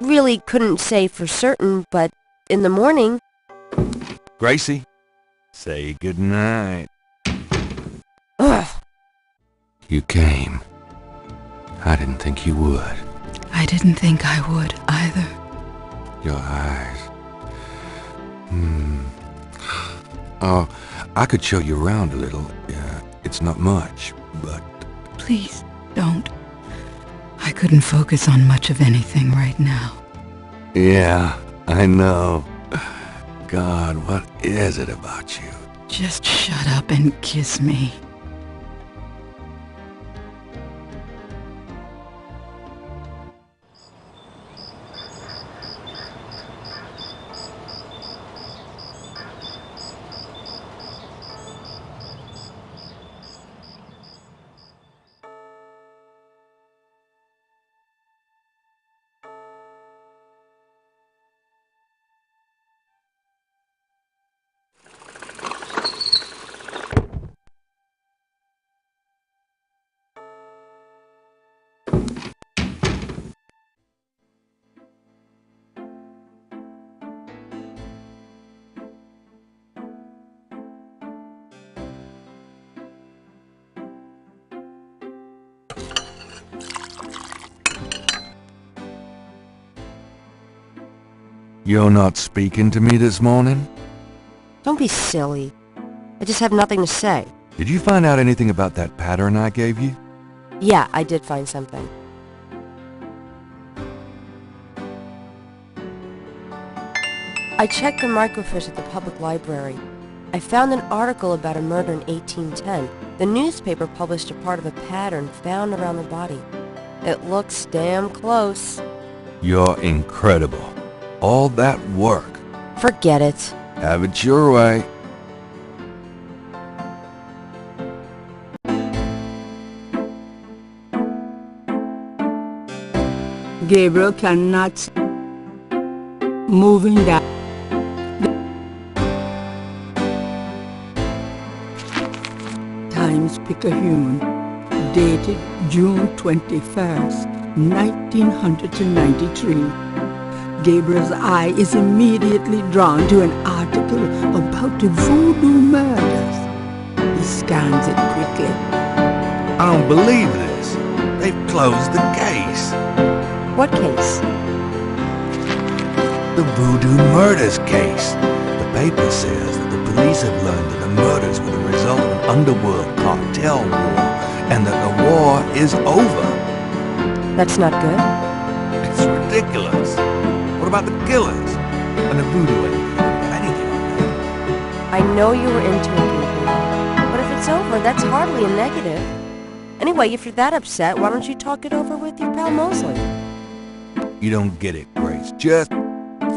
Really couldn't say for certain, but in the morning. Gracie, say goodnight. Ugh. You came. I didn't think you would. I didn't think I would either. Your eyes. Oh, I could show you around a little. It's not much, but... Please, don't. I couldn't focus on much of anything right now. Yeah, I know. God, what is it about you? Just shut up and kiss me. You're not speaking to me this morning? Don't be silly. I just have nothing to say. Did you find out anything about that pattern I gave you? Yeah, I did find something. I checked the microfiche at the public library. I found an article about a murder in 1810. The newspaper published a part of a pattern found around the body. It looks damn close. You're incredible. All that work. Forget it. Have it your way. Gabriel cannot see. Moving down. Times-Picayune, dated June 21st, 1993. Gabriel's eye is immediately drawn to an article about the voodoo murders. He scans it quickly. I don't believe this. They've closed the case. What case? The voodoo murders case. The paper says that the police have learned that the murders were the result of an underworld cartel war, and that the war is over. That's not good. It's ridiculous. What about the killers? And the voodoo anything on that? I know you were into it, Gabriel. But if it's over, that's hardly a negative. Anyway, if you're that upset, why don't you talk it over with your pal Mosley? You don't get it, Grace. Just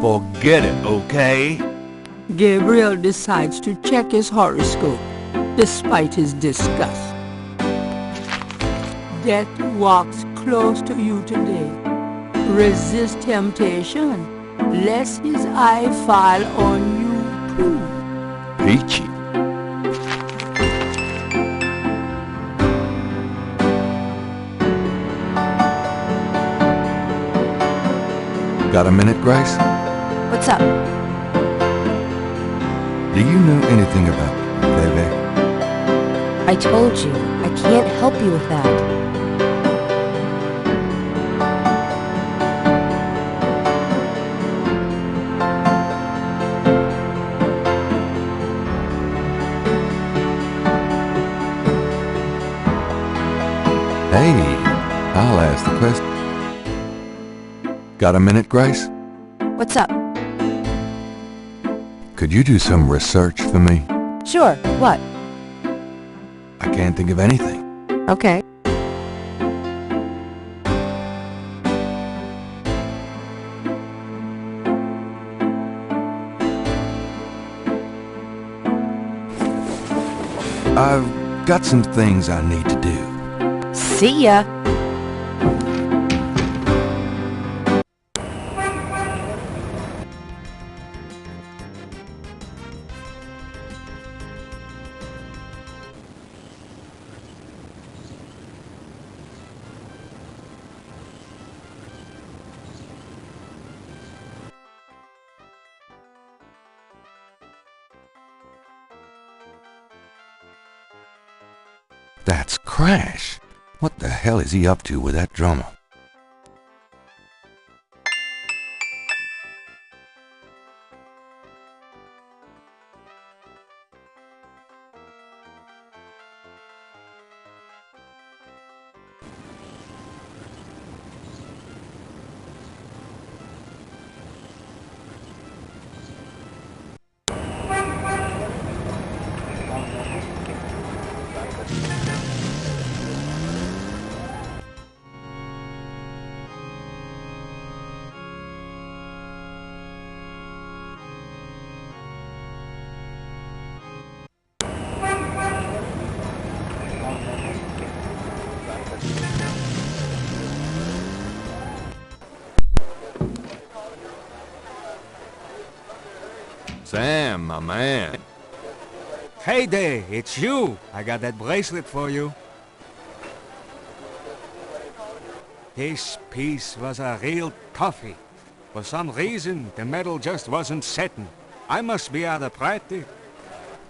forget it, okay? Gabriel decides to check his horoscope. despite his disgust. Death walks close to you today. Resist temptation, lest his eye fall on you too. Peachy. Got a minute, Grace? What's up? Do you know anything about Bebe? I told you, I can't help you with that. Hey, I'll ask the question. Got a minute, Grace? What's up? Could you do some research for me? Sure, what? I can't think of anything. Okay. I've got some things I need to do. See ya. That's Crash. What the hell is he up to with that drummer? Sam, my man. Hey there, it's you. I got that bracelet for you. This piece was a real toughie. For some reason, the metal just wasn't setting. I must be out of practice.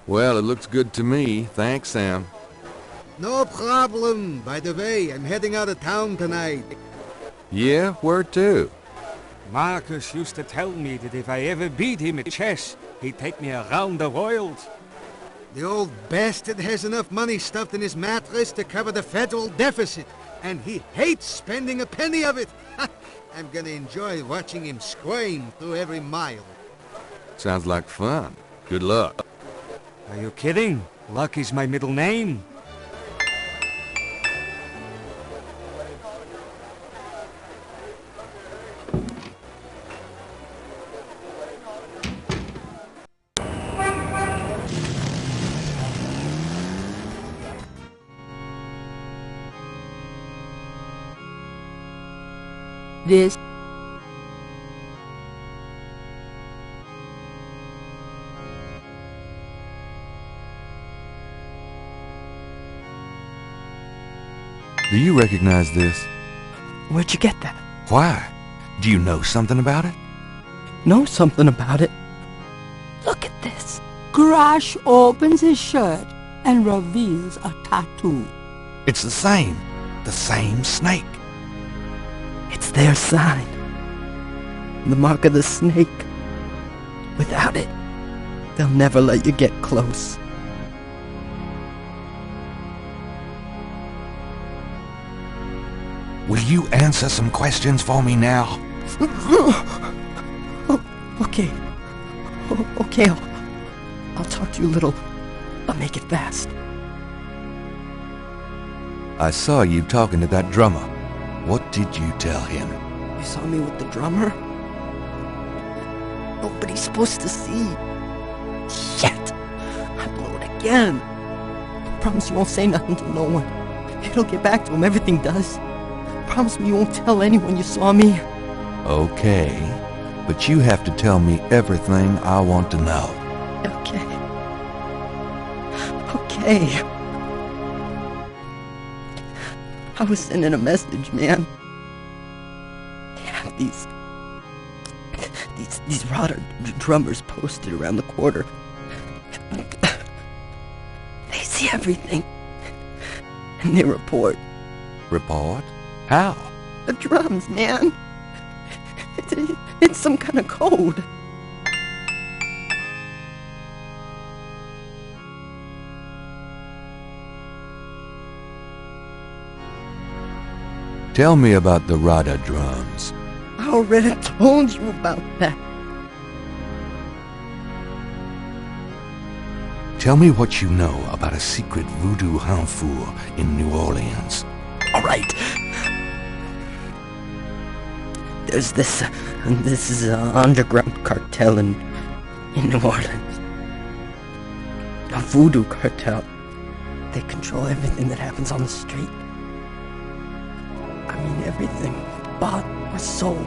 Well, it looks good to me. Thanks, Sam. No problem. By the way, I'm heading out of town tonight. Yeah, where to? Marcus used to tell me that if I ever beat him at chess, he'd take me around the world. The old bastard has enough money stuffed in his mattress to cover the federal deficit, and he hates spending a penny of it. I'm gonna enjoy watching him squirm through every mile. Sounds like fun. Good luck. Are you kidding? Luck is my middle name. This Do you recognize this? Where'd you get that? Why? Do you know something about it? Know something about it? Look at this. Crash opens his shirt and reveals a tattoo. It's the same snake. It's their sign. The mark of the snake. Without it, they'll never let you get close. Will you answer some questions for me now? Okay. Okay, I'll talk to you a little. I'll make it fast. I saw you talking to that drummer. What did you tell him? You saw me with the drummer? Nobody's supposed to see. Shit! I blew it again. Promise you won't say nothing to no one. It'll get back to him, everything does. Promise me you won't tell anyone you saw me. Okay, but you have to tell me everything I want to know. Okay. Okay. I was sending a message, man. They have these rotter drummers posted around the quarter. They see everything. And they report. Report? How? The drums, man. It's some kind of code. Tell me about the Rada drums. I already told you about that. Tell me what you know about a secret voodoo hanfour in New Orleans. All right. There's this is an underground cartel in New Orleans. A voodoo cartel. They control everything that happens on the street. I mean everything, bought or sold.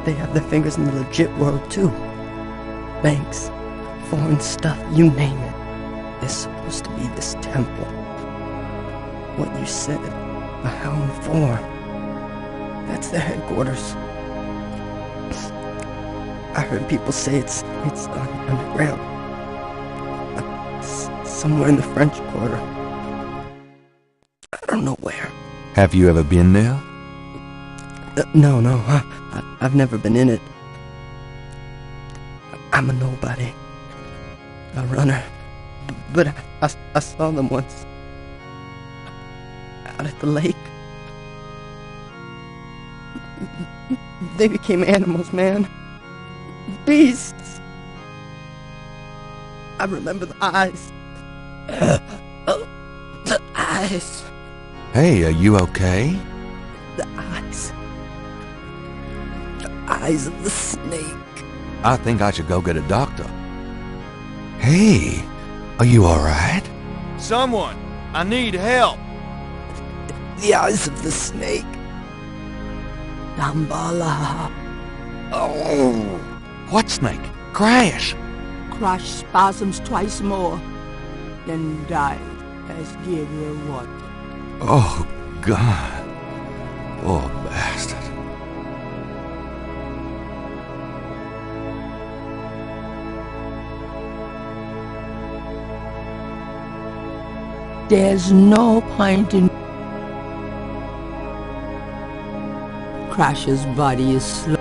They have their fingers in the legit world too. Banks, foreign stuff, you name it. There's supposed to be this temple. What you said, a Hound 4. That's their headquarters. I heard people say it's underground. Somewhere in the French Quarter. I don't know where. Have you ever been there? No. I've never been in it. I'm a nobody. A runner. But I saw them once. Out at the lake. They became animals, man. Beasts. I remember the eyes. The eyes. Hey, are you okay? The eyes. The eyes of the snake. I think I should go get a doctor. Hey, are you alright? Someone! I need help! The eyes of the snake. Dambala. Oh! What snake? Crash! Crash spasms twice more, then died as Gabriel watched. Oh, God. Poor bastard. There's no point in... Crash's body is slow.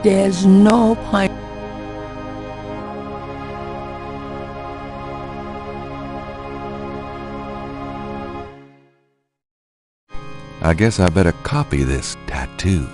There's no point... I guess I better copy this tattoo.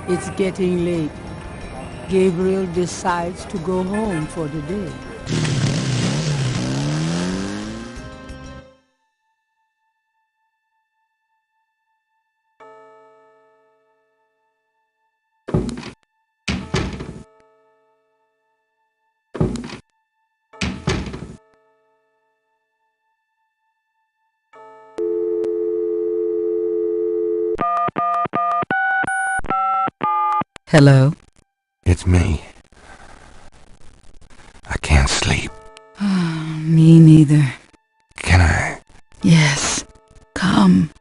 It's getting late. Gabriel decides to go home for the day. Hello? It's me. I can't sleep. Me neither. Can I? Yes. Come.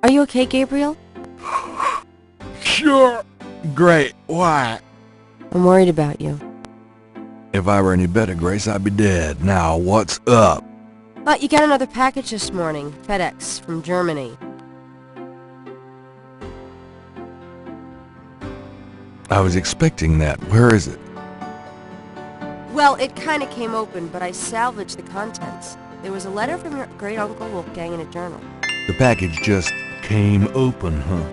Are you okay, Gabriel? Sure. Great. Why? I'm worried about you. If I were any better, Grace, I'd be dead. Now, what's up? You got another package this morning. FedEx from Germany. I was expecting that. Where is it? Well, it kind of came open, but I salvaged the contents. There was a letter from your great-uncle Wolfgang and a journal. The package just came open, huh?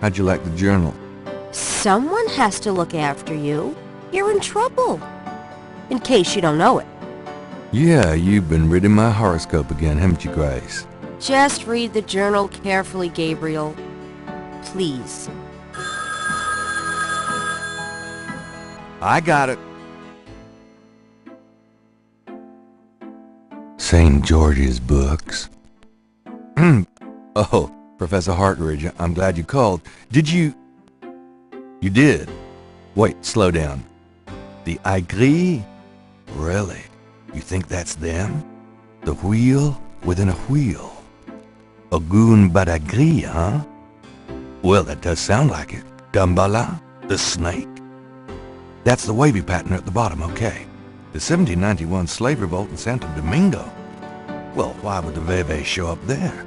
How'd you like the journal? Someone has to look after you. You're in trouble. In case you don't know it. Yeah, you've been reading my horoscope again, haven't you, Grace? Just read the journal carefully, Gabriel. Please. I got it. St. George's books. Oh, Professor Hartridge, I'm glad you called. Did you... You did? Wait, slow down. The Aigris? Really? You think that's them? The wheel within a wheel? Ogun Badagri, huh? Well, that does sound like it. Dambala, the snake. That's the wavy pattern at the bottom, okay. The 1791 slave revolt in Santo Domingo. Well, why would the Veve show up there?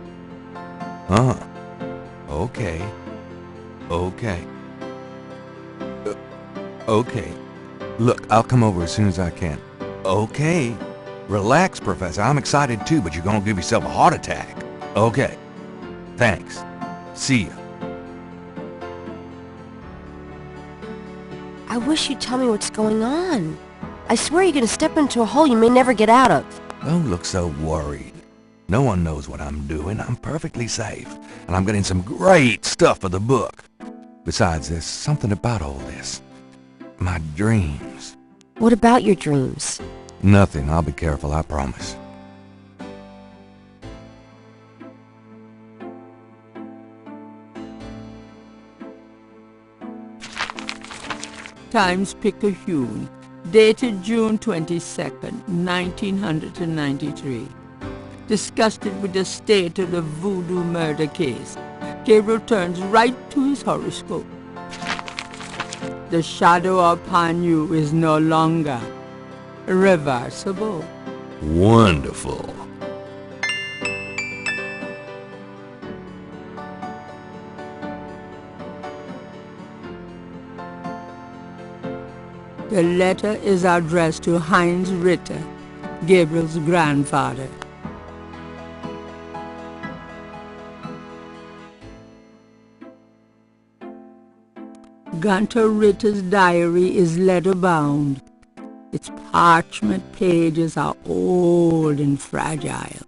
Huh. Okay. Okay. Okay. Look, I'll come over as soon as I can. Okay. Relax, Professor. I'm excited too, but you're gonna give yourself a heart attack. Okay. Thanks. See ya. I wish you'd tell me what's going on. I swear you're gonna step into a hole you may never get out of. Don't look so worried. No one knows what I'm doing. I'm perfectly safe. And I'm getting some great stuff for the book. Besides, there's something about all this. My dreams. What about your dreams? Nothing. I'll be careful, I promise. Times-Picayune, dated June 22nd, 1993. Disgusted with the state of the voodoo murder case, Gabriel turns right to his horoscope. The shadow upon you is no longer reversible. Wonderful. The letter is addressed to Heinz Ritter, Gabriel's grandfather. Gunter Ritter's diary is leather-bound. Its parchment pages are old and fragile.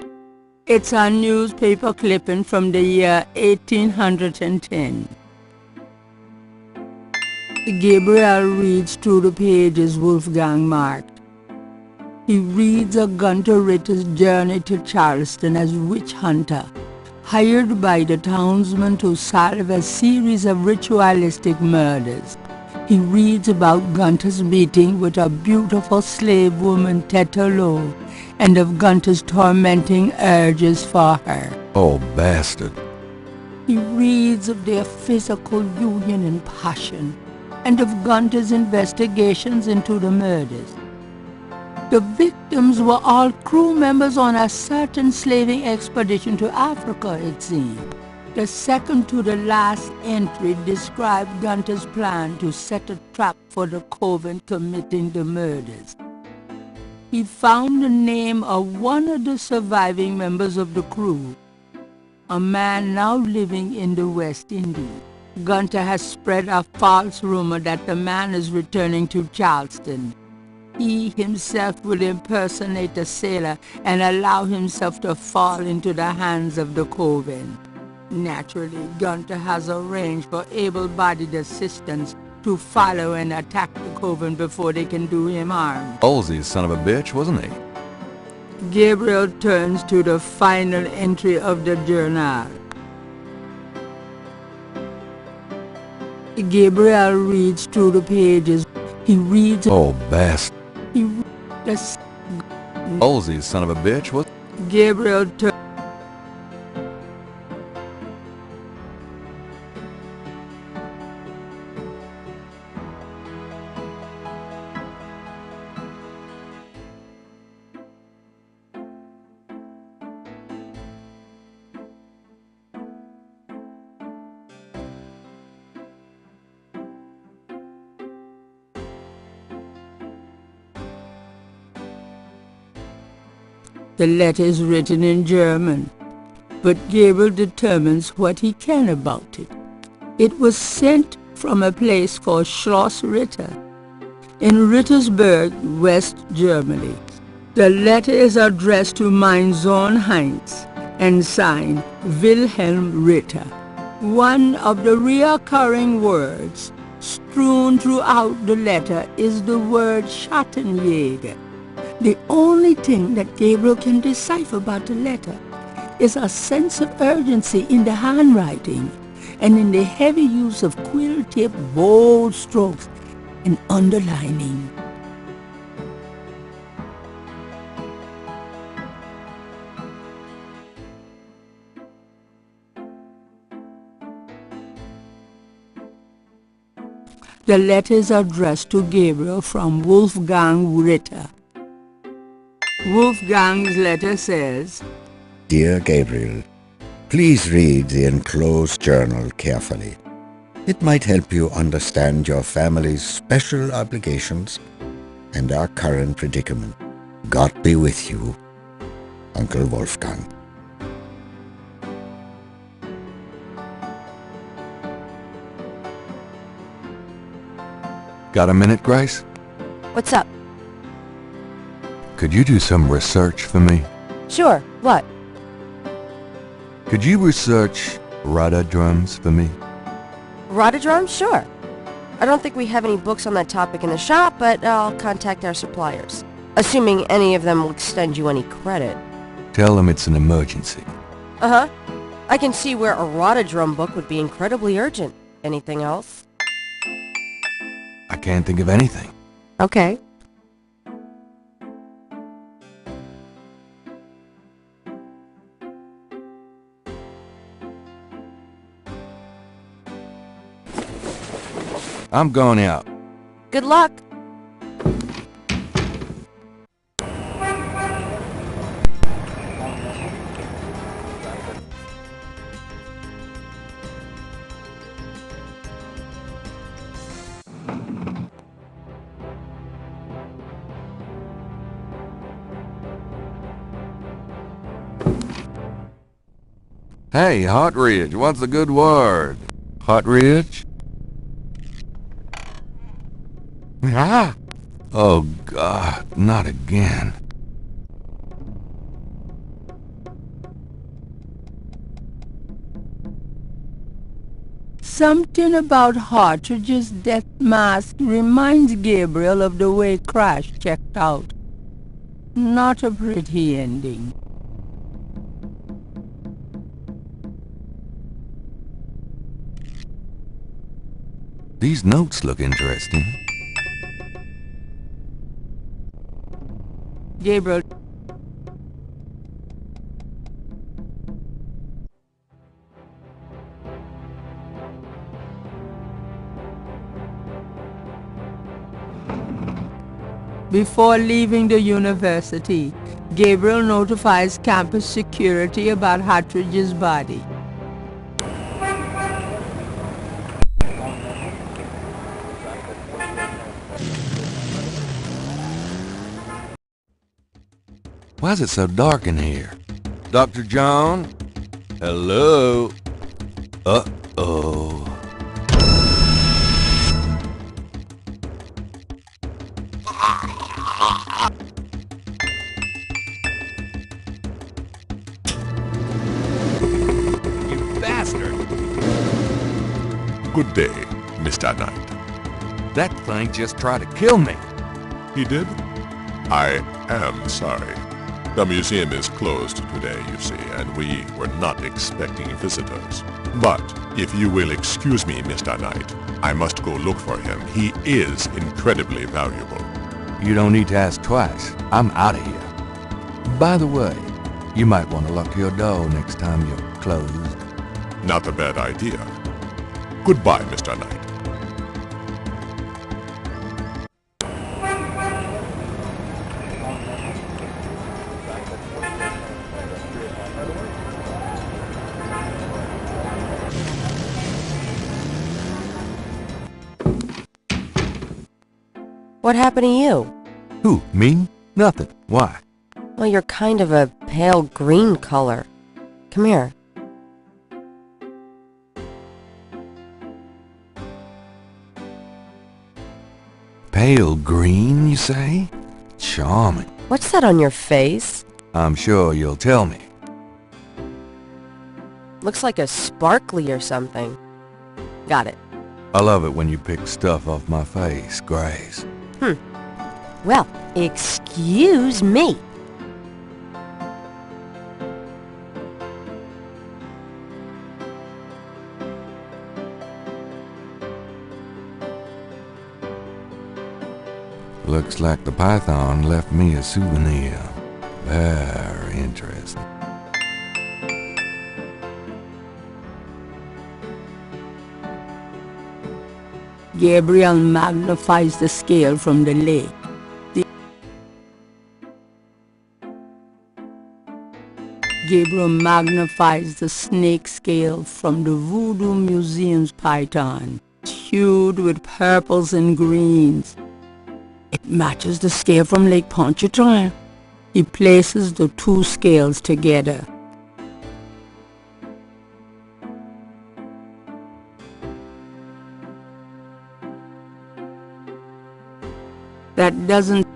It's a newspaper clipping from the year 1810. Gabriel reads through the pages Wolfgang marked. He reads of Gunter Ritter's journey to Charleston as witch hunter, hired by the townsmen to solve a series of ritualistic murders. He reads about Gunter's meeting with a beautiful slave woman, Tetelo, and of Gunter's tormenting urges for her. Oh, bastard. He reads of their physical union and passion, and of Gunter's investigations into the murders. The victims were all crew members on a certain slaving expedition to Africa, it seemed. The second to the last entry described Gunter's plan to set a trap for the coven committing the murders. He found the name of one of the surviving members of the crew, a man now living in the West Indies. Gunter has spread a false rumor that the man is returning to Charleston. He himself will impersonate a sailor and allow himself to fall into the hands of the coven. Naturally, Gunter has arranged for able-bodied assistants to follow and attack the coven before they can do him harm. Halsey's son of a bitch, wasn't he? Gabriel turns to the final entry of the journal. Gabriel reads through the pages. He reads... Oh, bastard. He reads... Halsey's son of a bitch, what? Gabriel turns... The letter is written in German, but Gabriel determines what he can about it. It was sent from a place called Schloss Ritter in Rittersberg, West Germany. The letter is addressed to mein Sohn Heinz and signed Wilhelm Ritter. One of the recurring words strewn throughout the letter is the word Schattenjäger. The only thing that Gabriel can decipher about the letter is a sense of urgency in the handwriting and in the heavy use of quill-tipped bold strokes and underlining. The letter is addressed to Gabriel from Wolfgang Ritter. Wolfgang's letter says, Dear Gabriel, please read the enclosed journal carefully. It might help you understand your family's special obligations and our current predicament. God be with you, Uncle Wolfgang. Got a minute, Grace? What's up? Could you do some research for me? Sure. What? Could you research rudder drums for me? Rhododendron? Sure. I don't think we have any books on that topic in the shop, but I'll contact our suppliers. Assuming any of them will extend you any credit. Tell them it's an emergency. Uh-huh. I can see where a rhododendron book would be incredibly urgent. Anything else? I can't think of anything. Okay. I'm going out. Good luck. Hey, Hotridge, what's the good word? Hotridge? Ah! Oh, God, not again. Something about Hotridge's death mask reminds Gabriel of the way Crash checked out. Not a pretty ending. These notes look interesting. Gabriel. Before leaving the university, Gabriel notifies campus security about Hotridge's body. Why is it so dark in here? Dr. John? Hello? Uh-oh. You bastard! Good day, Mr. Knight. That thing just tried to kill me. He did? I am sorry. The museum is closed today, you see, and we were not expecting visitors. But if you will excuse me, Mr. Knight, I must go look for him. He is incredibly valuable. You don't need to ask twice. I'm out of here. By the way, you might want to lock your door next time you're closed. Not a bad idea. Goodbye, Mr. Knight. What happened to you? Who, me? Nothing. Why? Well, you're kind of a pale green color. Come here. Pale green, you say? Charming. What's that on your face? I'm sure you'll tell me. Looks like a sparkly or something. Got it. I love it when you pick stuff off my face, Grace. Well, excuse me. Looks like the python left me a souvenir. Very interesting. Gabriel magnifies the scale from the lake. Gabriel magnifies the snake scale from the Voodoo Museum's python, hued with purples and greens. It matches the scale from Lake Pontchartrain. He places the two scales together. That doesn't...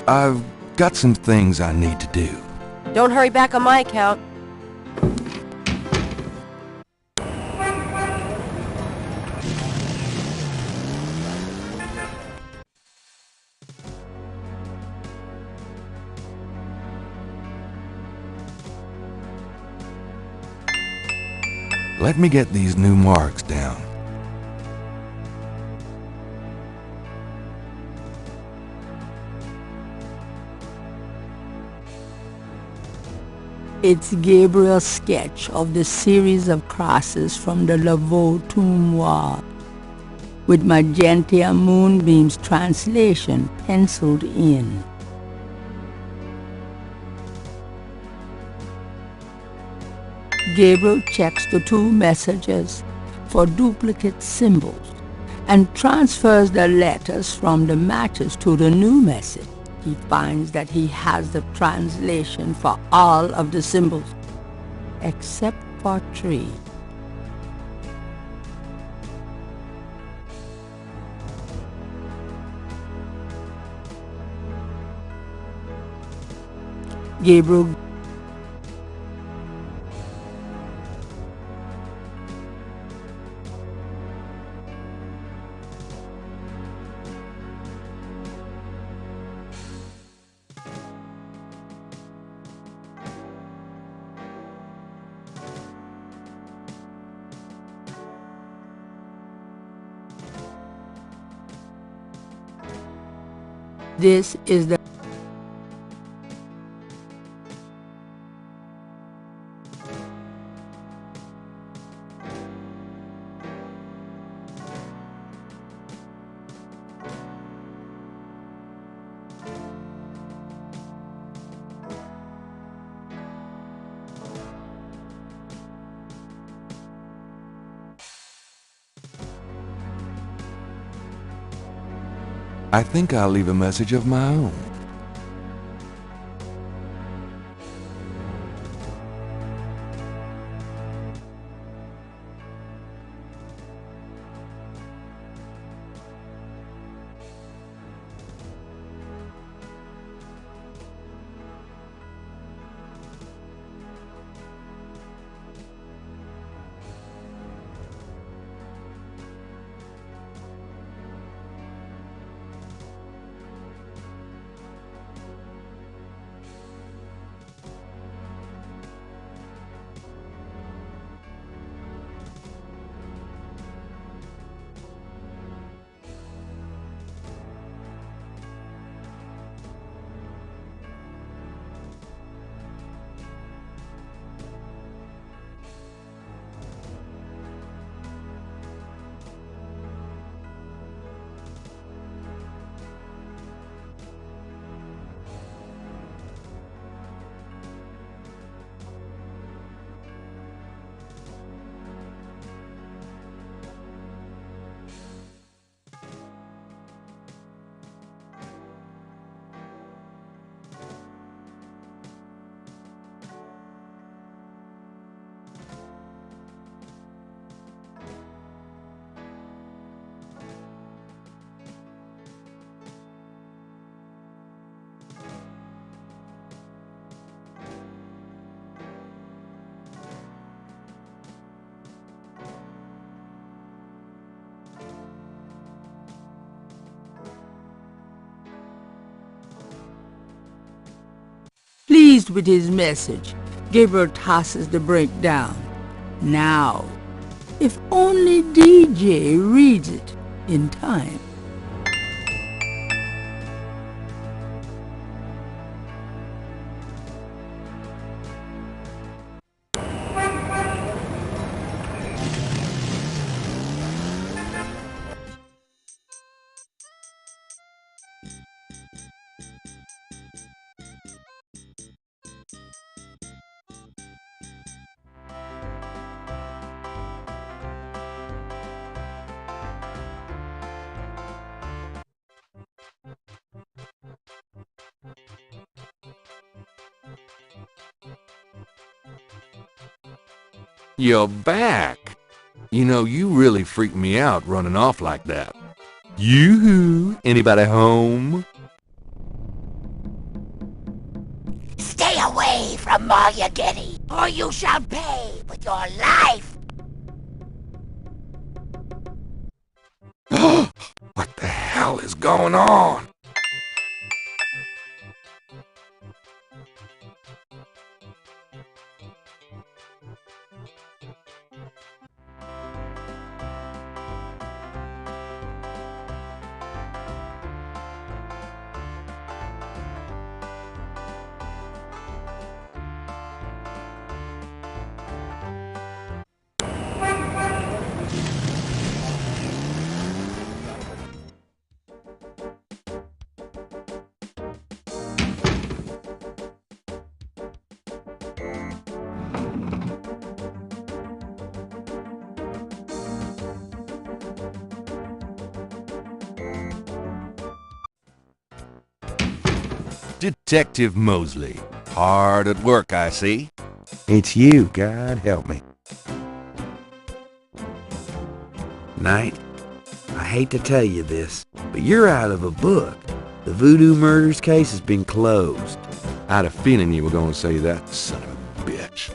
I've got some things I need to do. Don't hurry back on my account. Let me get these new marks down. It's Gabriel's sketch of the series of crosses from the Laveau tomb wall, with magenta moonbeams translation penciled in. Gabriel checks the two messages for duplicate symbols and transfers the letters from the matches to the new message. He finds that he has the translation for all of the symbols, except for 3. Gabriel This is the I think I'll leave a message of my own. pleased with his message. Gabriel tosses the breakdown. Now, if only DJ reads it in time. You're back. You know, you really freaked me out running off like that. Yoo-hoo! Anybody home? Stay away from all you getty, or you shall pay with your life. What the hell is going on? Detective Mosley. Hard at work, I see. It's you, God help me. Knight, I hate to tell you this, but you're out of a book. The voodoo murders case has been closed. I had a feeling you were going to say that, son of a bitch.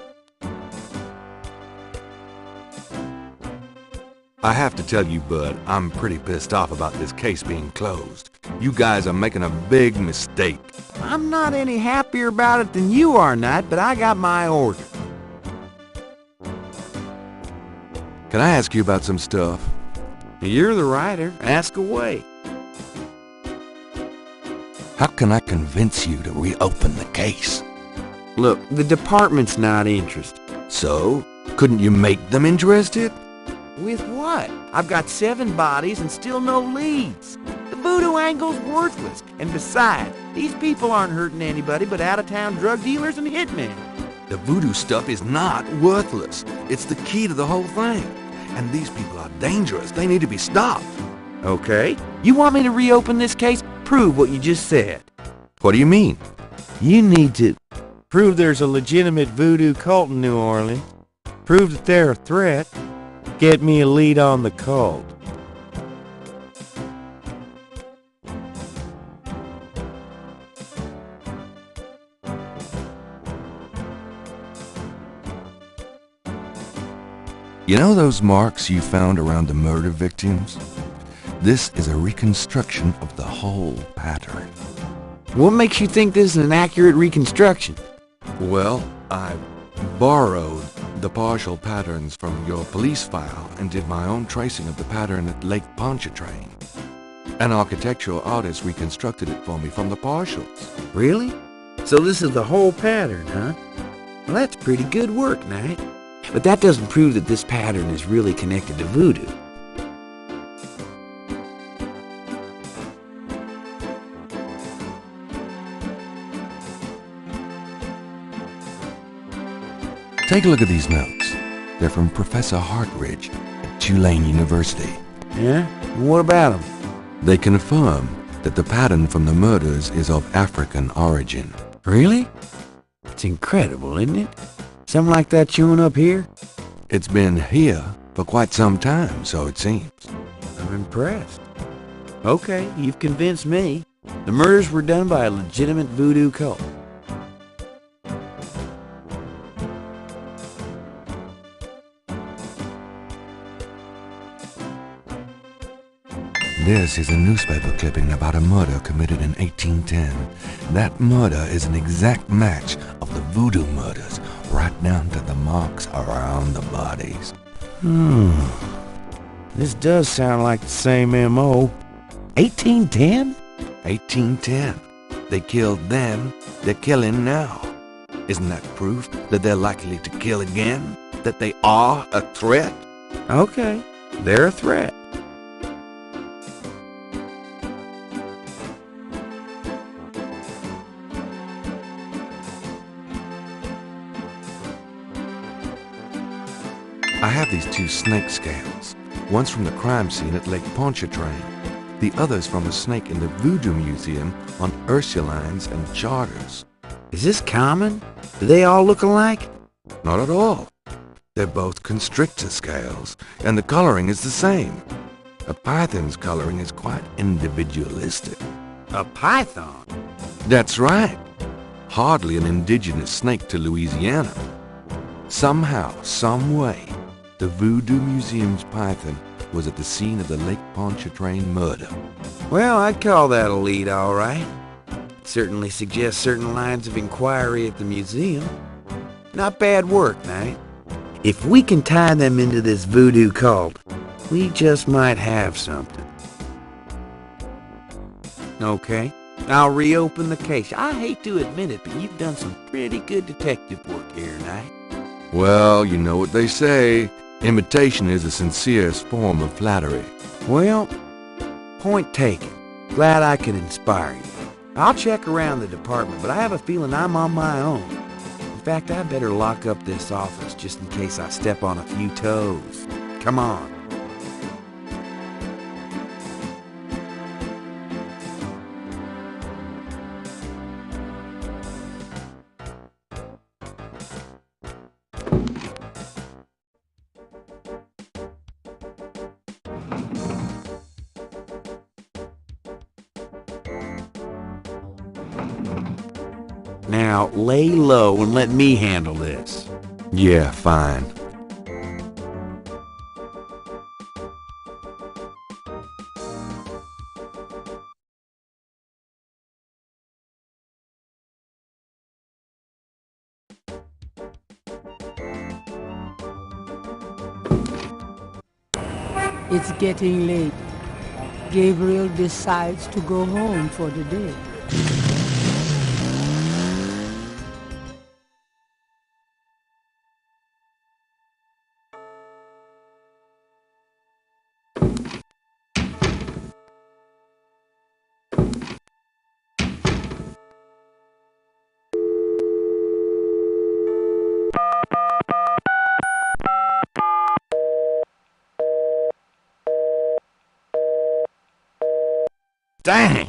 I have to tell you, Bud, I'm pretty pissed off about this case being closed. You guys are making a big mistake. I'm not any happier about it than you are, Knight, but I got my order. Can I ask you about some stuff? You're the writer. Ask away. How can I convince you to reopen the case? Look, the department's not interested. So, couldn't you make them interested? With what? I've got 7 bodies and still no leads. The voodoo angle's worthless. And besides, these people aren't hurting anybody but out-of-town drug dealers and hitmen. The voodoo stuff is not worthless. It's the key to the whole thing. And these people are dangerous. They need to be stopped. Okay. You want me to reopen this case? Prove what you just said. What do you mean? You need to prove there's a legitimate voodoo cult in New Orleans. Prove that they're a threat. Get me a lead on the cult. You know those marks you found around the murder victims? This is a reconstruction of the whole pattern. What makes you think this is an accurate reconstruction? Well, I borrowed the partial patterns from your police file and did my own tracing of the pattern at Lake Pontchartrain. An architectural artist reconstructed it for me from the partials. Really? So this is the whole pattern, huh? Well, that's pretty good work, Knight. But that doesn't prove that this pattern is really connected to voodoo. Take a look at these notes. They're from Professor Hartridge at Tulane University. Yeah? What about them? They confirm that the pattern from the murders is of African origin. Really? It's incredible, isn't it? Something like that showing up here? It's been here for quite some time, so it seems. I'm impressed. Okay, you've convinced me. The murders were done by a legitimate voodoo cult. This is a newspaper clipping about a murder committed in 1810. That murder is an exact match of the voodoo murders, right down to the marks around the bodies. This does sound like the same M.O. 1810? 1810. They killed then, they're killing now. Isn't that proof that they're likely to kill again? That they are a threat? Okay, they're a threat. I have these 2 snake scales. One's from the crime scene at Lake Pontchartrain. The other's from a snake in the Voodoo Museum on Ursulines and Charters. Is this common? Do they all look alike? Not at all. They're both constrictor scales, and the coloring is the same. A python's coloring is quite individualistic. A python? That's right. Hardly an indigenous snake to Louisiana. Somehow, some way, the Voodoo Museum's python was at the scene of the Lake Pontchartrain murder. Well, I'd call that a lead, all right. It certainly suggests certain lines of inquiry at the museum. Not bad work, Knight. If we can tie them into this voodoo cult, we just might have something. Okay, I'll reopen the case. I hate to admit it, but you've done some pretty good detective work here, Knight. Well, you know what they say. Imitation is the sincerest form of flattery. Well, point taken. Glad I could inspire you. I'll check around the department, but I have a feeling I'm on my own. In fact, I better lock up this office just in case I step on a few toes. Come on. Now, lay low and let me handle this. Yeah, fine. It's getting late. Gabriel decides to go home for the day. Dang!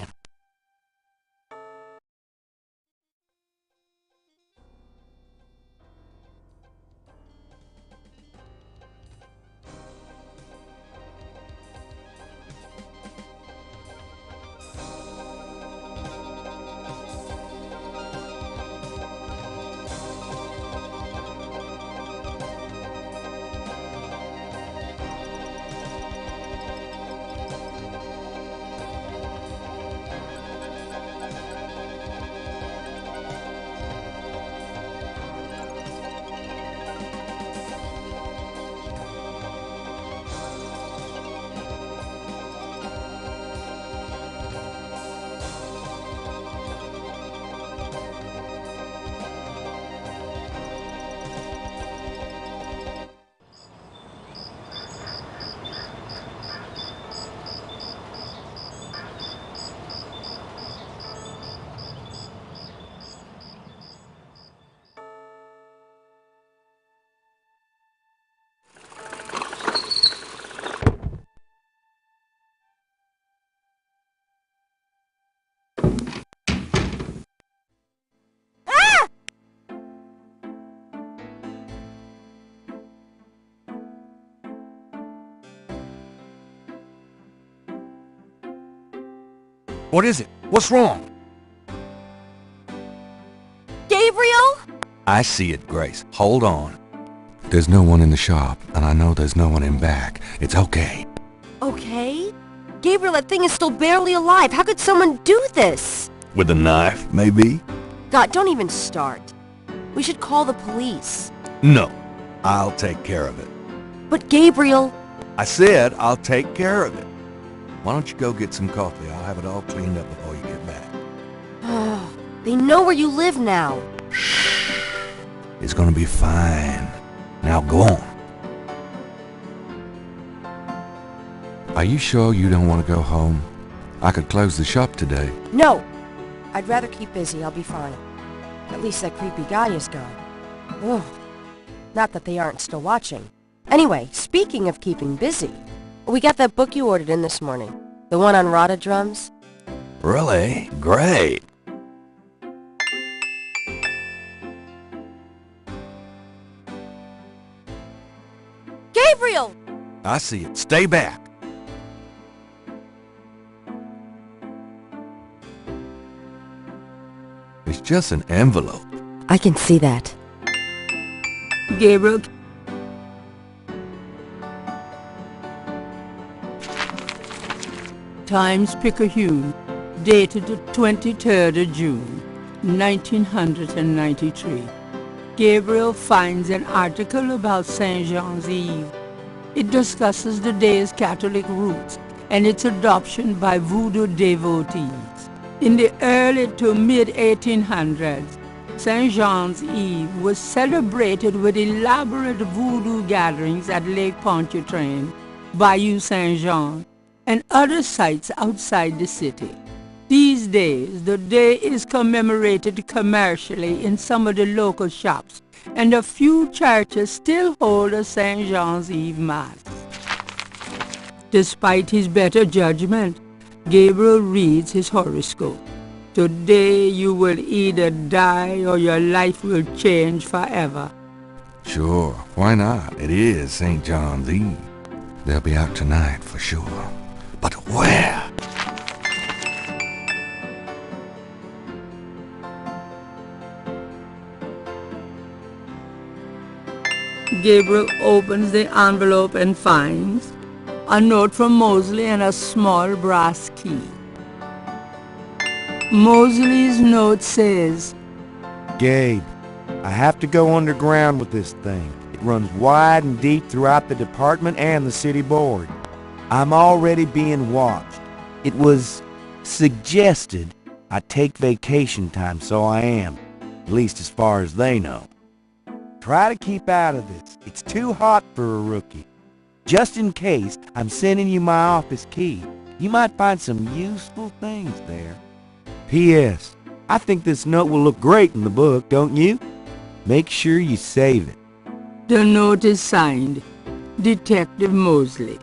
What is it? What's wrong? Gabriel? I see it, Grace. Hold on. There's no one in the shop, and I know there's no one in back. It's okay. Okay. Gabriel? Gabriel, that thing is still barely alive. How could someone do this? With a knife, maybe? God, don't even start. We should call the police. No, I'll take care of it. But Gabriel... I said I'll take care of it. Why don't you go get some coffee? I'll have it all cleaned up before you get back. Oh, they know where you live now. It's gonna be fine. Now go on. Are you sure you don't want to go home? I could close the shop today. No. I'd rather keep busy. I'll be fine. At least that creepy guy is gone. Ugh. Not that they aren't still watching. Anyway, speaking of keeping busy, we got that book you ordered in this morning. The one on rotted drums. Really? Great. Gabriel! I see it. Stay back. It's just an envelope. I can see that. Gabriel... Times-Picayune, dated the 23rd of June, 1993. Gabriel finds an article about St. Jean's Eve. It discusses the day's Catholic roots and its adoption by voodoo devotees. In the early to mid-1800s, St. Jean's Eve was celebrated with elaborate voodoo gatherings at Lake Pontchartrain, Bayou St. Jean, and other sites outside the city. These days, the day is commemorated commercially in some of the local shops, and a few churches still hold a St. Jean's Eve Mass. Despite his better judgment, Gabriel reads his horoscope. Today you will either die or your life will change forever. Sure, why not? It is St. John's Eve. They'll be out tonight for sure. But where? Gabriel opens the envelope and finds a note from Mosley and a small brass key. Mosley's note says, Gabe, I have to go underground with this thing. It runs wide and deep throughout the department and the city board. I'm already being watched. It was suggested I take vacation time, so I am, at least as far as they know. Try to keep out of this. It's too hot for a rookie. Just in case, I'm sending you my office key. You might find some useful things there. P.S. I think this note will look great in the book, don't you? Make sure you save it. The note is signed, Detective Mosley.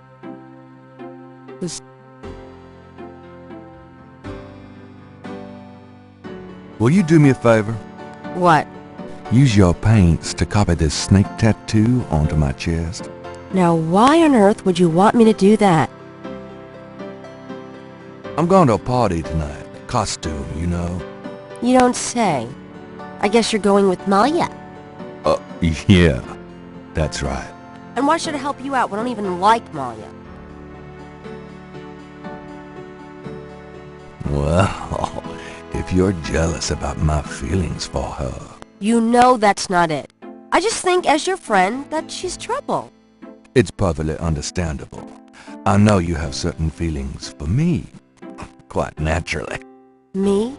Will you do me a favor? What? Use your paints to copy this snake tattoo onto my chest. Now why on earth would you want me to do that? I'm going to a party tonight. Costume, you know. You don't say. I guess you're going with Maya. Yeah, that's right. And why should I help you out? We don't even like Maya. Well, if you're jealous about my feelings for her... You know that's not it. I just think, as your friend, that she's trouble. It's perfectly understandable. I know you have certain feelings for me. Quite naturally. Me?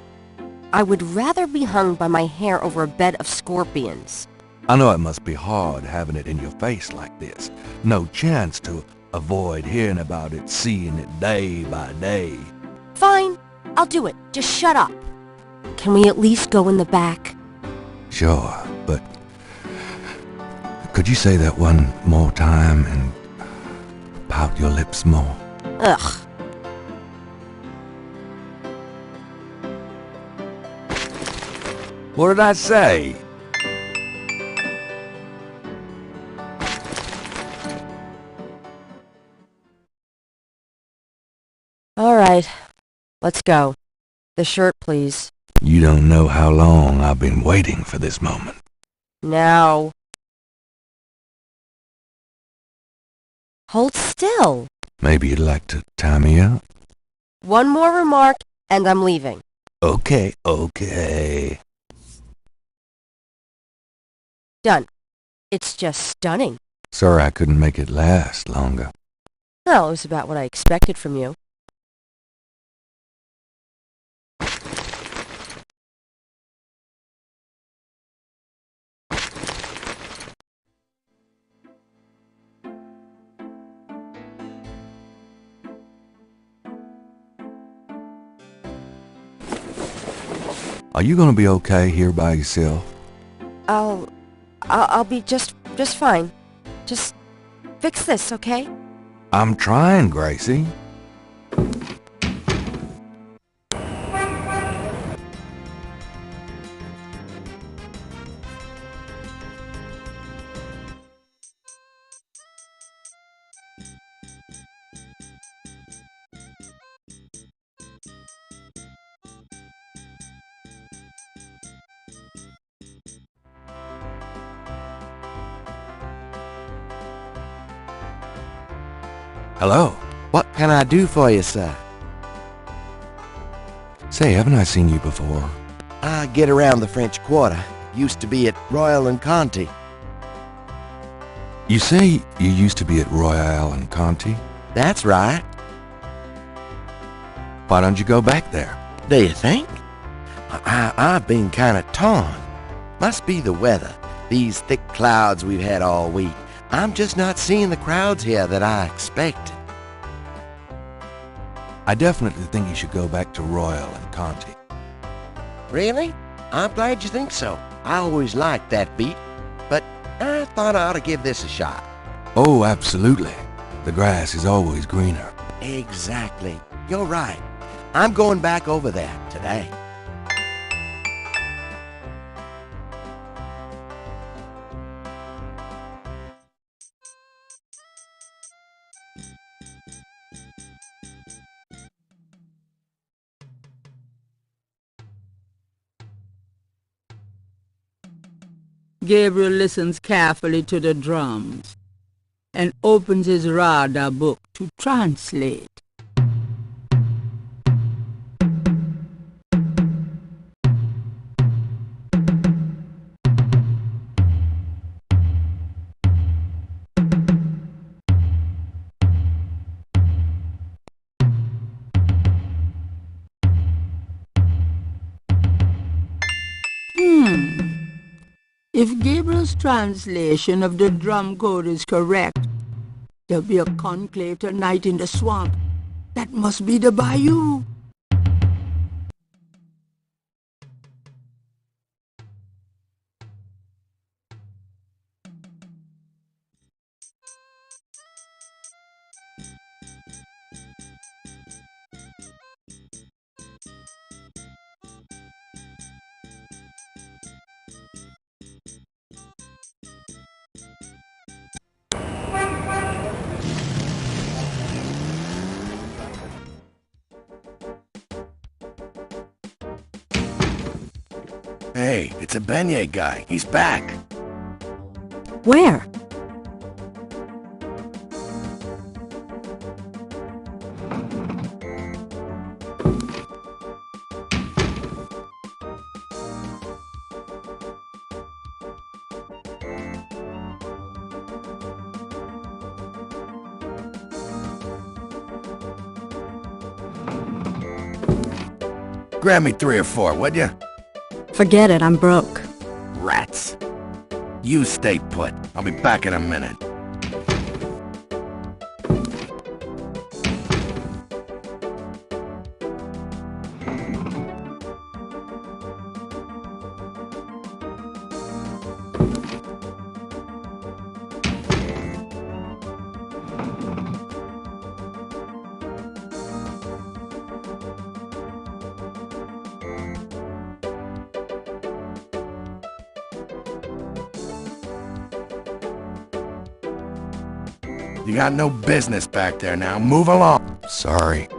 I would rather be hung by my hair over a bed of scorpions. I know it must be hard having it in your face like this. No chance to avoid hearing about it, seeing it day by day. Fine. I'll do it. Just shut up. Can we at least go in the back? Sure, but... could you say that one more time and pout your lips more? Ugh. What did I say? All right. Let's go. The shirt, please. You don't know how long I've been waiting for this moment. Now. Hold still. Maybe you'd like to tie me up? One more remark, and I'm leaving. Okay, okay. Done. It's just stunning. Sorry I couldn't make it last longer. Well, it was about what I expected from you. Are you gonna be okay here by yourself? I'll be just fine. Just fix this, okay? I'm trying, Gracie. Hello. What can I do for you, sir? Say, haven't I seen you before? I get around the French Quarter. Used to be at Royal and Conti. You say you used to be at Royale and Conti? That's right. Why don't you go back there? Do you think? I've been kind of torn. Must be the weather. These thick clouds we've had all week. I'm just not seeing the crowds here that I expected. I definitely think you should go back to Royal and Conti. Really? I'm glad you think so. I always liked that beat, but I thought I ought to give this a shot. Oh, absolutely. The grass is always greener. Exactly. You're right. I'm going back over there today. Gabriel listens carefully to the drums and opens his radar book to translate. If Gabriel's translation of the drum code is correct, there'll be a conclave tonight in the swamp. That must be the bayou. Hey, it's a beignet guy. He's back. Where? Grab me 3 or 4, would ya? Forget it, I'm broke. Rats. You stay put. I'll be back in a minute. You got no business back there now. Move along. Sorry.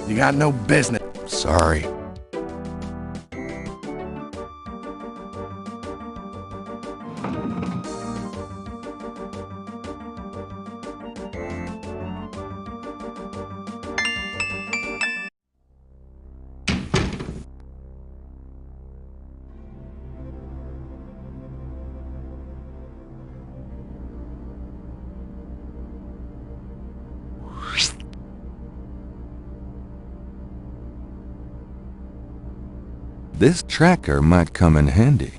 You got no business. Sorry. This tracker might come in handy.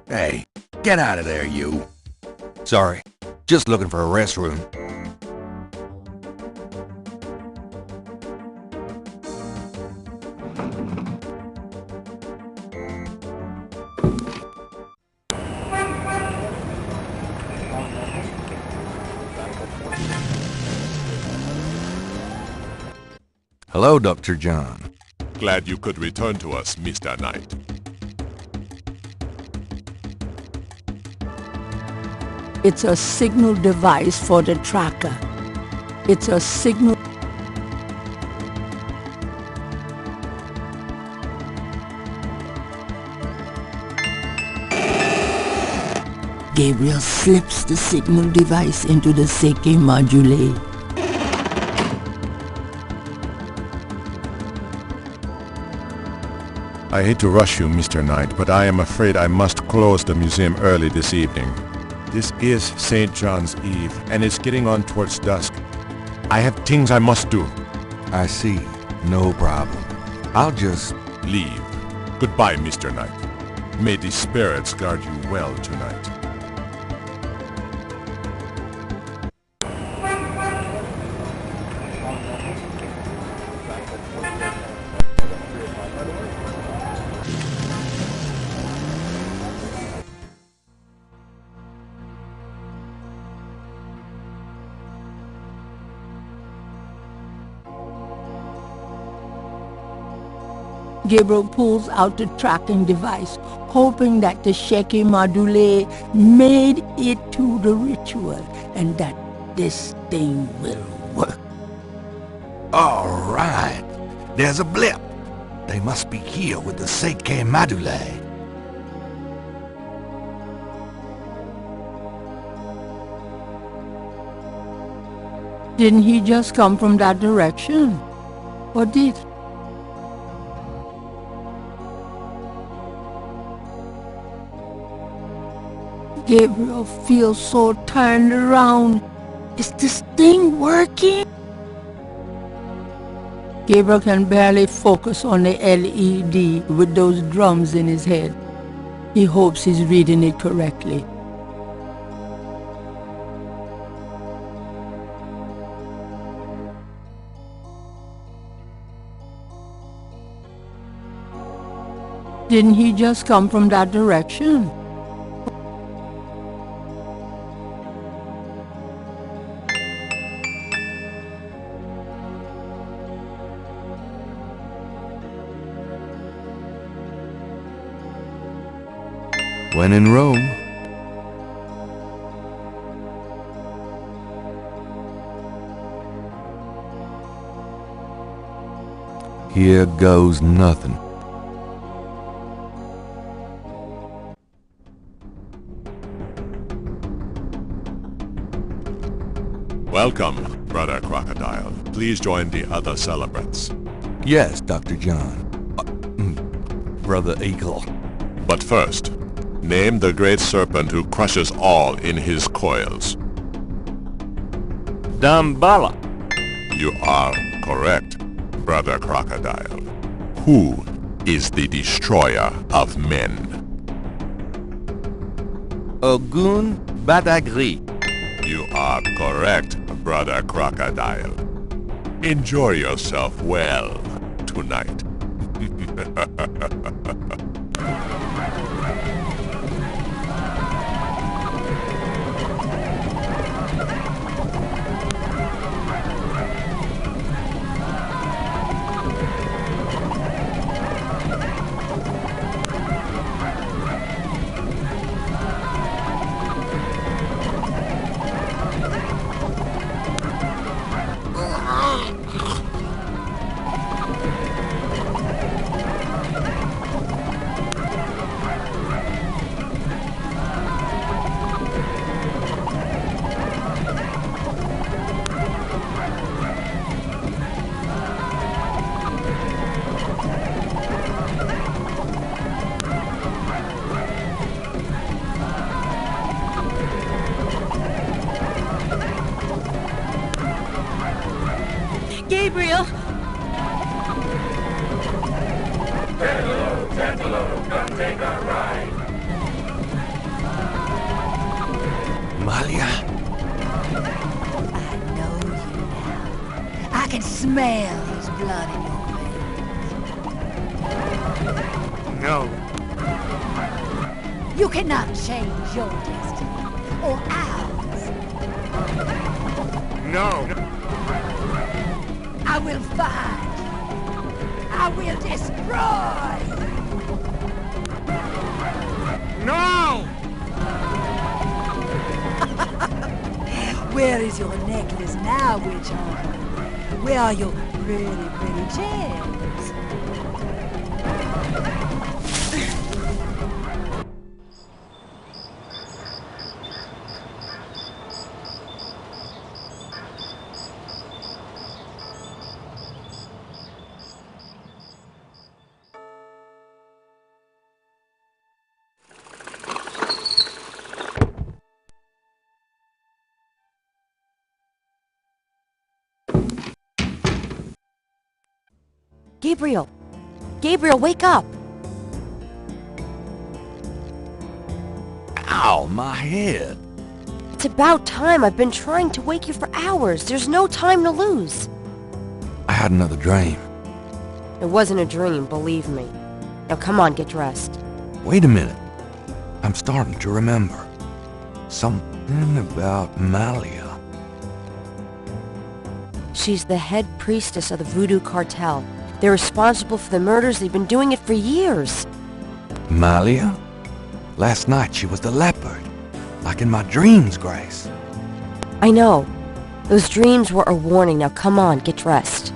Hey, get out of there, you. Sorry, just looking for a restroom. Hello, Dr. John. Glad you could return to us, Mr. Knight. It's a signal device for the tracker. It's a signal... Gabriel slips the signal device into the Seike module. I hate to rush you, Mr. Knight, but I am afraid I must close the museum early this evening. This is St. John's Eve, and it's getting on towards dusk. I have things I must do. I see. No problem. I'll just... Leave. Goodbye, Mr. Knight. May the spirits guard you well tonight. Gabriel pulls out the tracking device, hoping that the Seike module made it to the ritual and that this thing will work. All right. There's a blip. They must be here with the Seike module. Didn't he just come from that direction? Or did he? Gabriel feels so turned around. Is this thing working? Gabriel can barely focus on the LED with those drums in his head. He hopes he's reading it correctly. Didn't he just come from that direction? When in Rome. Here goes nothing. Welcome, Brother Crocodile. Please join the other celebrants. Yes, Dr. John. Brother Eagle. But first, name the great serpent who crushes all in his coils. Damballa. You are correct, Brother Crocodile. Who is the destroyer of men? Ogun Badagri. You are correct, Brother Crocodile. Enjoy yourself well tonight. smell his blood in your hands. No. You cannot change your destiny, or ours. No. I will find. I will destroy. No! Where is your necklace now, witch hunter? Where are your pretty, pretty gems? Gabriel! Gabriel, wake up! Ow, my head. It's about time. I've been trying to wake you for hours. There's no time to lose. I had another dream. It wasn't a dream, believe me. Now come on, get dressed. Wait a minute. I'm starting to remember. Something about Malia. She's the head priestess of the voodoo cartel. They're responsible for the murders. They've been doing it for years. Malia? Last night she was the leopard. Like in my dreams, Grace. I know. Those dreams were a warning. Now come on, get dressed.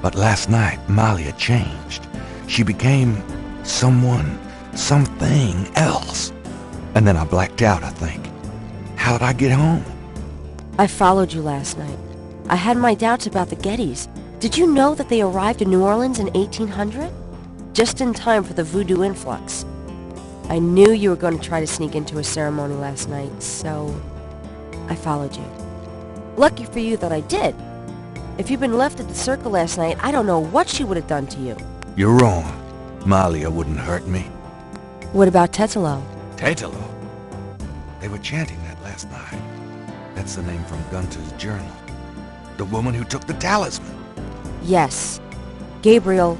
But last night, Malia changed. She became something else. And then I blacked out, I think. How did I get home? I followed you last night. I had my doubts about the Gettys. Did you know that they arrived in New Orleans in 1800? Just in time for the voodoo influx. I knew you were going to try to sneak into a ceremony last night, so I followed you. Lucky for you that I did. If you'd been left at the circle last night, I don't know what she would have done to you. You're wrong. Malia wouldn't hurt me. What about Tetelo? Tetelo? They were chanting that last night. That's the name from Gunter's journal. The woman who took the talisman. Yes. Gabriel,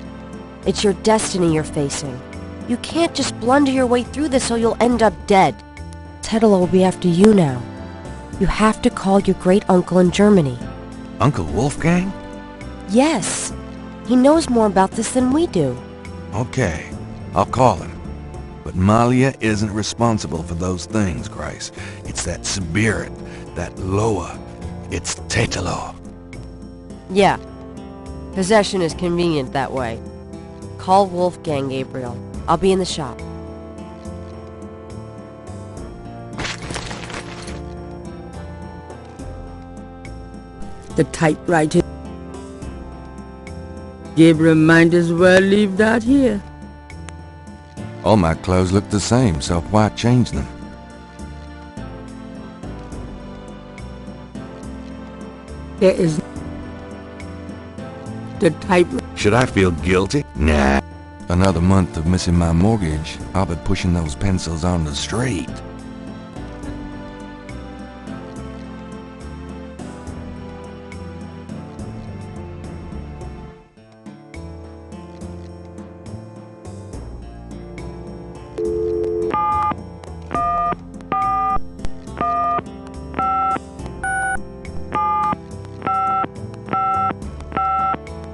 it's your destiny you're facing. You can't just blunder your way through this or you'll end up dead. Tetelo will be after you now. You have to call your great-uncle in Germany. Uncle Wolfgang? Yes. He knows more about this than we do. Okay, I'll call him. But Malia isn't responsible for those things, Grace. It's that spirit, that Loa. It's Tetelo. Yeah. Possession is convenient that way. Call Wolfgang, Gabriel. I'll be in the shop. The typewriter. Gabriel might as well leave that here. All my clothes look the same, so why change them? There is the typewriter. Should I feel guilty? Nah. Another month of missing my mortgage, I'll be pushing those pencils on the street.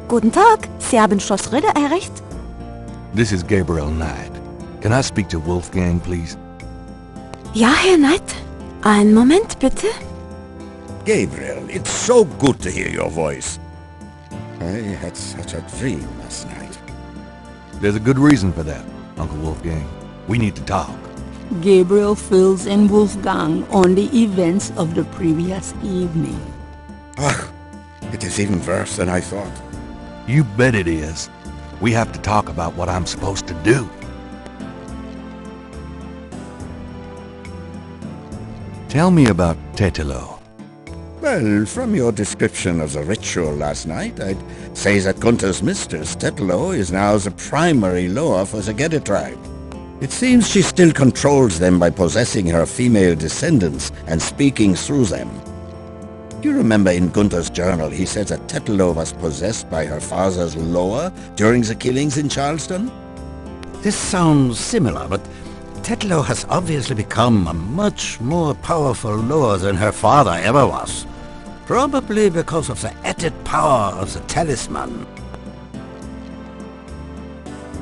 Guten Tag, Sie haben Schloss Ritter erreicht? This is Gabriel Knight. Can I speak to Wolfgang, please? Ja, Herr Knight. Einen Moment, bitte. Gabriel, it's so good to hear your voice. I had such a dream last night. There's a good reason for that, Uncle Wolfgang. We need to talk. Gabriel fills in Wolfgang on the events of the previous evening. Ugh, it is even worse than I thought. You bet it is. We have to talk about what I'm supposed to do. Tell me about Tetelo. Well, from your description of the ritual last night, I'd say that Gunter's mistress, Tetelo, is now the primary Loa for the Gedde tribe. It seems she still controls them by possessing her female descendants and speaking through them. Do you remember in Gunther's journal he said that Título was possessed by her father's loa during the killings in Charleston? This sounds similar, but Título has obviously become a much more powerful loa than her father ever was. Probably because of the added power of the talisman.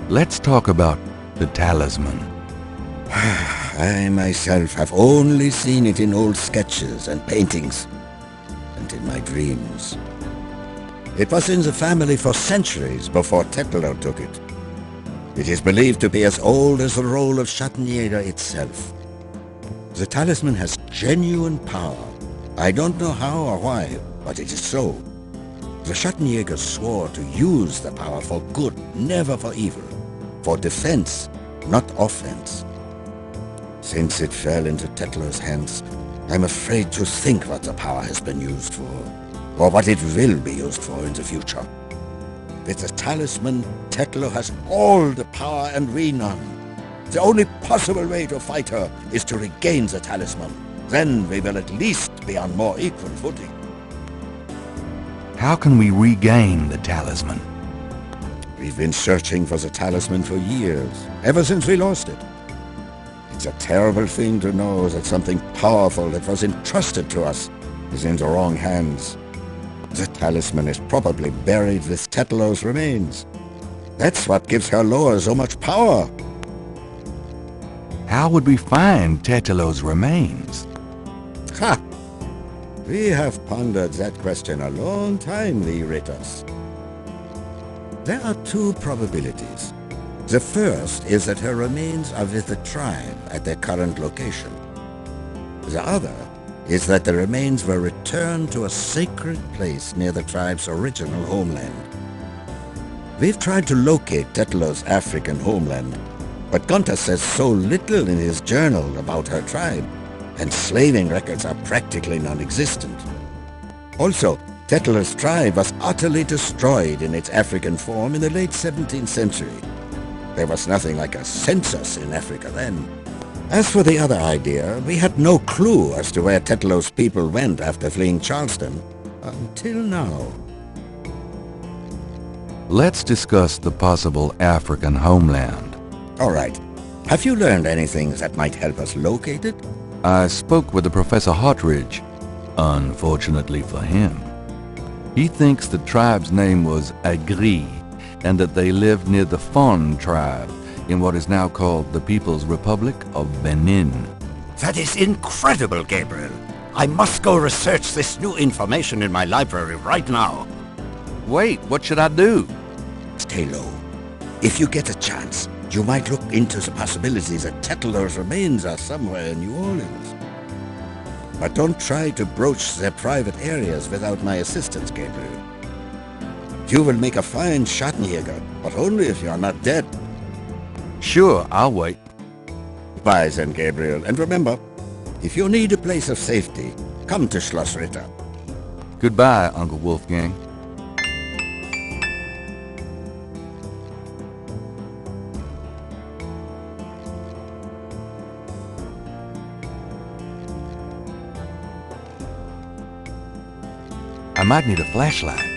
Let's talk about the talisman. I myself have only seen it in old sketches and paintings, and in my dreams. It was in the family for centuries before Título took it. It is believed to be as old as the role of Schattenjäger itself. The talisman has genuine power. I don't know how or why, but it is so. The Schattenjäger swore to use the power for good, never for evil. For defense, not offense. Since it fell into Título's hands, I'm afraid to think what the power has been used for, or what it will be used for in the future. With the talisman, Título has all the power and we none. The only possible way to fight her is to regain the talisman. Then we will at least be on more equal footing. How can we regain the talisman? We've been searching for the talisman for years, ever since we lost it. It's a terrible thing to know that something powerful that was entrusted to us is in the wrong hands. The talisman is probably buried with Título's remains. That's what gives her loa so much power. How would we find Título's remains? Ha! We have pondered that question a long time, the Ritters. There are two probabilities. The first is that her remains are with the tribe at their current location. The other is that the remains were returned to a sacred place near the tribe's original homeland. We've tried to locate Título's African homeland, but Gunther says so little in his journal about her tribe, and slaving records are practically non-existent. Also, Título's tribe was utterly destroyed in its African form in the late 17th century. There was nothing like a census in Africa then. As for the other idea, we had no clue as to where Título's people went after fleeing Charleston, until now. Let's discuss the possible African homeland. All right. Have you learned anything that might help us locate it? I spoke with the Professor Hartridge. Unfortunately for him, he thinks the tribe's name was Agri, and that they lived near the Fon tribe in what is now called the People's Republic of Benin. That is incredible, Gabriel. I must go research this new information in my library right now. Wait, what should I do? Stay low. If you get a chance, you might look into the possibility that Título's remains are somewhere in New Orleans. But don't try to broach their private areas without my assistance, Gabriel. You will make a fine Schattenjäger, but only if you are not dead. Sure, I'll wait. Bye then, Gabriel, and remember, if you need a place of safety, come to Schloss Ritter. Goodbye, Uncle Wolfgang. I might need a flashlight.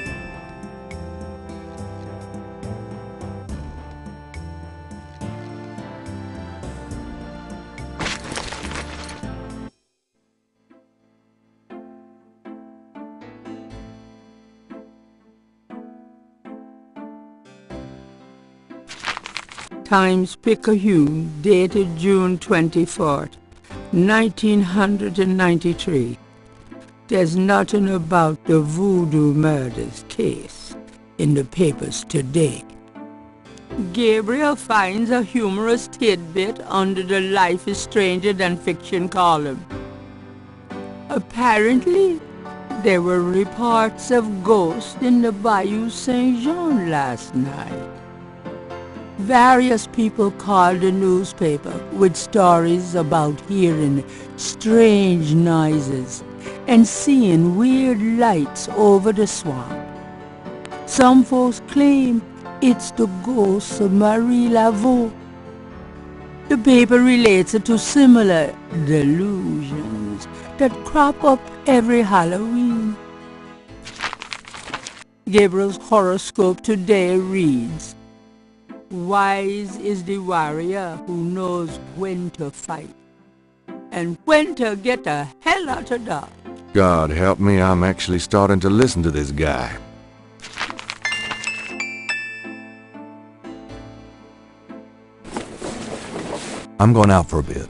Times-Picayune, dated June 24th, 1993. There's nothing about the voodoo murders case in the papers today. Gabriel finds a humorous tidbit under the Life is Stranger Than Fiction column. Apparently, there were reports of ghosts in the Bayou Saint-Jean last night. Various people called the newspaper with stories about hearing strange noises and seeing weird lights over the swamp. Some folks claim it's the ghost of Marie Laveau. The paper relates it to similar delusions that crop up every Halloween. Gabriel's horoscope today reads, "Wise is the warrior who knows when to fight and when to get the hell out of Dodge." God help me, I'm actually starting to listen to this guy. I'm going out for a bit.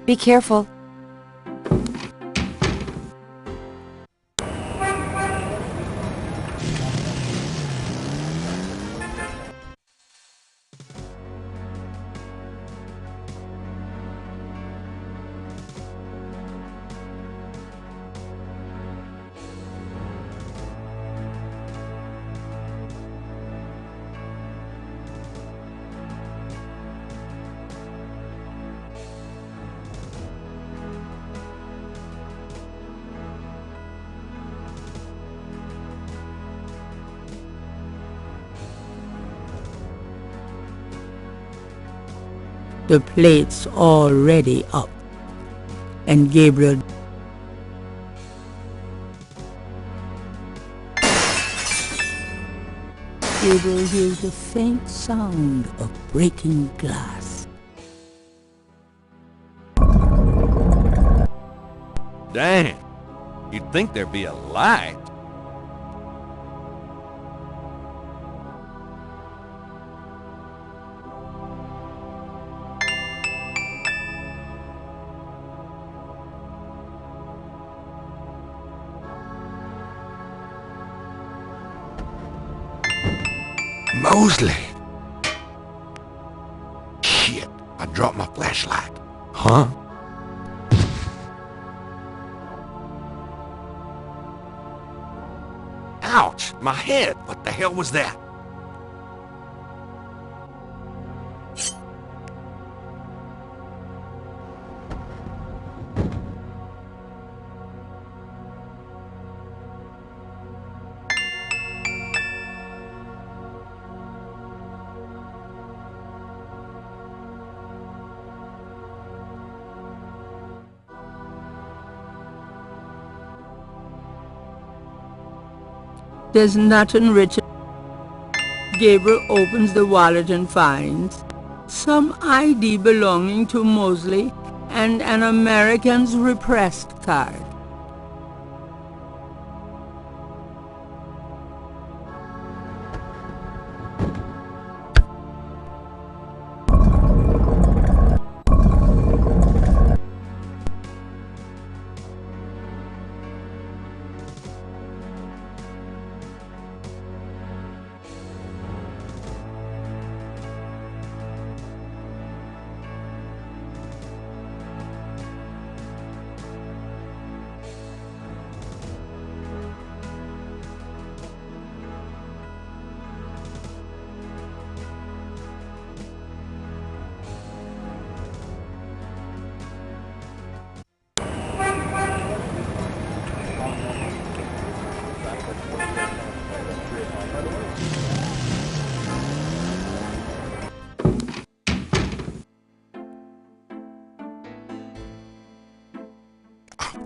Be careful. The plate's already up, and Gabriel hears the faint sound of breaking glass. Damn. You'd think there'd be a light. Mosley! Shit, I dropped my flashlight. Huh? Ouch! My head! What the hell was that? There's nothing written. Gabriel opens the wallet and finds some ID belonging to Mosley and an American's repressed card.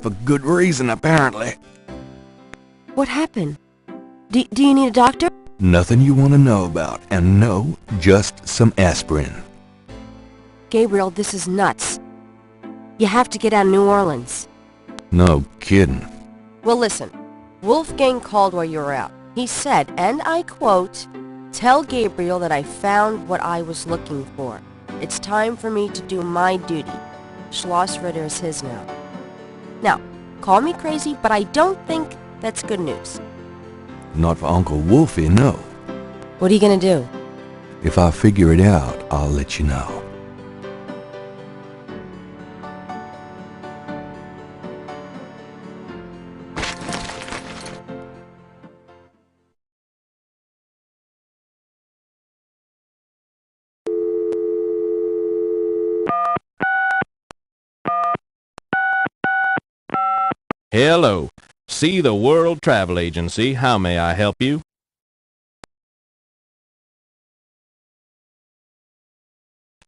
For good reason, apparently. What happened? Do you need a doctor? Nothing you want to know about, and no, just some aspirin. Gabriel, this is nuts. You have to get out of New Orleans. No kidding. Well, listen. Wolfgang called while you were out. He said, and I quote, "Tell Gabriel that I found what I was looking for. It's time for me to do my duty. Schloss Ritter is his now." Now, call me crazy, but I don't think that's good news. Not for Uncle Wolfie, no. What are you gonna do? If I figure it out, I'll let you know. Hello. See the World Travel Agency. How may I help you?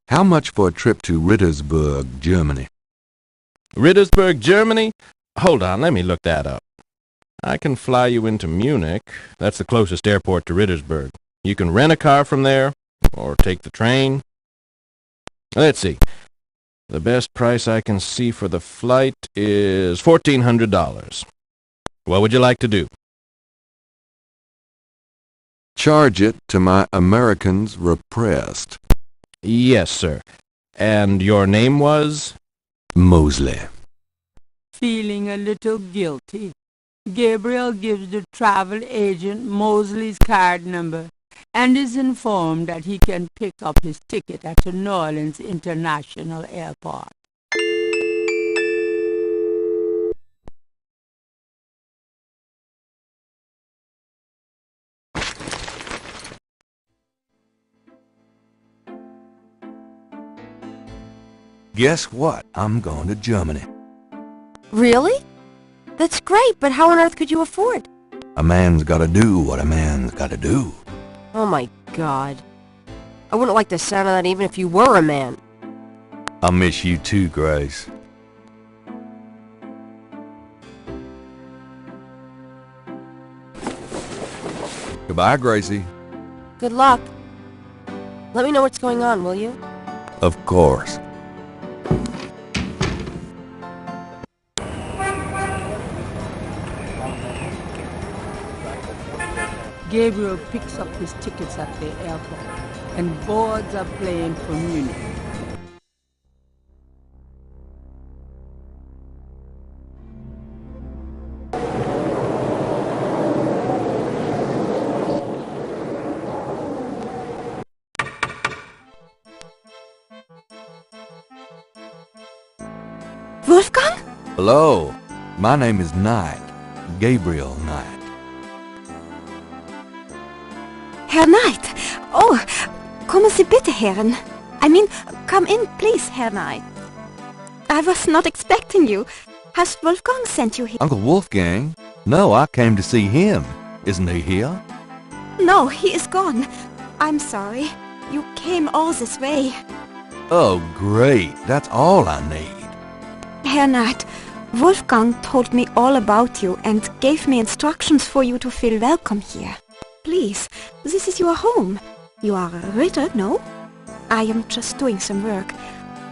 How much for a trip to Rittersburg, Germany? Rittersburg, Germany? Hold on, let me look that up. I can fly you into Munich. That's the closest airport to Rittersburg. You can rent a car from there, or take the train. Let's see. The best price I can see for the flight is $1,400. What would you like to do? Charge it to my Americans repressed. Yes, sir. And your name was? Mosley. Feeling a little guilty, Gabriel gives the travel agent Mosley's card number and is informed that he can pick up his ticket at the New Orleans International Airport. Guess what? I'm going to Germany. Really? That's great, but how on earth could you afford? A man's gotta do what a man's gotta do. Oh my God. I wouldn't like the sound of that even if you were a man. I'll miss you too, Grace. Goodbye, Gracie. Good luck. Let me know what's going on, will you? Of course. Gabriel picks up his tickets at the airport and boards a plane for Munich. Wolfgang? Hello. My name is Knight. Gabriel Knight. Herr Knight. Oh, kommen Sie bitte herein. I mean, come in, please, Herr Knight. I was not expecting you. Has Wolfgang sent you here? Uncle Wolfgang? No, I came to see him. Isn't he here? No, he is gone. I'm sorry. You came all this way. Oh, great. That's all I need. Herr Knight, Wolfgang told me all about you and gave me instructions for you to feel welcome here. Please, this is your home. You are a Ritter, no? I am just doing some work.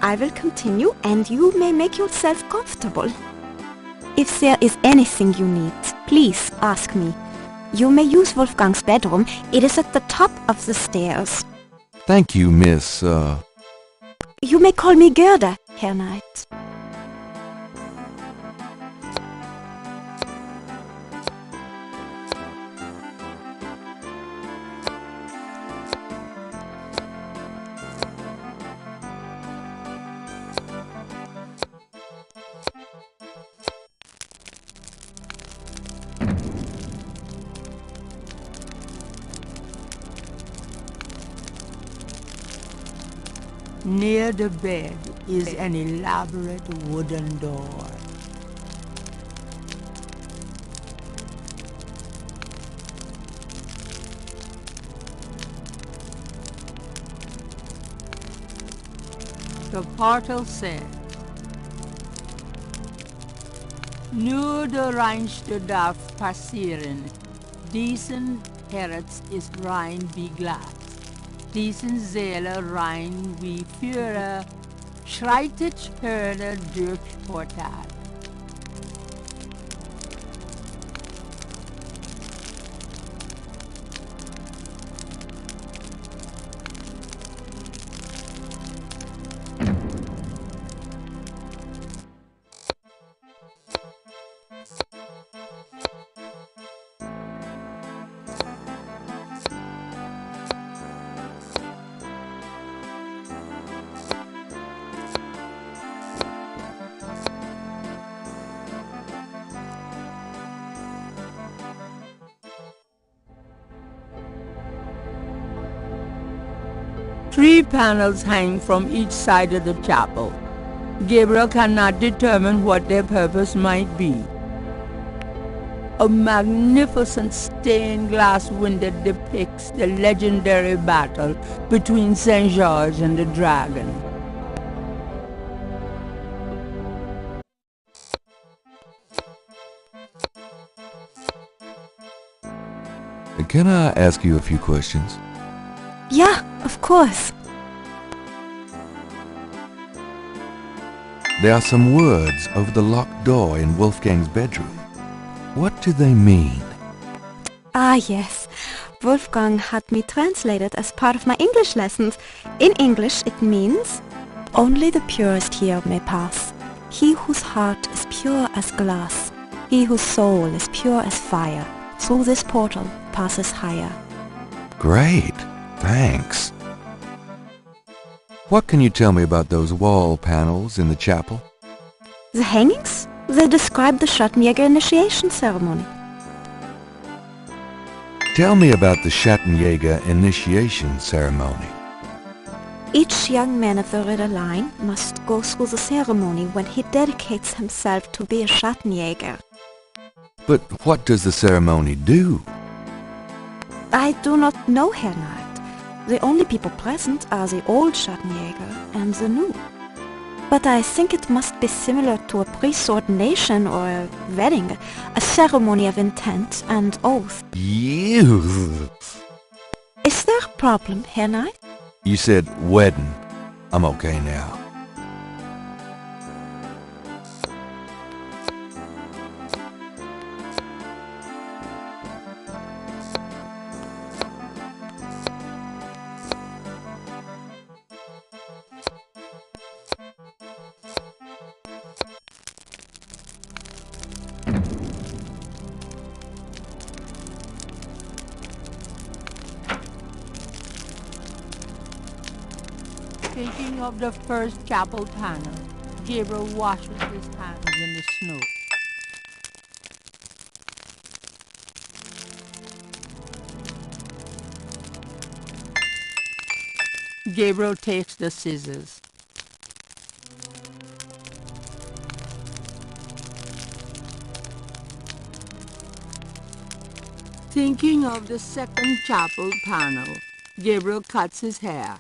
I will continue and you may make yourself comfortable. If there is anything you need, please ask me. You may use Wolfgang's bedroom. It is at the top of the stairs. Thank you, Miss, You may call me Gerda, Herr Knight. Near the bed is an elaborate wooden door. The portal said, Nur der Reinste darf passieren. Diesen Herz ist rein wie Glas. Diesen Seele rein wie Führer, schreitet Hörner durch Portal. Three panels hang from each side of the chapel. Gabriel cannot determine what their purpose might be. A magnificent stained glass window depicts the legendary battle between St. George and the dragon. Can I ask you a few questions? Yeah, of course. There are some words over the locked door in Wolfgang's bedroom. What do they mean? Ah, yes. Wolfgang had me translated as part of my English lessons. In English it means, only the purest here may pass. He whose heart is pure as glass, he whose soul is pure as fire, through this portal passes higher. Great, thanks. What can you tell me about those wall panels in the chapel? The hangings? They describe the Schattenjäger initiation ceremony. Tell me about the Schattenjäger initiation ceremony. Each young man of the Ritter line must go through the ceremony when he dedicates himself to be a Schattenjäger. But what does the ceremony do? I do not know, Herr Knight. The only people present are the old Schattenjäger and the new. But I think it must be similar to a priest's ordination or a wedding, a ceremony of intent and oath. You. Is there a problem, Herr Knight? You said wedding. I'm okay now. Thinking of the first chapel panel, Gabriel washes his hands in the snow. Gabriel takes the scissors. Thinking of the second chapel panel, Gabriel cuts his hair.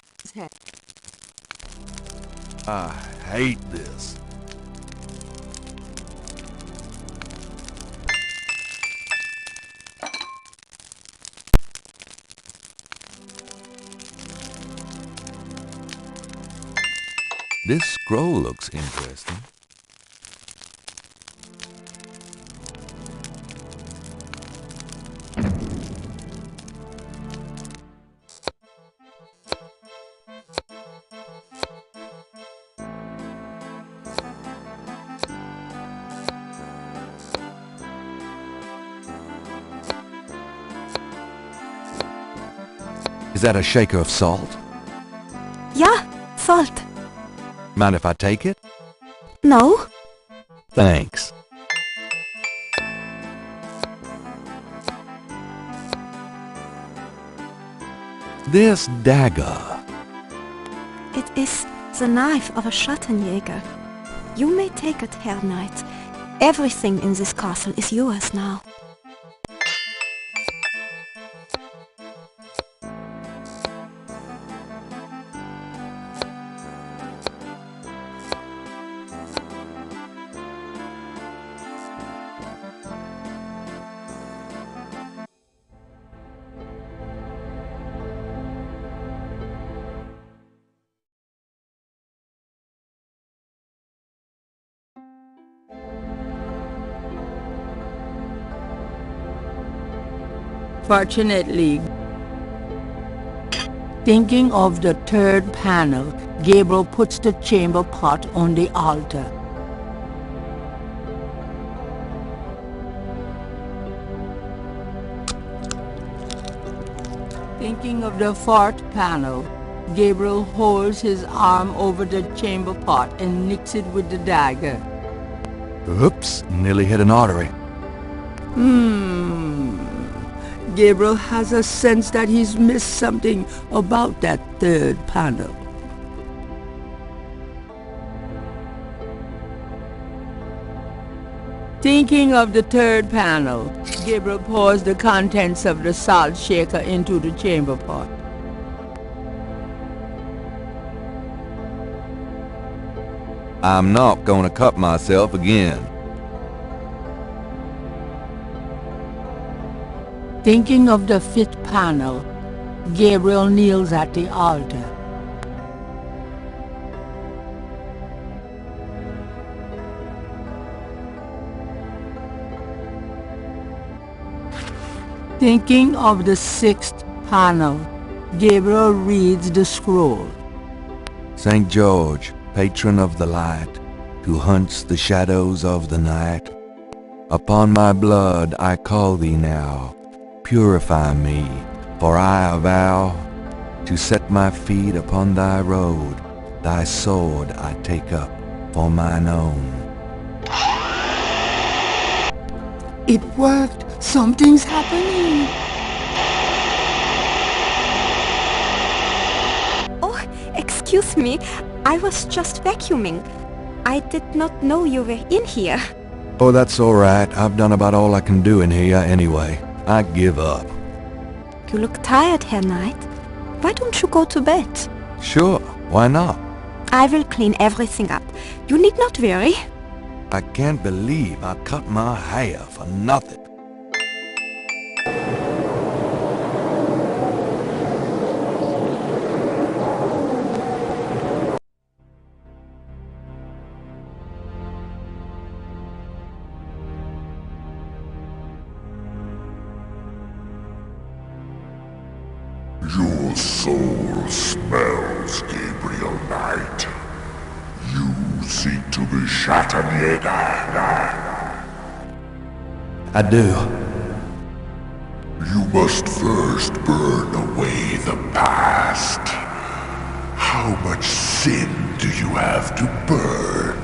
I hate this. This scroll looks interesting. Is that a shaker of salt? Yeah, salt. Mind if I take it? No? Thanks. This dagger. It is the knife of a Schattenjäger. You may take it, Herr Knight. Everything in this castle is yours now. Fortunately, thinking of the third panel, Gabriel puts the chamber pot on the altar. Thinking of the fourth panel, Gabriel holds his arm over the chamber pot and nicks it with the dagger. Oops, nearly hit an artery. Gabriel has a sense that he's missed something about that third panel. Thinking of the third panel, Gabriel pours the contents of the salt shaker into the chamber pot. I'm not gonna cut myself again. Thinking of the fifth panel, Gabriel kneels at the altar. Thinking of the sixth panel, Gabriel reads the scroll. St. George, patron of the light, who hunts the shadows of the night, upon my blood I call thee now, purify me, for I avow to set my feet upon thy road, thy sword I take up for mine own. It worked! Something's happening! Oh, excuse me. I was just vacuuming. I did not know you were in here. Oh, that's all right. I've done about all I can do in here anyway. I give up. You look tired, Herr Knight. Why don't you go to bed? Sure, why not? I will clean everything up. You need not worry. I can't believe I cut my hair for nothing. Your soul smells, Gabriel Knight. You seek to be shattered. I do. You must first burn away the past. How much sin do you have to burn?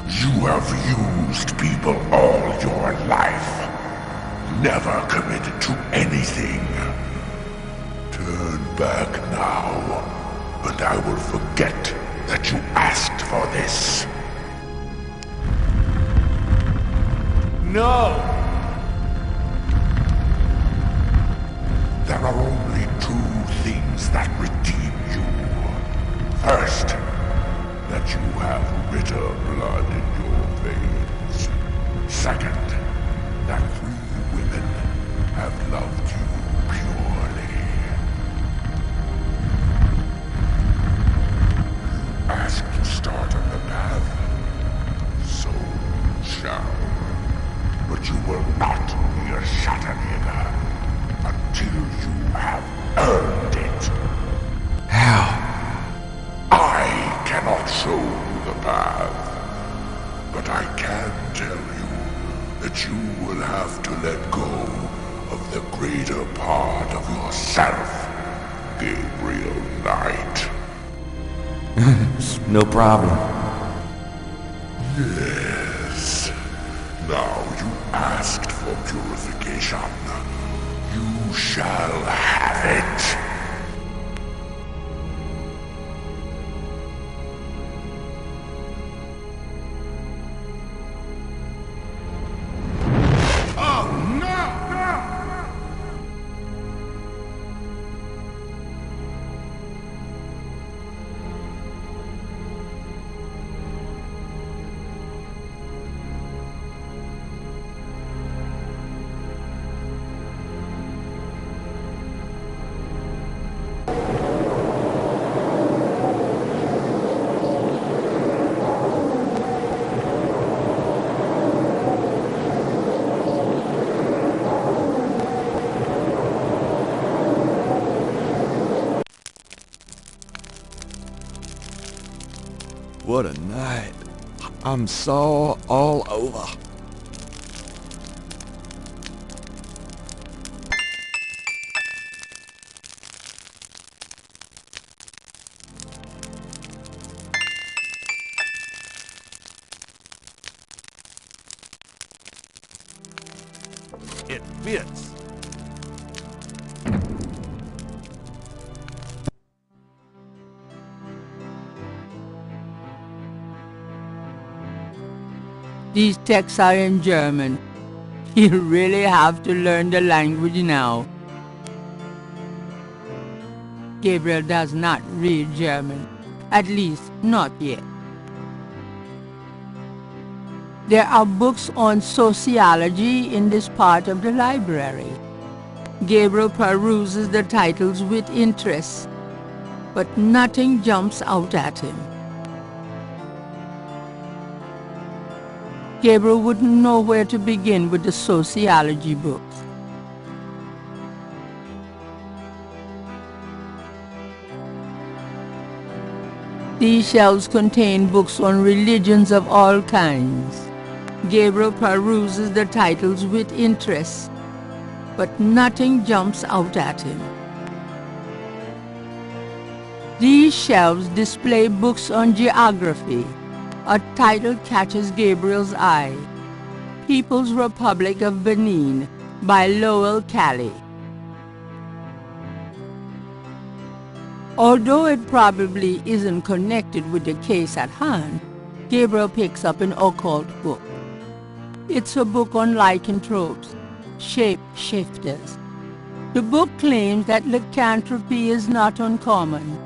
You have used people all your life, never committed to anything. Turn back now, and I will forget that you asked for this. No! There are only two things that redeem you. First, that you have bitter blood in your veins. Second, that 3 women have loved you purely. You ask to start on the path, so you shall. But you will not be a Shatterjäger until you have earned it. How? I cannot show you the path, but I can tell you that you will have to let go of the greater part of yourself, Gabriel Knight. No problem. Yes. Now you asked for purification. You shall have it. What a night. I'm sore all over. It fits. These texts are in German. You really have to learn the language now. Gabriel does not read German. At least, not yet. There are books on sociology in this part of the library. Gabriel peruses the titles with interest, but nothing jumps out at him. Gabriel wouldn't know where to begin with the sociology books. These shelves contain books on religions of all kinds. Gabriel peruses the titles with interest, but nothing jumps out at him. These shelves display books on geography. A title catches Gabriel's eye. People's Republic of Benin by Lowell Cali. Although it probably isn't connected with the case at hand, Gabriel picks up an occult book. It's a book on lycanthropes, shape-shifters. The book claims that lycanthropy is not uncommon.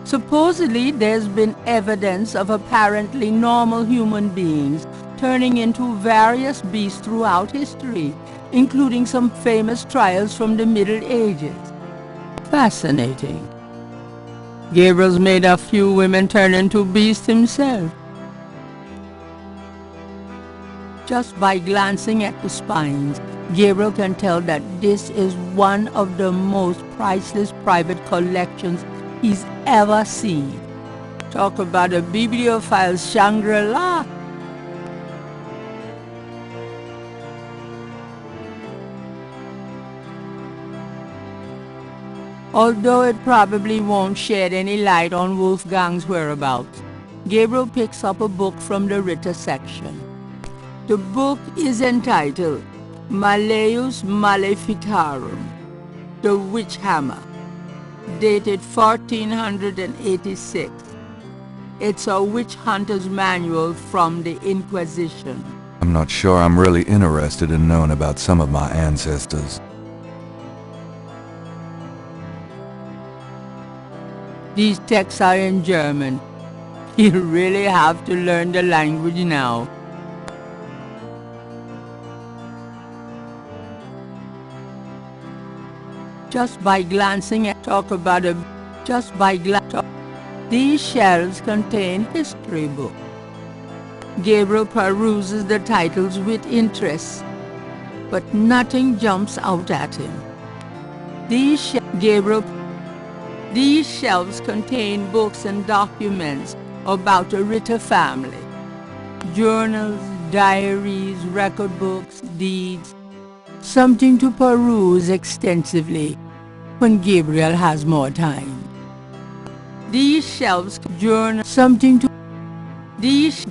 Supposedly, there's been evidence of apparently normal human beings turning into various beasts throughout history, including some famous trials from the Middle Ages. Fascinating. Gabriel's made a few women turn into beasts himself. Just by glancing at the spines, Gabriel can tell that this is one of the most priceless private collections he's ever seen. Talk about a bibliophile's Shangri-La. Although it probably won't shed any light on Wolfgang's whereabouts, Gabriel picks up a book from the Ritter section. The book is entitled Malleus Maleficarum, The Witch Hammer, dated 1486. It's a witch hunter's manual from the Inquisition. I'm not sure I'm really interested in knowing about some of my ancestors. These texts are in German. You really have to learn the language now. Just by glancing at these shelves contain history books. Gabriel peruses the titles with interest, but nothing jumps out at him. These shelves contain books and documents about the Ritter family. Journals, diaries, record books, deeds. Something to peruse extensively when Gabriel has more time. These shelves contain These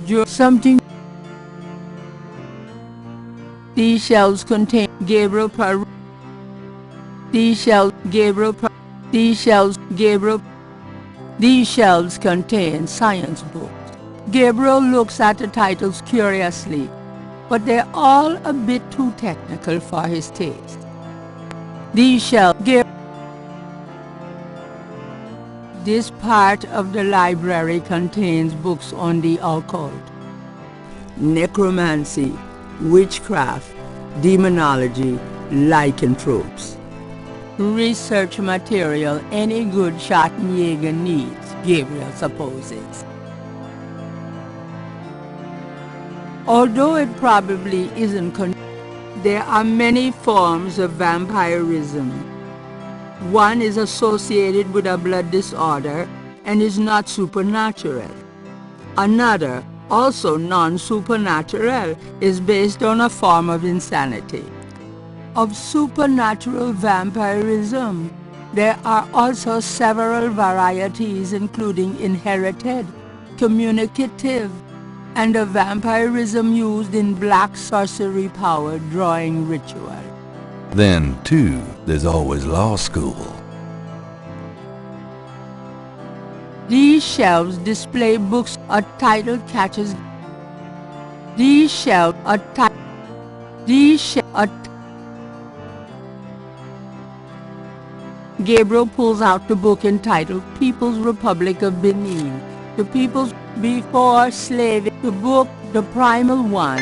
shelves contain These shelves contain science books. Gabriel looks at the titles curiously, but they're all a bit too technical for his taste. This part of the library contains books on the occult, necromancy, witchcraft, demonology, lycanthropes. Research material any good Schattenjäger needs, Gabriel supposes. Although it probably isn't there are many forms of vampirism. One is associated with a blood disorder and is not supernatural. Another, also non-supernatural, is based on a form of insanity. Of supernatural vampirism, there are also several varieties, including inherited, communicative, and a vampirism used in black sorcery power drawing ritual. Then, too, there's always law school. These shelves display books a title catches. Gabriel pulls out the book entitled People's Republic of Benin The peoples before slavery, the book, the primal one.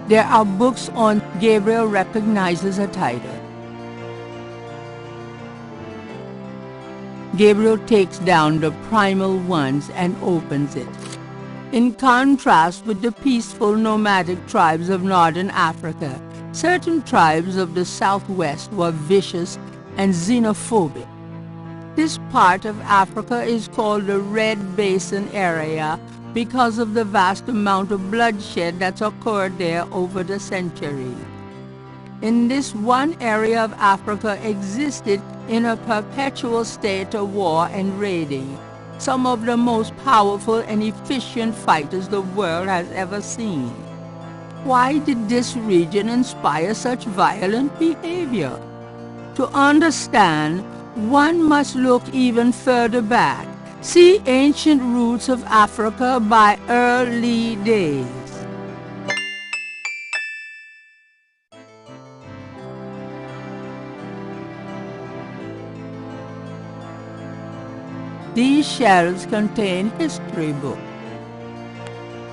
There are books on Gabriel recognizes a title. Gabriel takes down the primal ones and opens it. In contrast with the peaceful nomadic tribes of northern Africa, certain tribes of the southwest were vicious and xenophobic. This part of Africa is called the Red Basin area because of the vast amount of bloodshed that's occurred there over the centuries. In this one area of Africa existed in a perpetual state of war and raiding, some of the most powerful and efficient fighters the world has ever seen. Why did this region inspire such violent behavior? To understand, one must look even further back. See Ancient Roots of Africa by Early Days. These shelves contain history books.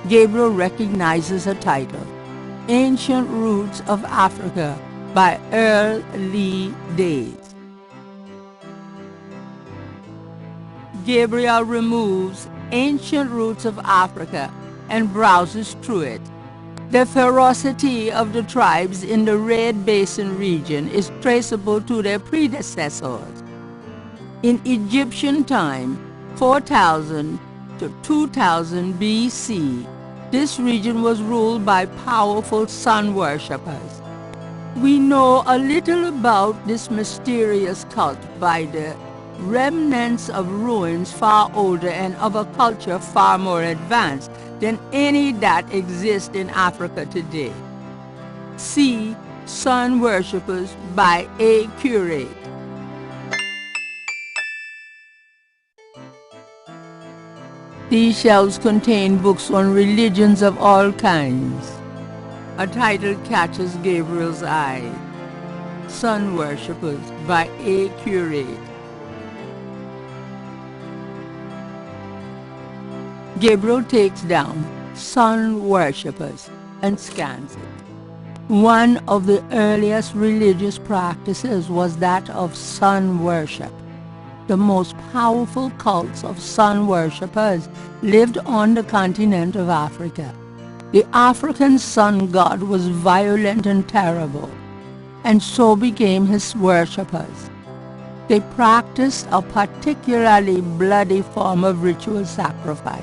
Gabriel recognizes a title, Ancient Roots of Africa by Early Days. Gabriel removes Ancient Roots of Africa and browses through it. The ferocity of the tribes in the Red Basin region is traceable to their predecessors. In Egyptian time, 4000 to 2000 BC, this region was ruled by powerful sun worshippers. We know a little about this mysterious cult by the remnants of ruins far older and of a culture far more advanced than any that exists in Africa today. See Sun Worshippers by A. Curate. These shelves contain books on religions of all kinds. A title catches Gabriel's eye, Sun Worshippers by A. Curate. Gabriel takes down Sun Worshippers and scans it. One of the earliest religious practices was that of sun worship. The most powerful cults of sun worshippers lived on the continent of Africa. The African sun god was violent and terrible, and so became his worshippers. They practiced a particularly bloody form of ritual sacrifice.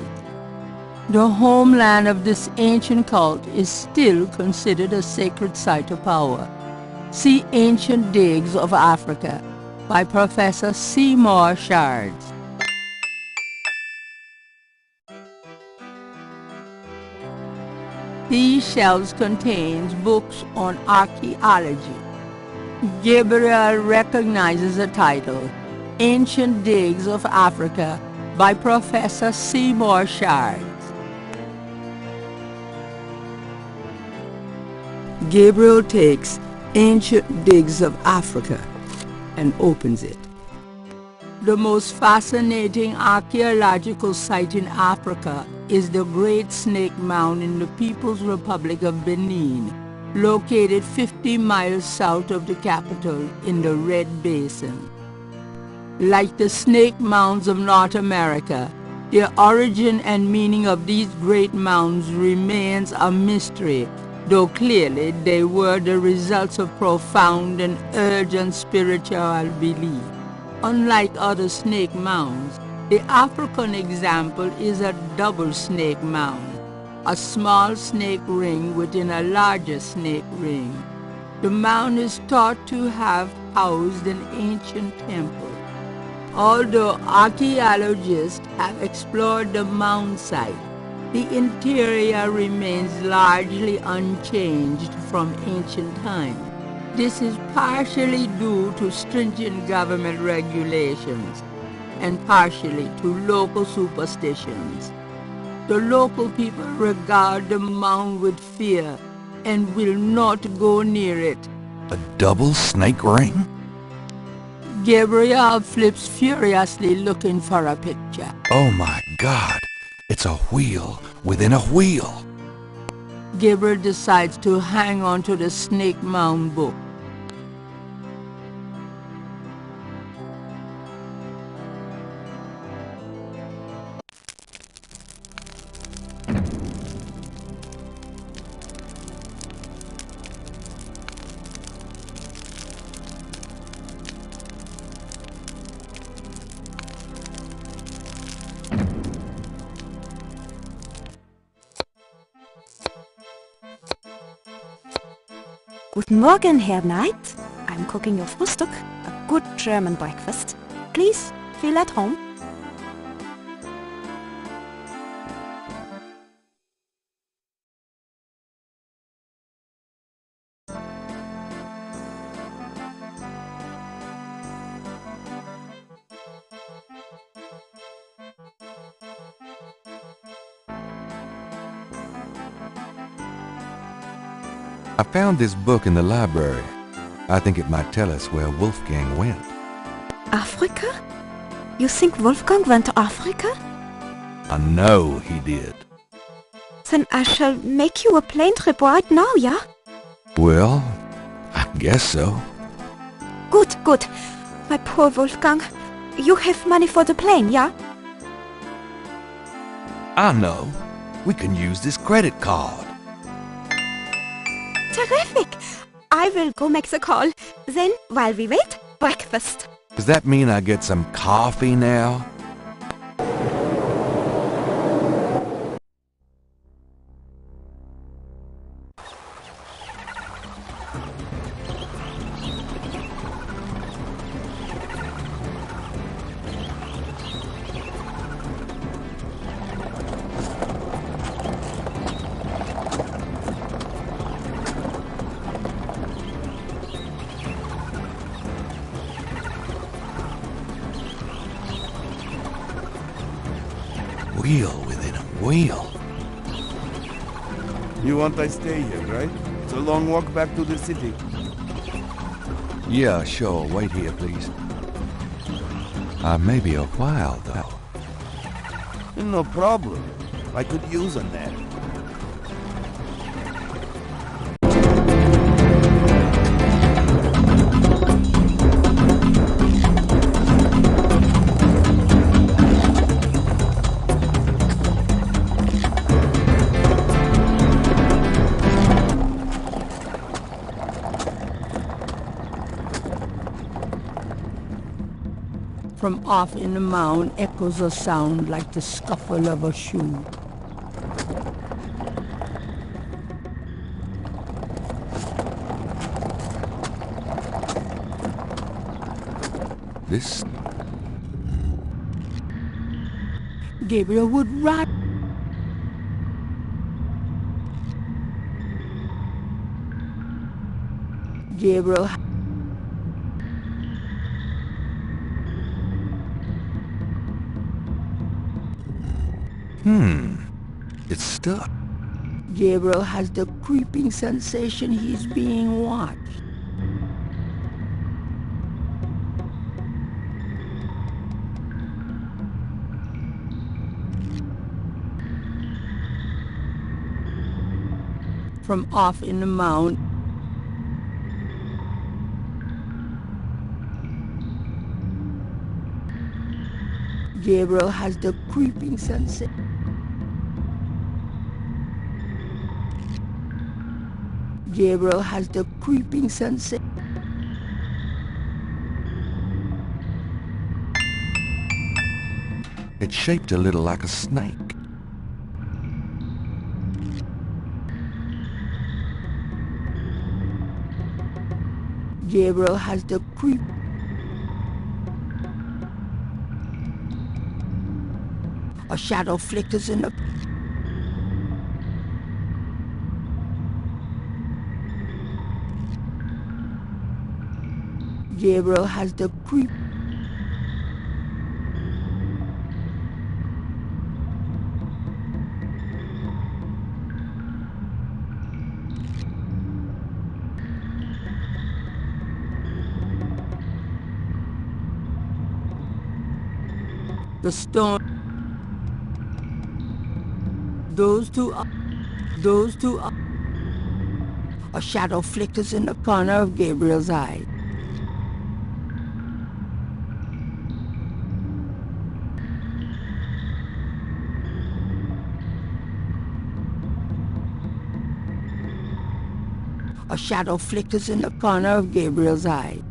The homeland of this ancient cult is still considered a sacred site of power. See Ancient Digs of Africa by Professor Seymour Shards. These shelves contain books on archaeology. Gabriel recognizes a title, Ancient Digs of Africa by Professor Seymour Shards. Gabriel takes Ancient Digs of Africa and opens it. The most fascinating archaeological site in Africa is the Great Snake Mound in the People's Republic of Benin, located 50 miles south of the capital in the Red Basin. Like the snake mounds of North America, the origin and meaning of these great mounds remains a mystery, though clearly they were the results of profound and urgent spiritual belief. Unlike other snake mounds, the African example is a double snake mound, a small snake ring within a larger snake ring. The mound is thought to have housed an ancient temple. Although archaeologists have explored the mound site, the interior remains largely unchanged from ancient times. This is partially due to stringent government regulations and partially to local superstitions. The local people regard the mound with fear and will not go near it. A double snake ring? Gabriel flips furiously looking for a picture. Oh my God! It's a wheel within a wheel! Gabriel decides to hang on to the Snake Mound book. Guten Morgen, Herr Knight. I'm cooking your Frühstück, a good German breakfast. Please, feel at home. I found this book in the library. I think it might tell us where Wolfgang went. Africa? You think Wolfgang went to Africa? I know he did. Then I shall make you a plane trip right now, yeah? Well, I guess so. Good, good. My poor Wolfgang. You have money for the plane, yeah? I know. We can use this credit card. Terrific! I will go make the call. Then, while we wait, breakfast. Does that mean I get some coffee now? Wheel within a wheel. You want I stay here, right? It's a long walk back to the city. Yeah, sure. Wait here, please. Maybe a while, though. No problem. I could use a nap. From off in the mound echoes a sound like the scuffle of a shoe. This... Gabriel would run. Gabriel... It's stuck. Gabriel has the creeping sensation he's being watched. From off in the mound, Gabriel has the creeping sensation. Gabriel has the creeping sensation. It's shaped a little like a snake. Gabriel has the creep. A shadow flickers in the... Gabriel has the creep. The stone... Those two... A shadow flickers in the corner of Gabriel's eye. A shadow flickers in the corner of Gabriel's eye.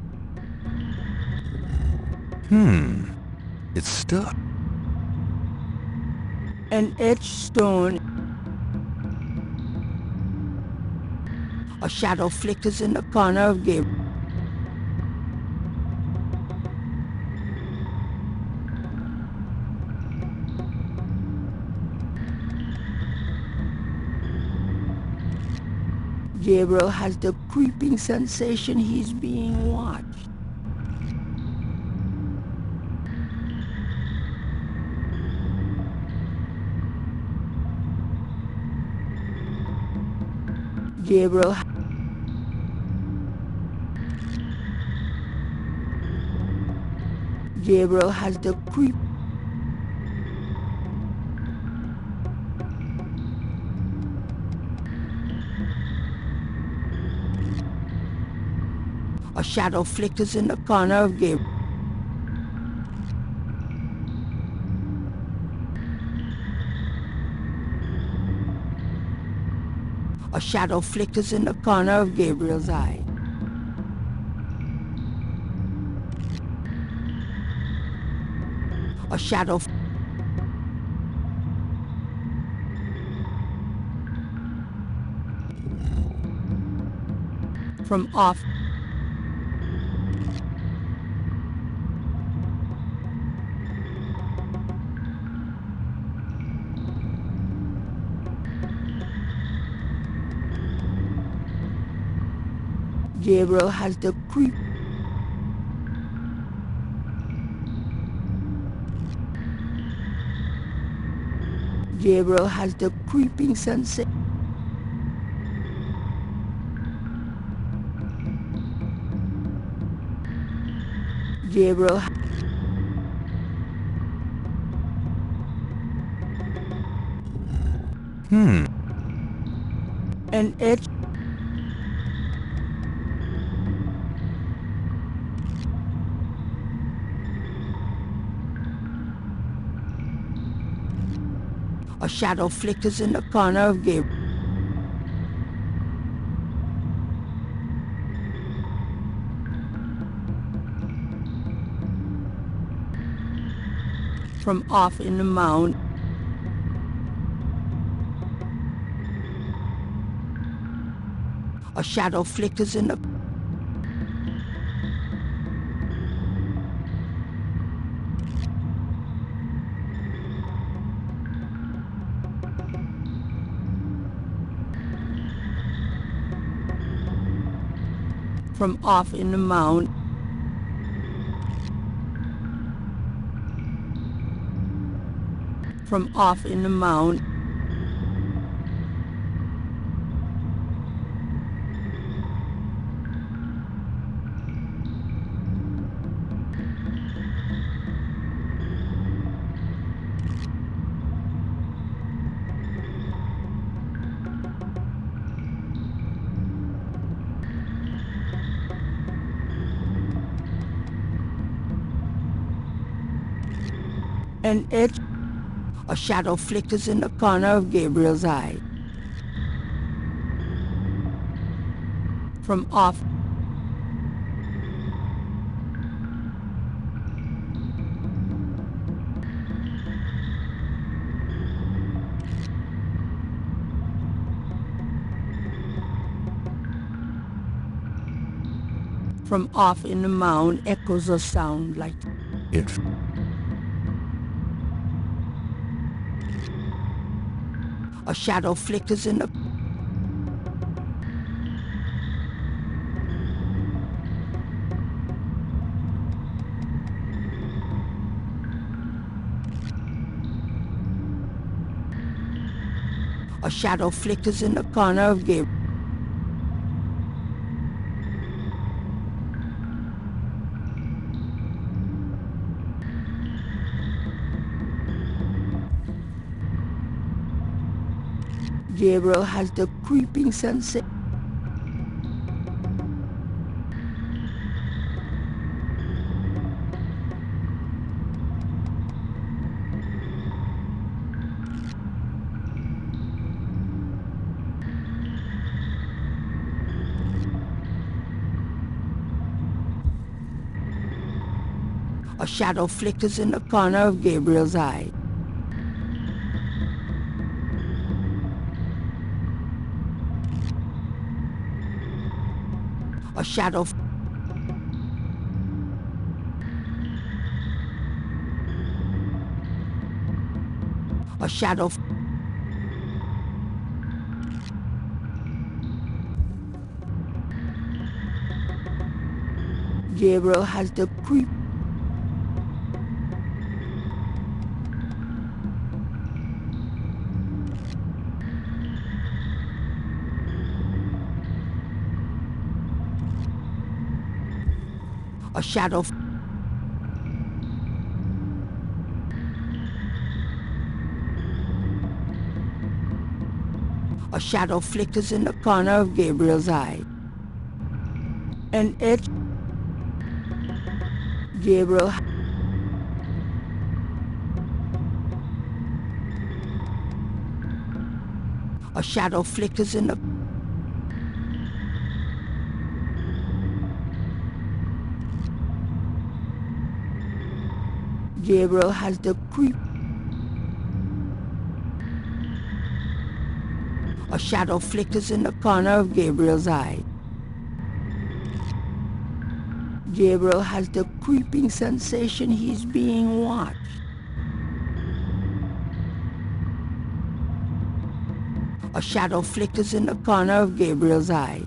It's stuck. An etched stone. A shadow flickers in the corner of Gabriel. Gabriel has the creeping sensation he's being watched. Gabriel has the creep. A shadow flickers in the corner of Gabriel. A shadow flickers in the corner of Gabriel's eye. A shadow... From off... Gabriel has the creep. Gabriel has the creeping sensation. Gabriel. An edge. A shadow flickers in the corner of Gabriel. From off in the mound. A shadow flickers in the... From off in the mound. From off in the mound. An edge. A shadow flickers in the corner of Gabriel's eye. From off. From off in the mound echoes a sound like... It... A shadow flickers in the... A shadow flickers in the corner of Gabriel. Gabriel has the creeping sensation. A shadow flickers in the corner of Gabriel's eye. A shadow. A shadow. Gabriel has the creep. A shadow. A shadow flickers in the corner of Gabriel's eye. An itch. Gabriel. A shadow flickers in the. Gabriel has the creep. A shadow flickers in the corner of Gabriel's eye. Gabriel has the creeping sensation he's being watched. A shadow flickers in the corner of Gabriel's eye.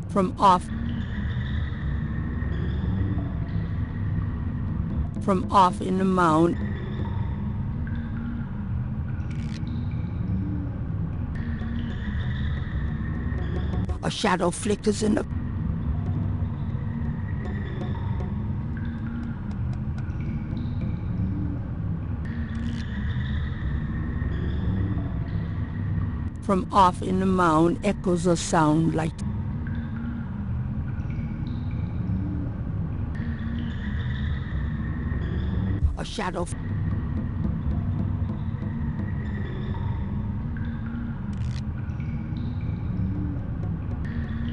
From off in the mound. A shadow flickers in the. From off in the mound echoes a sound like. A shadow.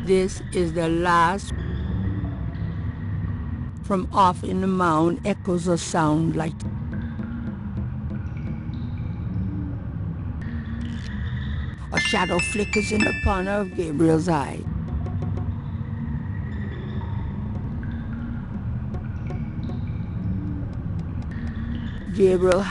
This is the last. From off in the mound echoes a sound like. A shadow flickers in the corner of Gabriel's eye. Gabriel.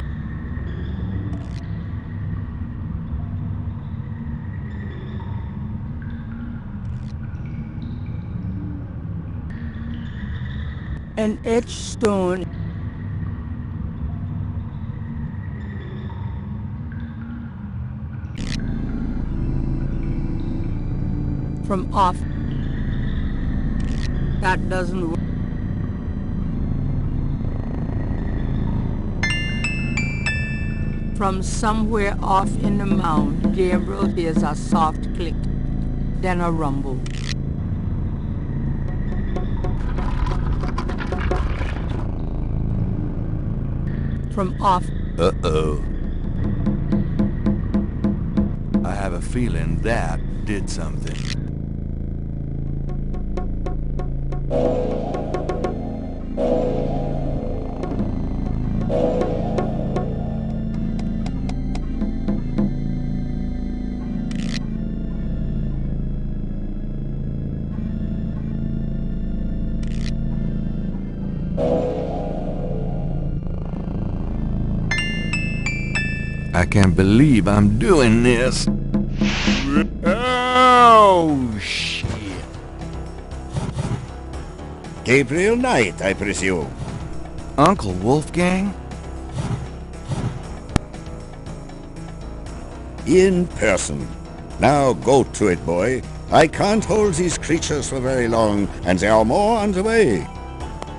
An etched stone. From off. That doesn't work. From somewhere off in the mound, Gabriel hears a soft click, then a rumble. From off. Uh-oh. I have a feeling that did something. I can't believe I'm doing this. Oh, shit. Gabriel Knight, I presume. Uncle Wolfgang? In person. Now go to it, boy. I can't hold these creatures for very long, and there are more on the way.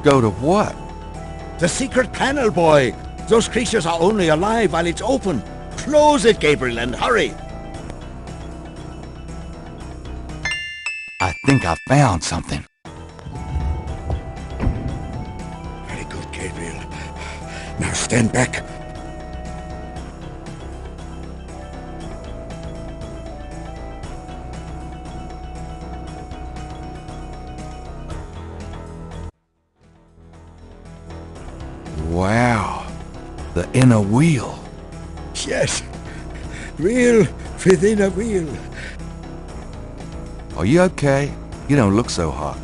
Go to what? The secret panel, boy. Those creatures are only alive while it's open. Close it, Gabriel, and hurry. I think I found something. Very good, Gabriel. Now stand back. Wow. The inner wheel. Yes. Wheel within a wheel. Are you okay? You don't look so hot.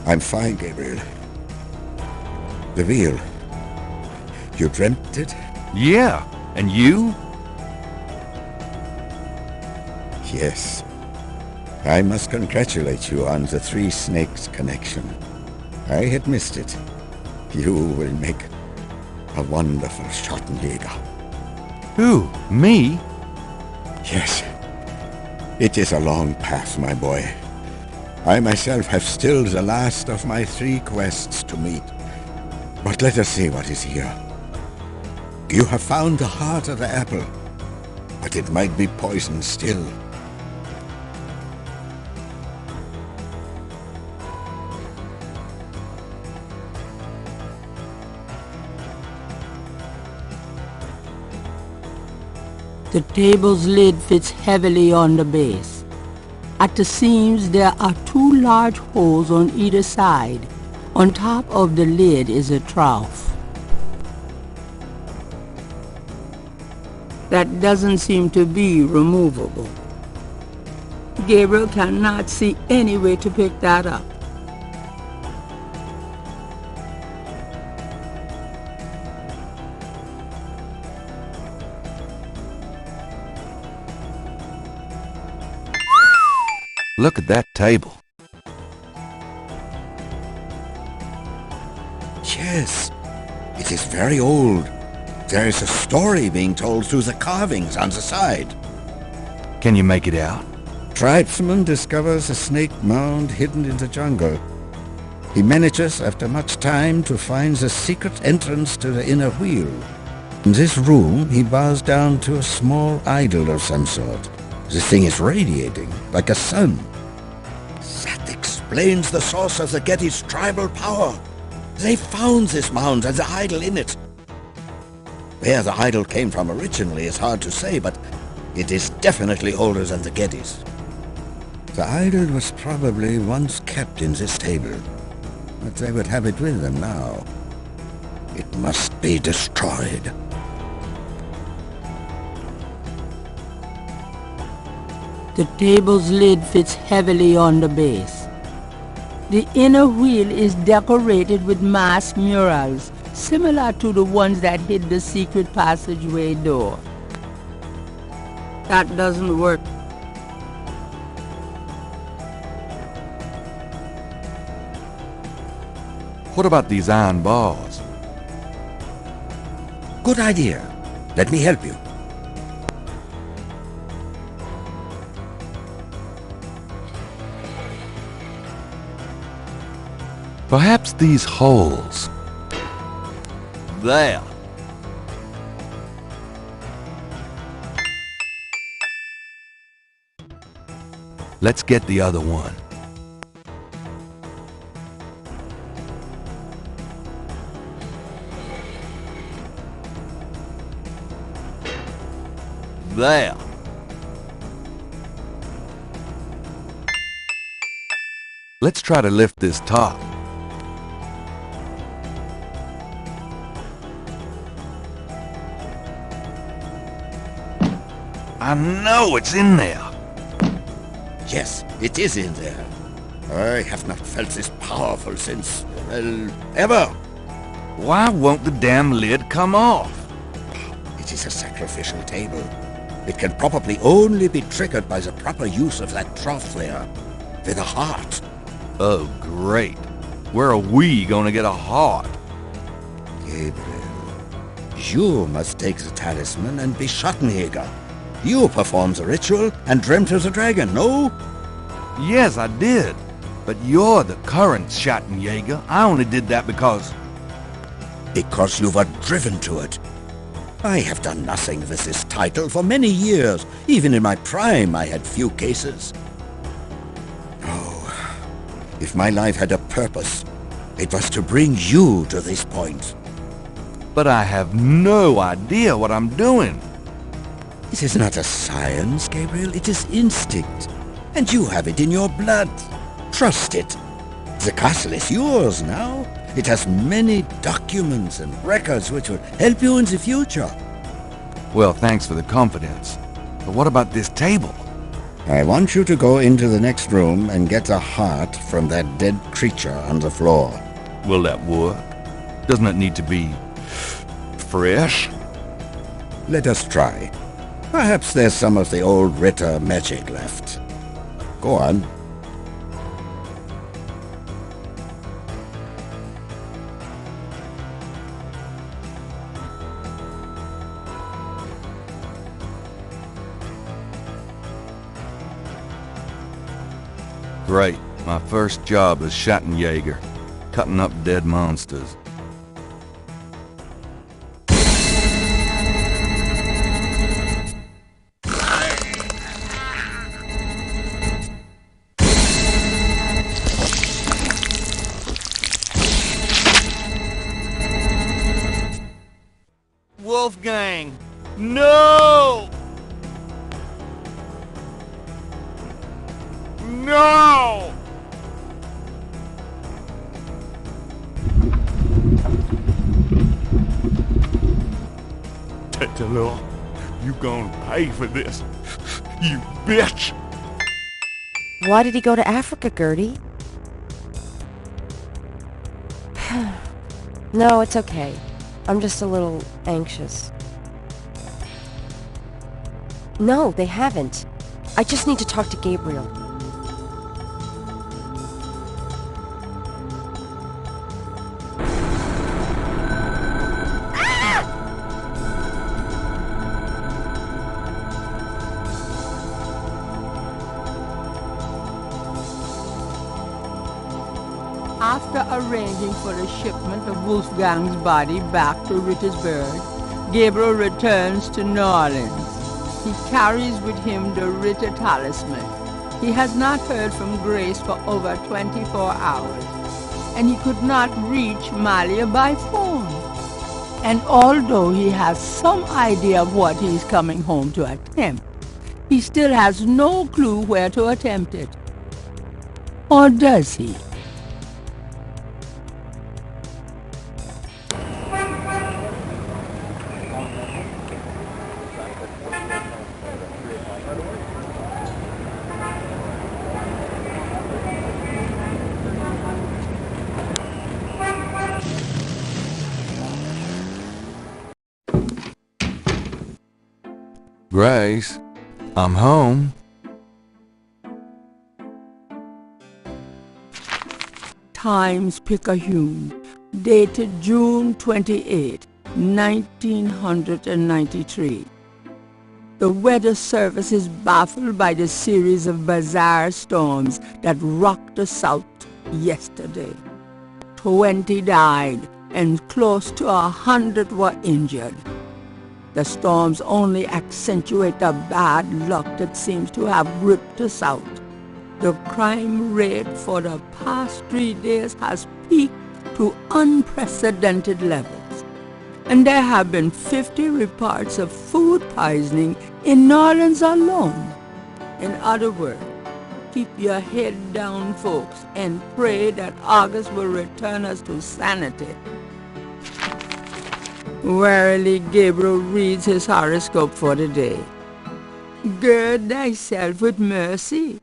I'm fine, Gabriel. The wheel. You dreamt it? Yeah. And you? Yes. I must congratulate you on the Three Snakes connection. I had missed it. You will make a wonderful Schottenjäger. Who? Me? Yes. It is a long path, my boy. I myself have still the last of my 3 quests to meet. But let us see what is here. You have found the heart of the apple, but it might be poisoned still. The table's lid fits heavily on the base. At the seams there are 2 large holes on either side. On top of the lid is a trough. That doesn't seem to be removable. Gabriel cannot see any way to pick that up. Look at that table. Yes, it is very old. There is a story being told through the carvings on the side. Can you make it out? Tribesman discovers a snake mound hidden in the jungle. He manages, after much time, to find the secret entrance to the inner wheel. In this room, he bows down to a small idol of some sort. The thing is radiating, like a sun. That explains the source of the Gettys' tribal power. They found this mound and the idol in it. Where the idol came from originally is hard to say, but it is definitely older than the Gettys. The idol was probably once kept in this table, but they would have it with them now. It must be destroyed. The table's lid fits heavily on the base. The inner wheel is decorated with masked murals, similar to the ones that hid the secret passageway door. That doesn't work. What about these iron bars? Good idea. Let me help you. Perhaps these holes. There. Let's get the other one. There. Let's try to lift this top. I know it's in there. Yes, it is in there. I have not felt this powerful since, well, ever. Why won't the damn lid come off? It is a sacrificial table. It can probably only be triggered by the proper use of that trough there, with a heart. Oh, great. Where are we gonna get a heart? Gabriel, you must take the talisman and be Schattenjäger. You performed the ritual and dreamt of the dragon, no? Yes, I did. But you're the current Schattenjäger. I only did that because... Because you were driven to it. I have done nothing with this title for many years. Even in my prime, I had few cases. Oh, if my life had a purpose, it was to bring you to this point. But I have no idea what I'm doing. This is not a science, Gabriel. It is instinct. And you have it in your blood. Trust it. The castle is yours now. It has many documents and records which will help you in the future. Well, thanks for the confidence. But what about this table? I want you to go into the next room and get a heart from that dead creature on the floor. Will that work? Doesn't it need to be... fresh? Let us try. Perhaps there's some of the old Ritter magic left. Go on. Great. My first job as Schattenjäger, cutting up dead monsters. Wolfgang! No! No! Título, you gonna pay for this, you bitch! Why did he go to Africa, Gertie? No, it's okay. I'm just a little anxious. No, they haven't. I just need to talk to Gabriel. After arranging for a shipment of Wolfgang's body back to Rittersburg, Gabriel returns to New Orleans. He carries with him the Ritter talisman. He has not heard from Grace for over 24 hours, and he could not reach Malia by phone. And although he has some idea of what he is coming home to attempt, he still has no clue where to attempt it. Or does he? Grace, I'm home. Times-Picayune, dated June 28, 1993. The Weather Service is baffled by the series of bizarre storms that rocked the South yesterday. 20 died and close to 100 were injured. The storms only accentuate the bad luck that seems to have ripped us out. The crime rate for the past 3 days has peaked to unprecedented levels. And there have been 50 reports of food poisoning in New Orleans alone. In other words, keep your head down, folks, and pray that August will return us to sanity. Warily, Gabriel reads his horoscope for the day. Gird thyself with mercy.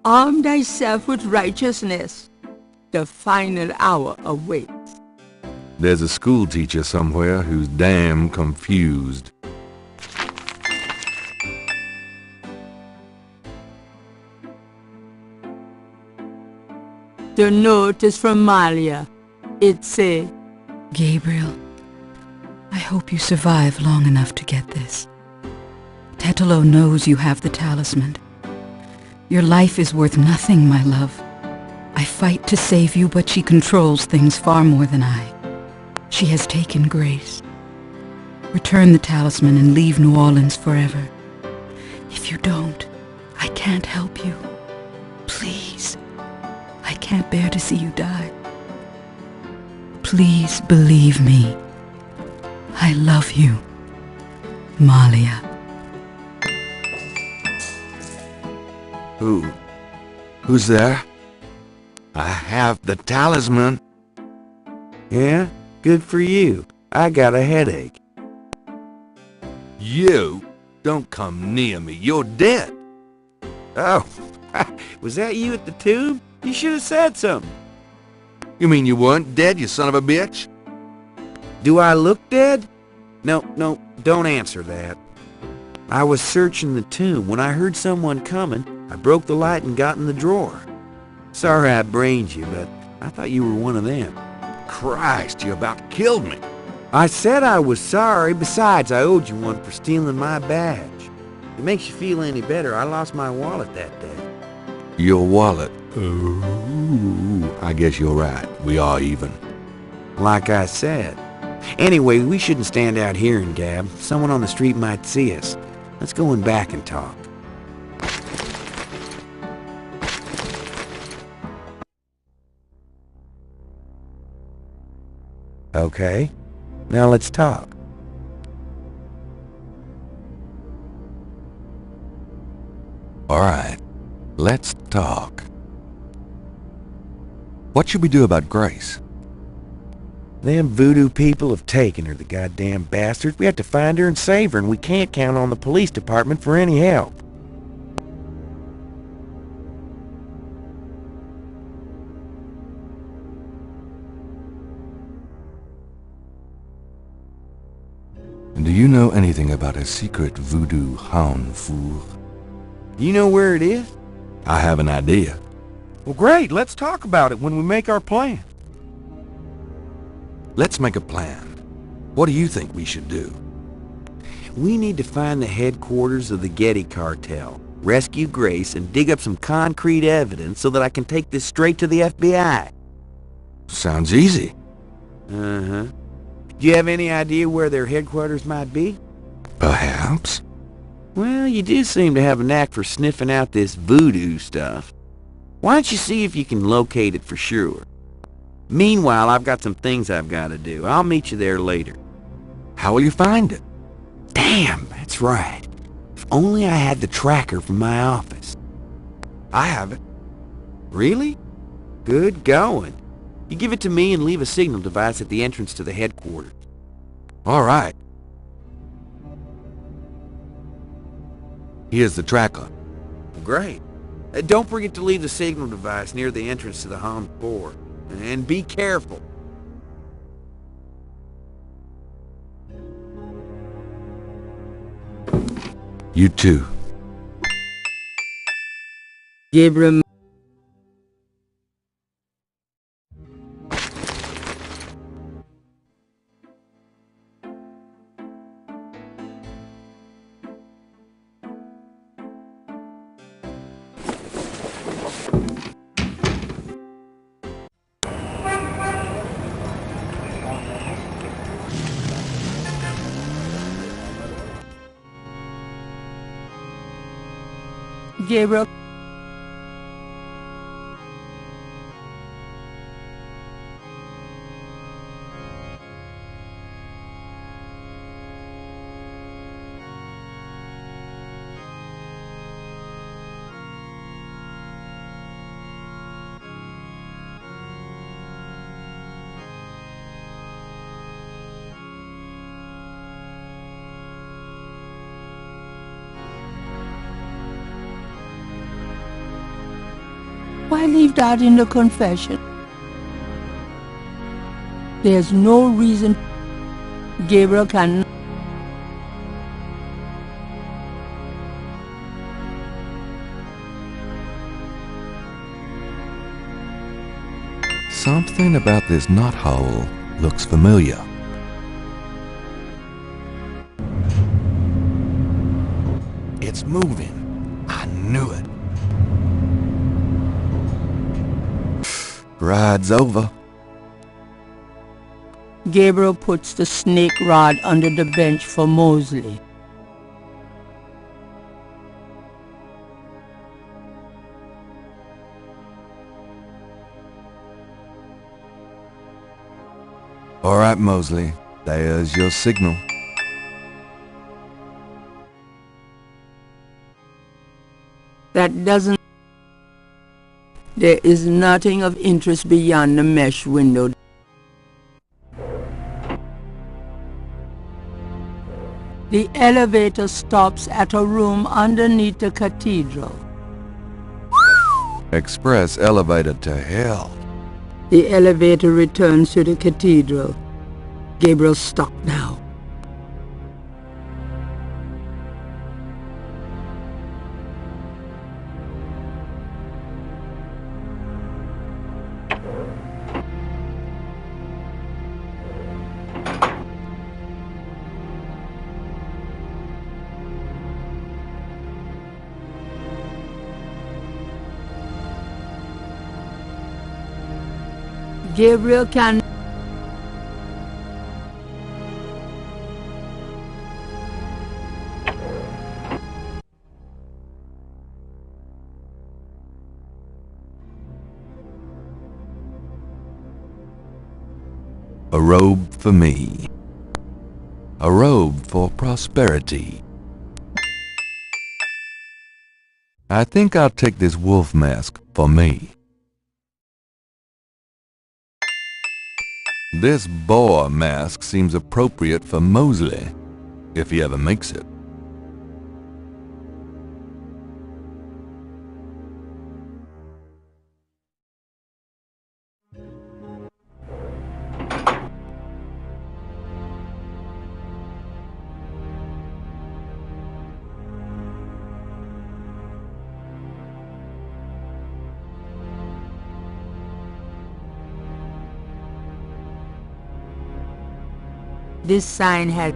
Arm thyself with righteousness. The final hour awaits. There's a school teacher somewhere who's damn confused. The note is from Malia. It says, Gabriel, I hope you survive long enough to get this. Título knows you have the talisman. Your life is worth nothing, my love. I fight to save you, but she controls things far more than I. She has taken Grace. Return the talisman and leave New Orleans forever. If you don't, I can't help you. Please. I can't bear to see you die. Please believe me. I love you, Malia. Who's there? I have the talisman. Yeah? Good for you. I got a headache. You? Don't come near me. You're dead. Oh, was that you at the tube? You should have said something. You mean you weren't dead, you son of a bitch? Do I look dead? No, don't answer that. I was searching the tomb. When I heard someone coming, I broke the light and got in the drawer. Sorry I brained you, but I thought you were one of them. Christ, you about killed me. I said I was sorry. Besides, I owed you one for stealing my badge. If it makes you feel any better, I lost my wallet that day. Your wallet? Oh, I guess you're right. We are even. Like I said. Anyway, we shouldn't stand out here and gab. Someone on the street might see us. Let's go in back and talk. Okay, now let's talk. All right, let's talk. What should we do about Grace? Them voodoo people have taken her, the goddamn bastards. We have to find her and save her, and we can't count on the police department for any help. Do you know anything about a secret voodoo hound fool? Do you know where it is? I have an idea. Well, great. Let's talk about it when we make our plan. Let's make a plan. What do you think we should do? We need to find the headquarters of the Getty cartel, rescue Grace, and dig up some concrete evidence so that I can take this straight to the FBI. Sounds easy. Uh-huh. Do you have any idea where their headquarters might be? Perhaps. Well, you do seem to have a knack for sniffing out this voodoo stuff. Why don't you see if you can locate it for sure? Meanwhile, I've got some things I've got to do. I'll meet you there later. How will you find it? Damn, that's right. If only I had the tracker from my office. I have it. Really? Good going. You give it to me and leave a signal device at the entrance to the headquarters. All right. Here's the tracker. Great. Don't forget to leave the signal device near the entrance to the home floor. And be careful. You too. Gabriel. Gabriel. Why leave that in the confession? There's no reason Gabriel can... Something about this knothole looks familiar. It's moving. I knew it. Ride's over. Gabriel puts the snake rod under the bench for Mosley. All right, Mosley. There's your signal. That doesn't... There is nothing of interest beyond the mesh window. The elevator stops at a room underneath the cathedral. Express elevator to hell. The elevator returns to the cathedral. Gabriel's stuck now. Gabriel can... A robe for me. A robe for prosperity. I think I'll take this wolf mask for me. This boar mask seems appropriate for Mosley, if he ever makes it. This sign has...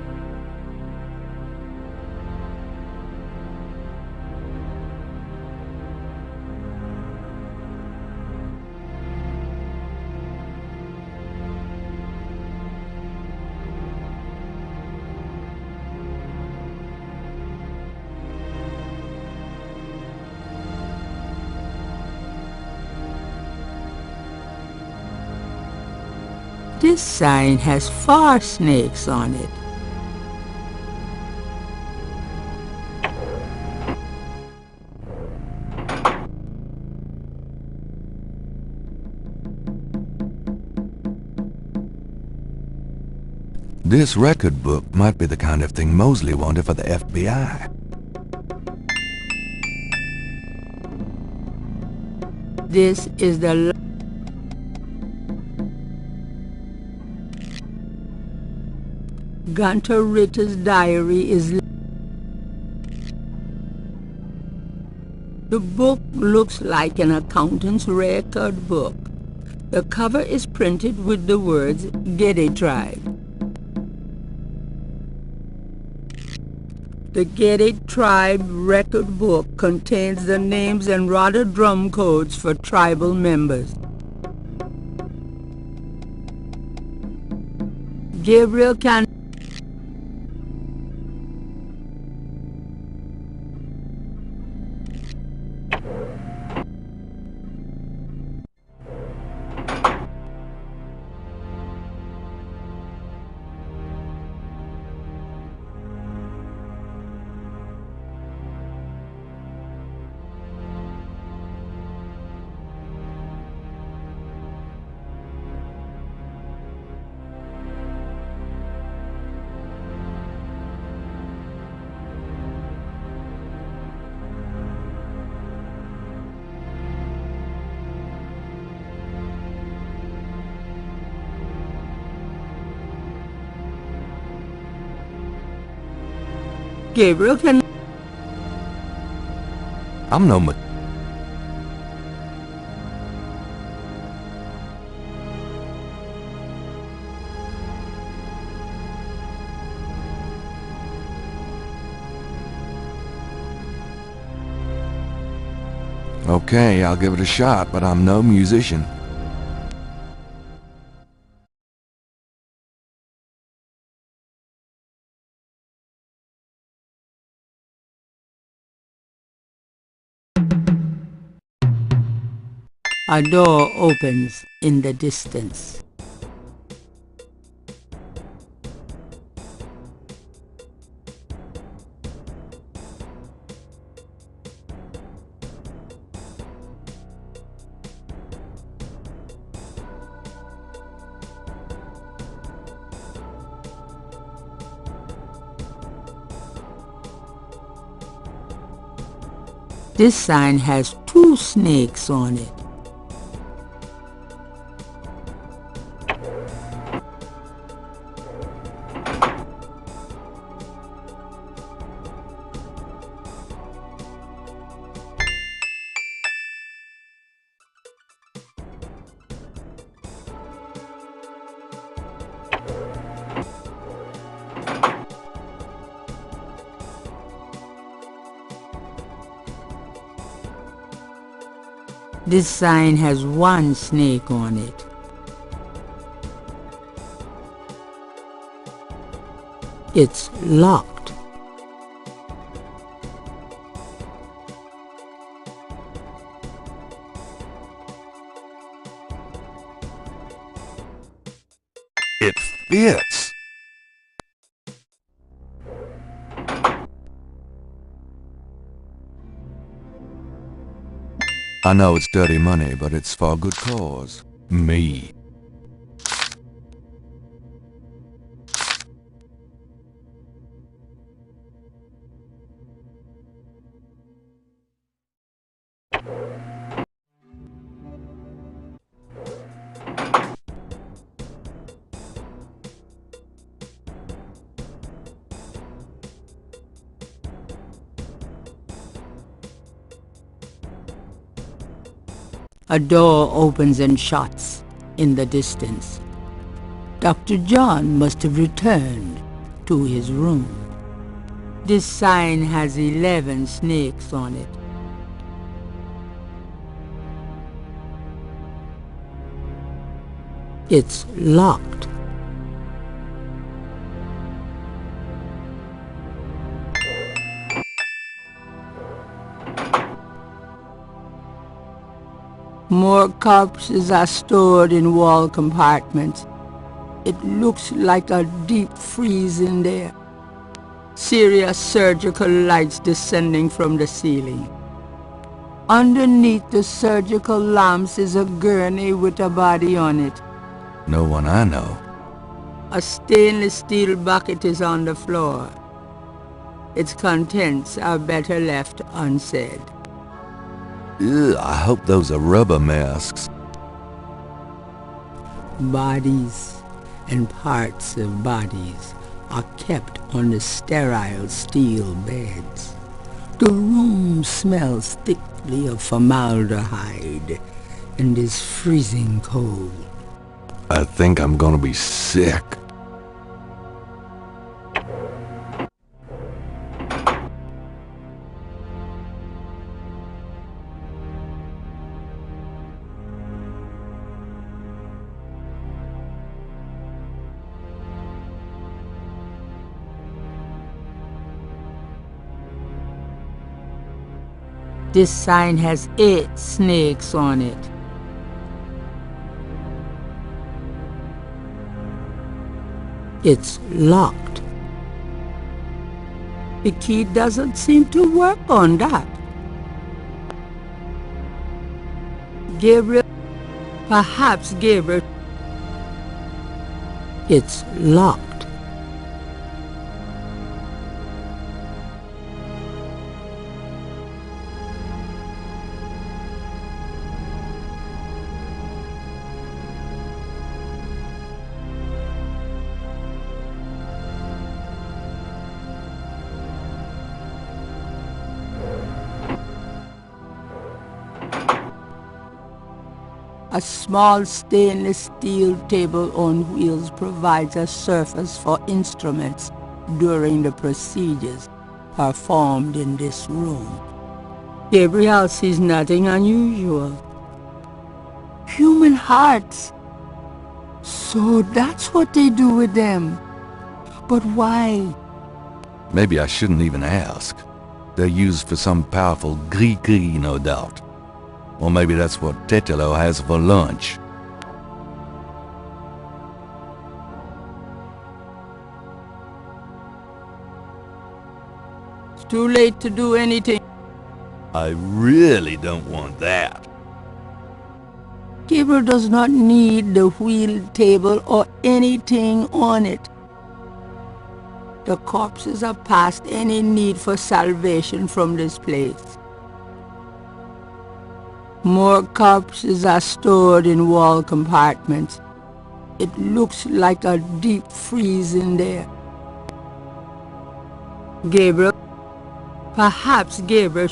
This sign has 4 snakes on it. This record book might be the kind of thing Mosley wanted for the FBI. This is the... Gunter Ritter's diary is... The book looks like an accountant's record book. The cover is printed with the words Geddy Tribe. The Geddy Tribe record book contains the names and rudder drum codes for tribal members. Gabriel can... Gabriel can... I'm no... Okay, I'll give it a shot, but I'm no musician. A door opens in the distance. This sign has 2 snakes on it. This sign has 1 snake on it. It's locked. It fits. I know it's dirty money, but it's for a good cause. Me. A door opens and shuts in the distance. Dr. John must have returned to his room. This sign has 11 snakes on it. It's locked. More corpses are stored in wall compartments. It looks like a deep freeze in there. Serious surgical lights descending from the ceiling. Underneath the surgical lamps is a gurney with a body on it. No one I know. A stainless steel bucket is on the floor. Its contents are better left unsaid. Ugh, I hope those are rubber masks. Bodies and parts of bodies are kept on the sterile steel beds. The room smells thickly of formaldehyde and is freezing cold. I think I'm gonna be sick. This sign has 8 snakes on it. It's locked. The key doesn't seem to work on that. Gabriel, perhaps Gabriel. It's locked. A small stainless steel table on wheels provides a surface for instruments during the procedures performed in this room. Gabriel sees nothing unusual. Human hearts. So that's what they do with them. But why? Maybe I shouldn't even ask. They're used for some powerful gris-gris, no doubt. Or maybe that's what Título has for lunch. It's too late to do anything. I really don't want that. Gabriel does not need the wheeled table or anything on it. The corpses are past any need for salvation from this place. More corpses are stored in wall compartments. It looks like a deep freeze in there. Gabriel? Perhaps Gabriel...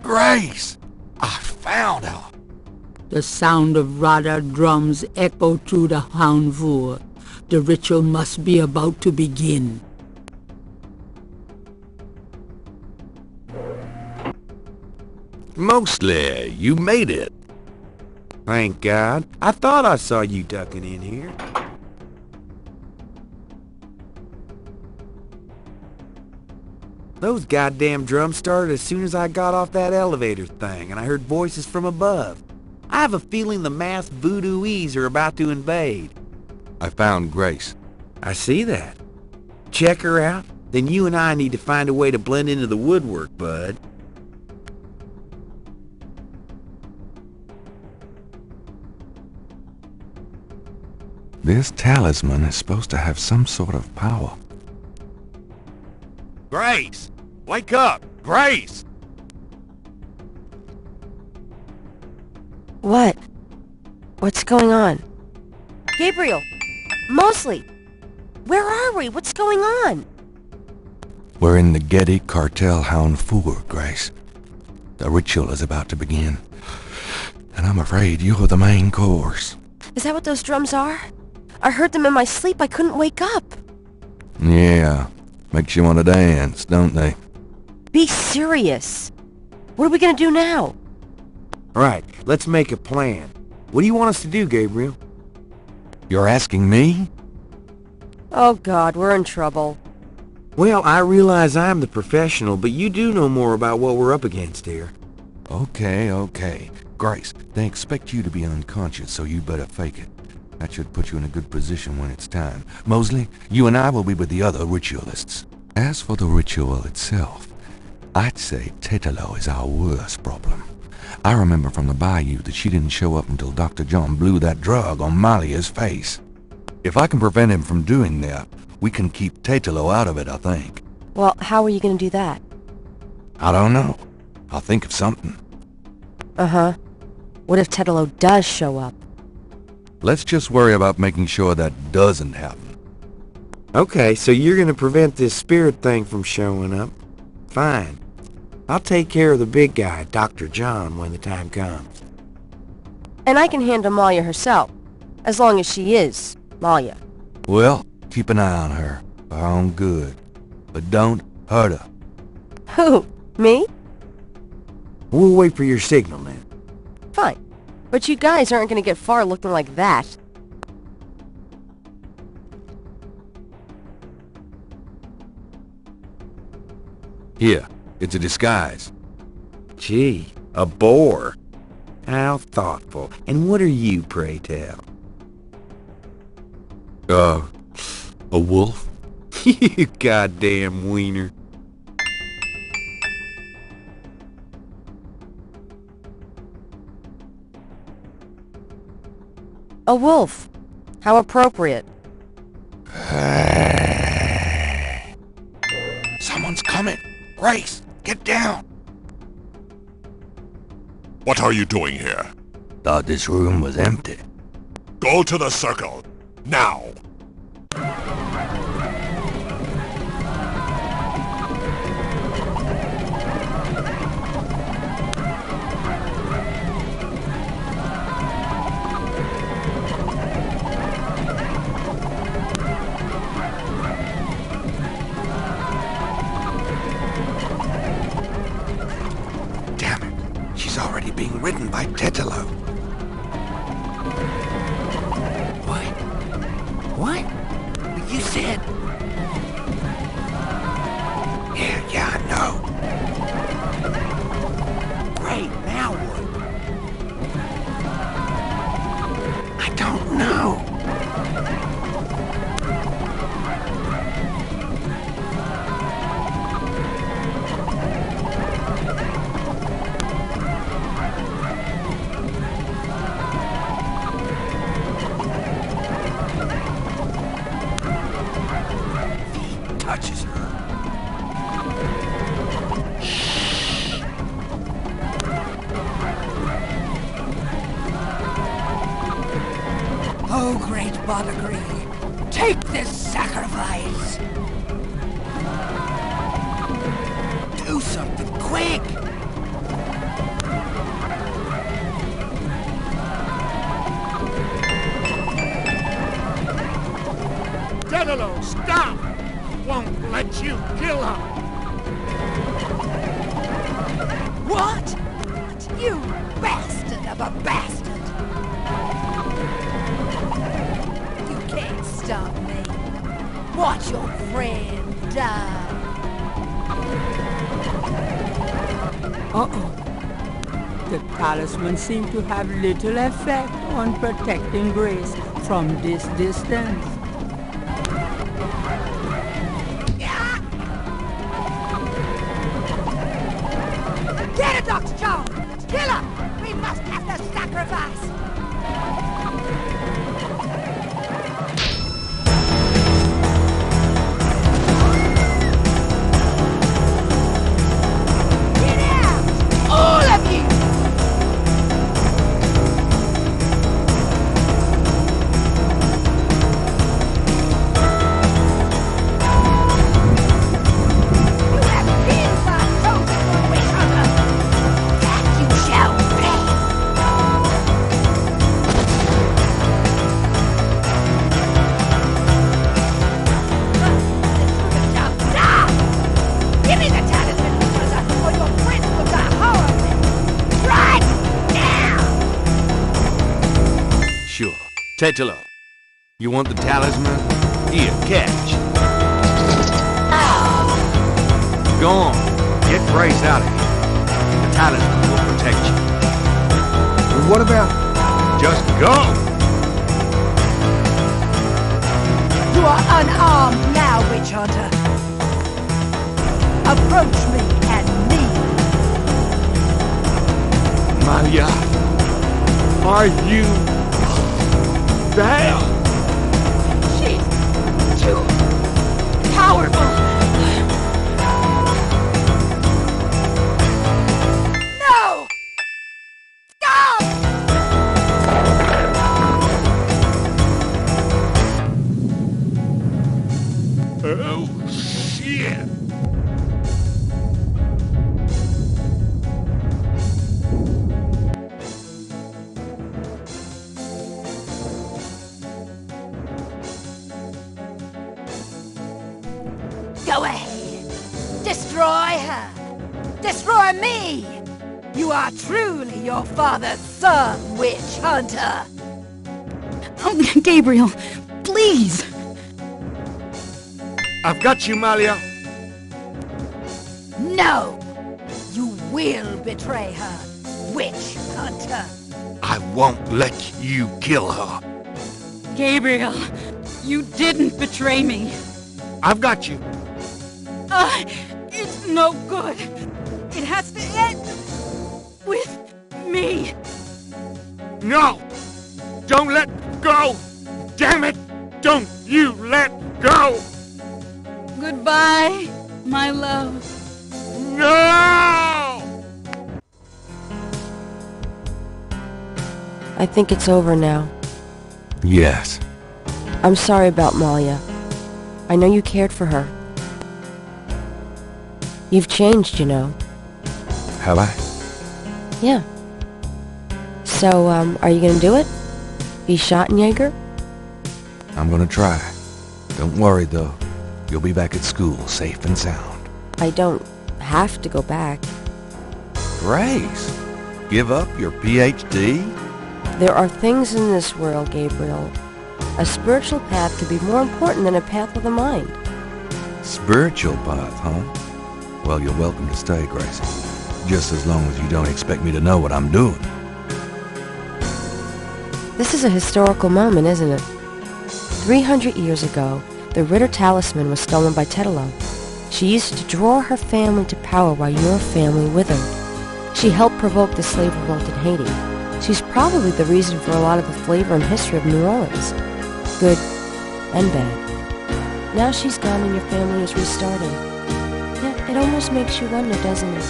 Grace! I found her! The sound of Radha drums echo through the Houndvoer. The ritual must be about to begin. Mostly, you made it. Thank God. I thought I saw you ducking in here. Those goddamn drums started as soon as I got off that elevator thing, and I heard voices from above. I have a feeling the masked voodooese are about to invade. I found Grace. I see that. Check her out, then you and I need to find a way to blend into the woodwork, bud. This talisman is supposed to have some sort of power. Grace! Wake up! Grace! What? What's going on? Gabriel! Mosley! Where are we? What's going on? We're in the Getty Cartel Houndvoer, Grace. The ritual is about to begin. And I'm afraid you're the main course. Is that what those drums are? I heard them in my sleep. I couldn't wake up. Yeah. Makes you want to dance, don't they? Be serious. What are we gonna do now? Right, let's make a plan. What do you want us to do, Gabriel? You're asking me? Oh God, we're in trouble. Well, I realize I'm the professional, but you do know more about what we're up against here. Okay. Grace, they expect you to be unconscious, so you better fake it. That should put you in a good position when it's time. Mosley, you and I will be with the other ritualists. As for the ritual itself, I'd say Título is our worst problem. I remember from the bayou that she didn't show up until Dr. John blew that drug on Malia's face. If I can prevent him from doing that, we can keep Título out of it, I think. Well, how are you gonna do that? I don't know. I'll think of something. Uh-huh. What if Título does show up? Let's just worry about making sure that doesn't happen. Okay, so you're gonna prevent this spirit thing from showing up. Fine. I'll take care of the big guy, Dr. John, when the time comes. And I can handle Malia herself, as long as she is Malia. Well, keep an eye on her, for her own good. But don't hurt her. Who? Me? We'll wait for your signal then. Fine. But you guys aren't gonna get far looking like that. Here, it's a disguise. Gee, a boar. How thoughtful. And what are you, pray tell? A wolf? You goddamn wiener. A wolf. How appropriate. Someone's coming. Grace, get down. What are you doing here? Thought this room was empty. Go to the circle. Now! Damn it. She's already being ridden by Título. What? You said... Yeah, I know. Great, now what? I don't know. Touches her. Oh, great Balagree, take this sacrifice! Do something quick! Título, stop! Won't let you kill her! What? You bastard of a bastard! You can't stop me. Watch your friend die. Uh-oh. The talisman seemed to have little effect on protecting Grace from this distance. Get it, Dr. Jones! Kill her! We must have the sacrifice! Get out! All of you! You have been my chosen witch hunter! That you shall be! Give me the talisman, or your prince will die horribly! Right now! Sure. Título, you want the talisman? Here, catch. Go on. Get Grace out of here. The talisman will protect you. And what about... Just go! You are unarmed now, witch hunter. Approach me and leave. Malia, are you there? She's too powerful. No! Stop! Oh, shit! Go ahead. Destroy her. Destroy me. You are truly your father's son, witch hunter. Oh, Gabriel, please! I've got you, Malia. No! You will betray her, witch hunter. I won't let you kill her. Gabriel, you didn't betray me. I've got you. It's no good. It has to end with me. No! Don't let go! Damn it! Don't you let go! Goodbye, my love. No! I think it's over now. Yes. I'm sorry about Malia. I know you cared for her. You've changed, you know. Have I? Yeah. So, are you gonna do it? Be Schottenjäger? I'm gonna try. Don't worry, though. You'll be back at school, safe and sound. I don't have to go back. Grace, give up your PhD? There are things in this world, Gabriel. A spiritual path could be more important than a path of the mind. Spiritual path, huh? Well, you're welcome to stay, Gracie. Just as long as you don't expect me to know what I'm doing. This is a historical moment, isn't it? 300 years ago, the Ritter talisman was stolen by Título. She used it to draw her family to power while your family withered. She helped provoke the slave revolt in Haiti. She's probably the reason for a lot of the flavor and history of New Orleans. Good and bad. Now she's gone and your family is restarting. Yeah, it almost makes you wonder, doesn't it?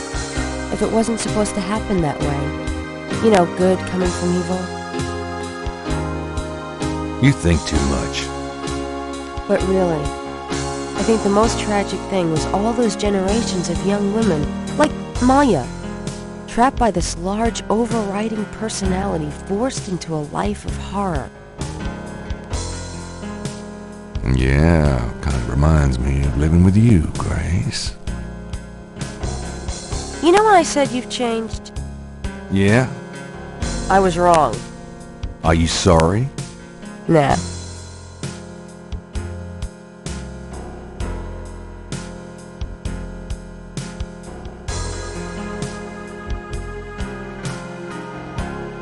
If it wasn't supposed to happen that way. You know, good coming from evil. You think too much. But really, I think the most tragic thing was all those generations of young women, like Maya, trapped by this large, overriding personality forced into a life of horror. Yeah, kind of reminds me of living with you, Grace. You know when I said you've changed? Yeah? I was wrong. Are you sorry? Nah.